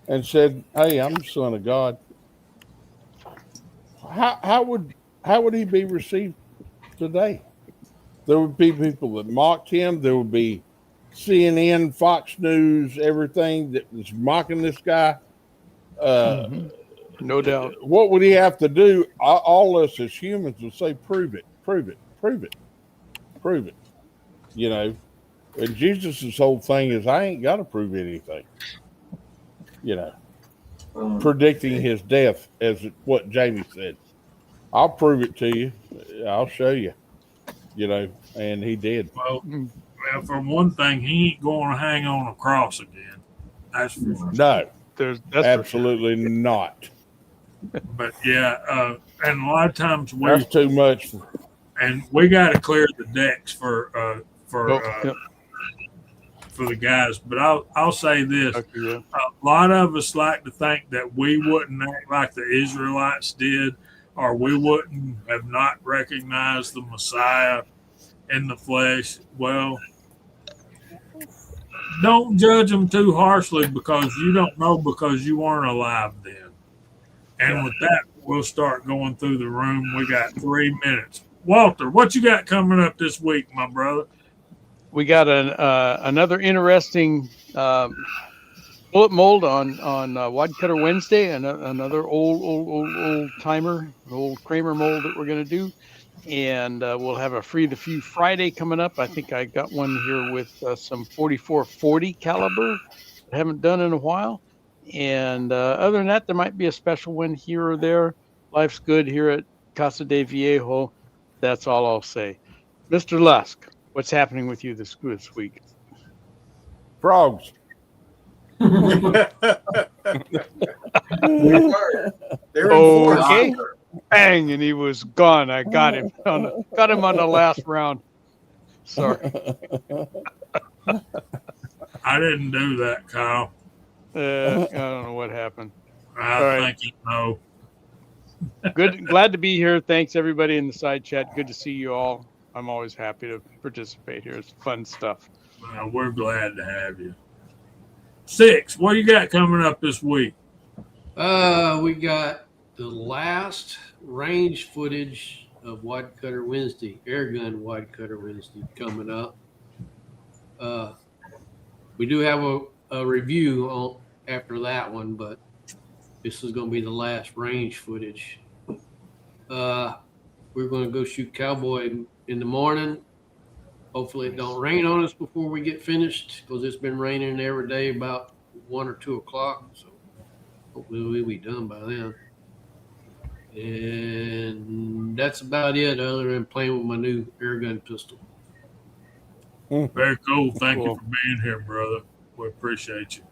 Speaker 3: and said, "Hey, I'm the son of God." How would he be received today? There would be people that mocked him. There would be CNN, Fox News, everything that was mocking this guy.
Speaker 8: No doubt.
Speaker 3: What would he have to do? All us as humans would say, "Prove it, prove it, prove it, prove it." You know, and Jesus' whole thing is, "I ain't got to prove anything." You know, predicting his death, as what Jamie said. I'll prove it to you. I'll show you. You know, and he did.
Speaker 1: Well, for one thing, he ain't going to hang on a cross again. That's for sure.
Speaker 3: No,
Speaker 8: That's
Speaker 3: absolutely not.
Speaker 1: But yeah, and a lot of times
Speaker 3: That's too much.
Speaker 1: and we got to clear the decks for
Speaker 8: Yep.
Speaker 1: for the guys. But I'll say this:
Speaker 8: Okay, yeah.
Speaker 1: a lot of us like to think that we wouldn't act like the Israelites did, or we wouldn't have not recognized the Messiah in the flesh. Well, don't judge them too harshly because you don't know, because you weren't alive then. And with that, we'll start going through the room. We got 3 minutes. Walter, what you got coming up this week, my brother?
Speaker 8: We got another interesting bullet mold on Wide Cutter Wednesday, and another old timer, old Kramer mold that we're going to do. And we'll have a Free the Few Friday coming up. I think I got one here with some 4440 caliber I haven't done in a while. And other than that, there might be a special one here or there. Life's good here at Casa de Viejo. That's all I'll say. Mr. Lusk, what's happening with you this week?
Speaker 3: Frogs.
Speaker 5: They're in
Speaker 8: Okay.
Speaker 5: force.
Speaker 8: Bang, and he was gone. I got him on the last round. Sorry.
Speaker 1: I didn't do that, Kyle.
Speaker 8: I don't know what happened.
Speaker 1: I
Speaker 8: All right.
Speaker 1: think you know.
Speaker 8: Good. Glad to be here. Thanks everybody in the side chat. Good to see you all. I'm always happy to participate here. It's fun stuff.
Speaker 1: We're glad to have you. 6, what you got coming up this week?
Speaker 4: We got the last range footage of Wide Cutter Wednesday, Airgun Wide Cutter Wednesday coming up. We do have a review on after that one, but this is going to be the last range footage. We're going to go shoot cowboy in the morning. Hopefully it don't rain on us before we get finished, because it's been raining every day about 1 or 2 o'clock. So hopefully we'll be done by then. And that's about it, other than playing with my new airgun pistol.
Speaker 1: Very cool. Thank you for being here, brother. We appreciate you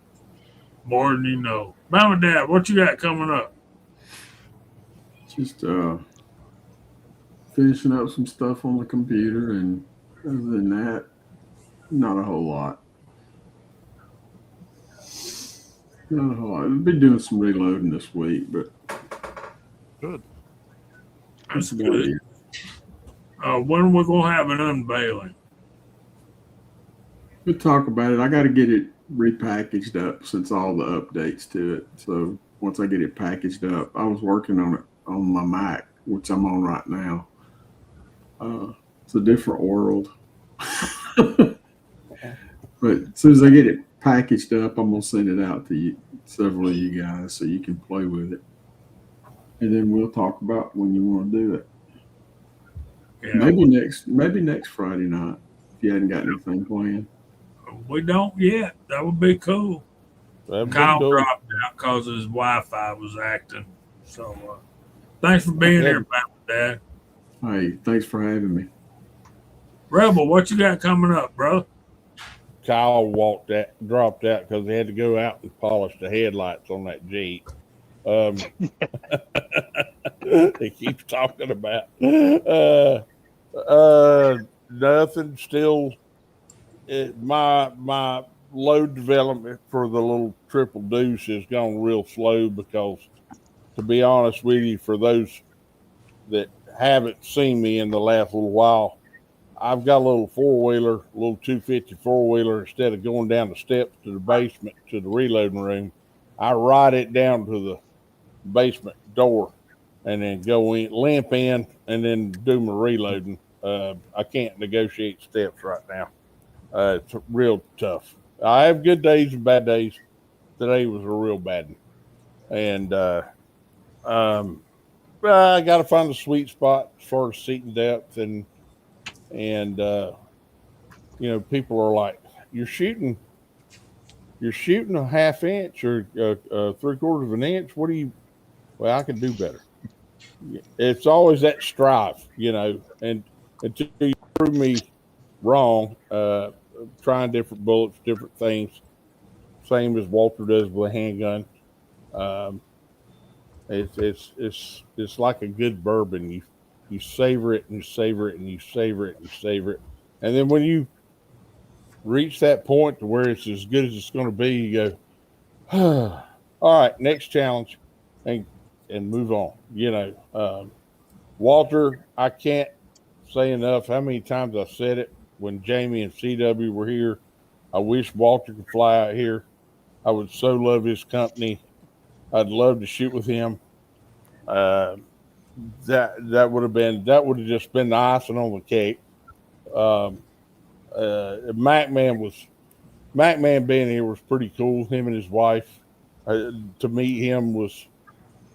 Speaker 1: more than you know. Mom and Dad, what you got coming up?
Speaker 6: Just finishing up some stuff on the computer, and other than that, not a whole lot. Not a whole lot. I've been doing some reloading this week, but
Speaker 8: good.
Speaker 1: That's good. When are we gonna have an unveiling?
Speaker 6: We'll talk about it. I got to get it repackaged up since all the updates to it. So once I get it packaged up, I was working on it on my Mac, which I'm on right now. It's a different world. But as soon as I get it packaged up, I'm going to send it out to several of you guys so you can play with it. And then we'll talk about when you want to do it.
Speaker 1: Yeah,
Speaker 6: maybe next Friday night, if you hadn't got anything planned.
Speaker 1: we don't yet. That would be cool. Kyle
Speaker 3: Cool.
Speaker 1: dropped out because his Wi-Fi was acting. So thanks for being here, Dad.
Speaker 6: Hey, thanks for having me.
Speaker 1: Rebel, what you got coming up, bro?
Speaker 3: Kyle dropped out because he had to go out and polish the headlights on that Jeep. He keeps talking about nothing. Still, my load development for the little triple deuce has gone real slow because, to be honest with you, for those that haven't seen me in the last little while, I've got a little 4-wheeler, a little 250 4-wheeler. Instead of going down the steps to the basement to the reloading room, I ride it down to the basement door and then go in, limp in, and then do my reloading. I can't negotiate steps right now. It's real tough. I have good days and bad days. Today was a real bad one. And I got to find a sweet spot as far as seating depth. And people are like, you're shooting a half inch or 3/4 of an inch. What do you, well, I can do better. It's always that strive, and until you prove me wrong, trying different bullets, different things, same as Walter does with a handgun. It's like a good bourbon. You savor it and you savor it and you savor it and you savor it, and then when you reach that point to where it's as good as it's going to be, you go, all right, next challenge, and move on. Walter, I can't say enough how many times I said it when Jamie and CW were here. I wish Walter could fly out here. I would so love his company. I'd love to shoot with him. That would have just been the icing on the cake. Mac Man being here was pretty cool. Him and his wife. To meet him was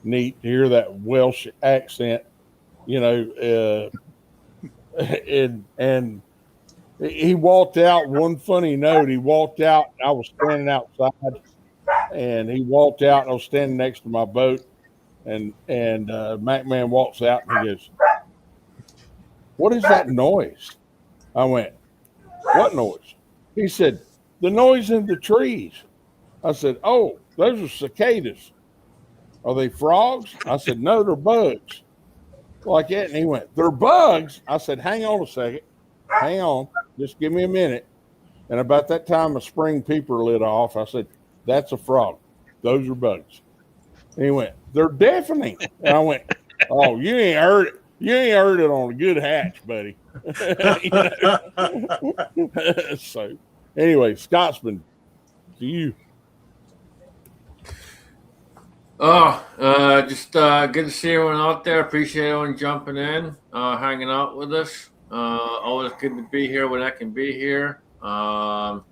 Speaker 3: neat. To hear that Welsh accent, and he walked out. One funny note: he walked out. I was standing outside, and he walked out. And I was standing next to my boat, and Mac Man walks out and he goes, "What is that noise?" I went, "What noise?" He said, "The noise in the trees." I said, "Oh, those are cicadas. Are they frogs?" I said, "No, they're bugs." Like that. And he went, "They're bugs?" I said, "Hang on a second. Hang on. Just give me a minute." And about that time, a spring peeper lit off. I said, "That's a frog. Those are bugs." And he went, "They're deafening." And I went, "Oh, you ain't heard it. You ain't heard it on a good hatch, buddy." So, anyway, Scotsman, to you.
Speaker 2: Just good to see everyone out there. Appreciate everyone jumping in, hanging out with us. Always good to be here when I can be here. And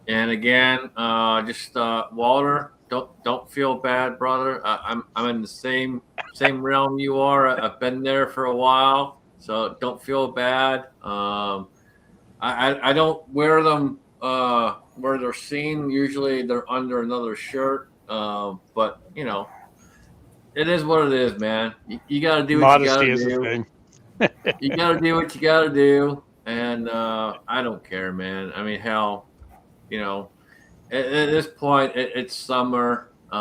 Speaker 2: again, Walter, don't feel bad, brother. I'm in the same realm you are. I've been there for a while, so don't feel bad. I don't wear them where they're seen. Usually they're under another shirt. But it is what it is, man. You got to do what
Speaker 8: Modesty
Speaker 2: you
Speaker 8: is
Speaker 2: got to
Speaker 8: a
Speaker 2: do.
Speaker 8: thing.
Speaker 2: You got to do what you got to do, and I don't care, man. I mean, hell, at this point, it's summer. If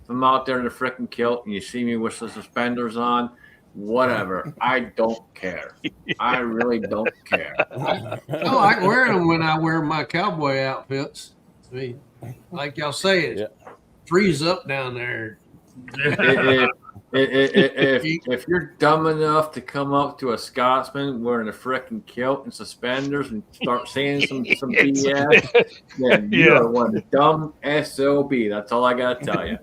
Speaker 2: I'm out there in the freaking kilt and you see me with the suspenders on, whatever. I don't care. I really don't care.
Speaker 4: I like wearing them when I wear my cowboy outfits. I mean, like y'all say, it freeze up down there.
Speaker 2: If you're dumb enough to come up to a Scotsman wearing a frickin' kilt and suspenders and start saying some BS, then you are one dumb SOB. That's all I gotta tell you.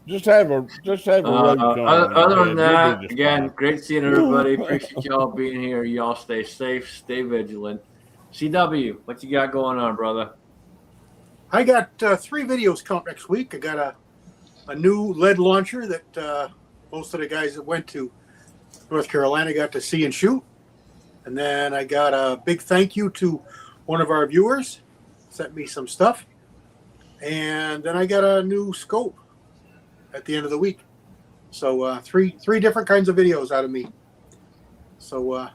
Speaker 3: Just have a road going.
Speaker 2: Other than that, again, great seeing everybody. Appreciate y'all being here. Y'all stay safe, stay vigilant. CW, what you got going on, brother?
Speaker 5: I got 3 videos coming next week. I got a new lead launcher that most of the guys that went to North Carolina got to see and shoot. And then I got a big thank you to one of our viewers, sent me some stuff. And then I got a new scope at the end of the week. So three different kinds of videos out of me. So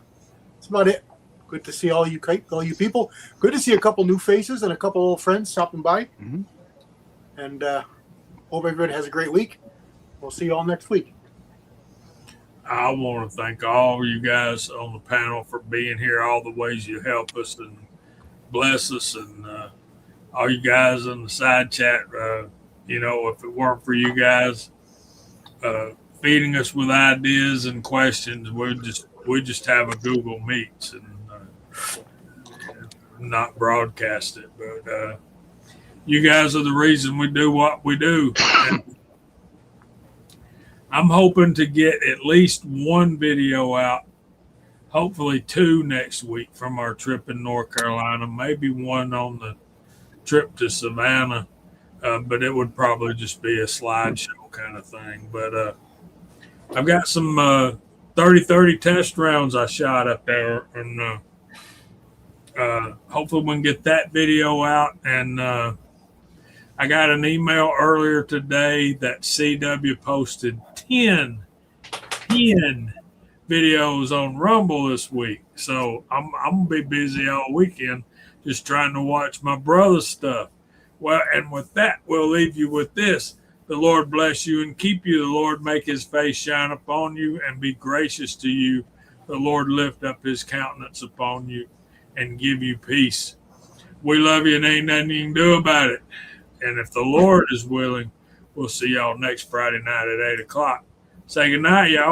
Speaker 5: that's about it. Good to see all you people. Good to see a couple new faces and a couple old friends stopping by.
Speaker 8: Mm-hmm.
Speaker 5: And hope everybody has a great week. We'll see you all next week.
Speaker 1: I want to thank all you guys on the panel for being here, all the ways you help us and bless us, and all you guys in the side chat. If it weren't for you guys feeding us with ideas and questions, we'd just we just have a Google Meets and not broadcast it. But you guys are the reason we do what we do. And I'm hoping to get at least one video out, hopefully 2 next week from our trip in North Carolina, maybe one on the trip to Savannah, but it would probably just be a slideshow kind of thing. But I've got some 30-30 test rounds I shot up there, and hopefully we can get that video out. And I got an email earlier today that CW posted 10 videos on Rumble this week. So I'm going to be busy all weekend just trying to watch my brother's stuff. Well, and with that, we'll leave you with this. The Lord bless you and keep you. The Lord make his face shine upon you and be gracious to you. The Lord lift up his countenance upon you and give you peace. We love you and ain't nothing you can do about it. And if the Lord is willing, we'll see y'all next Friday night at 8 o'clock. Say good night, y'all.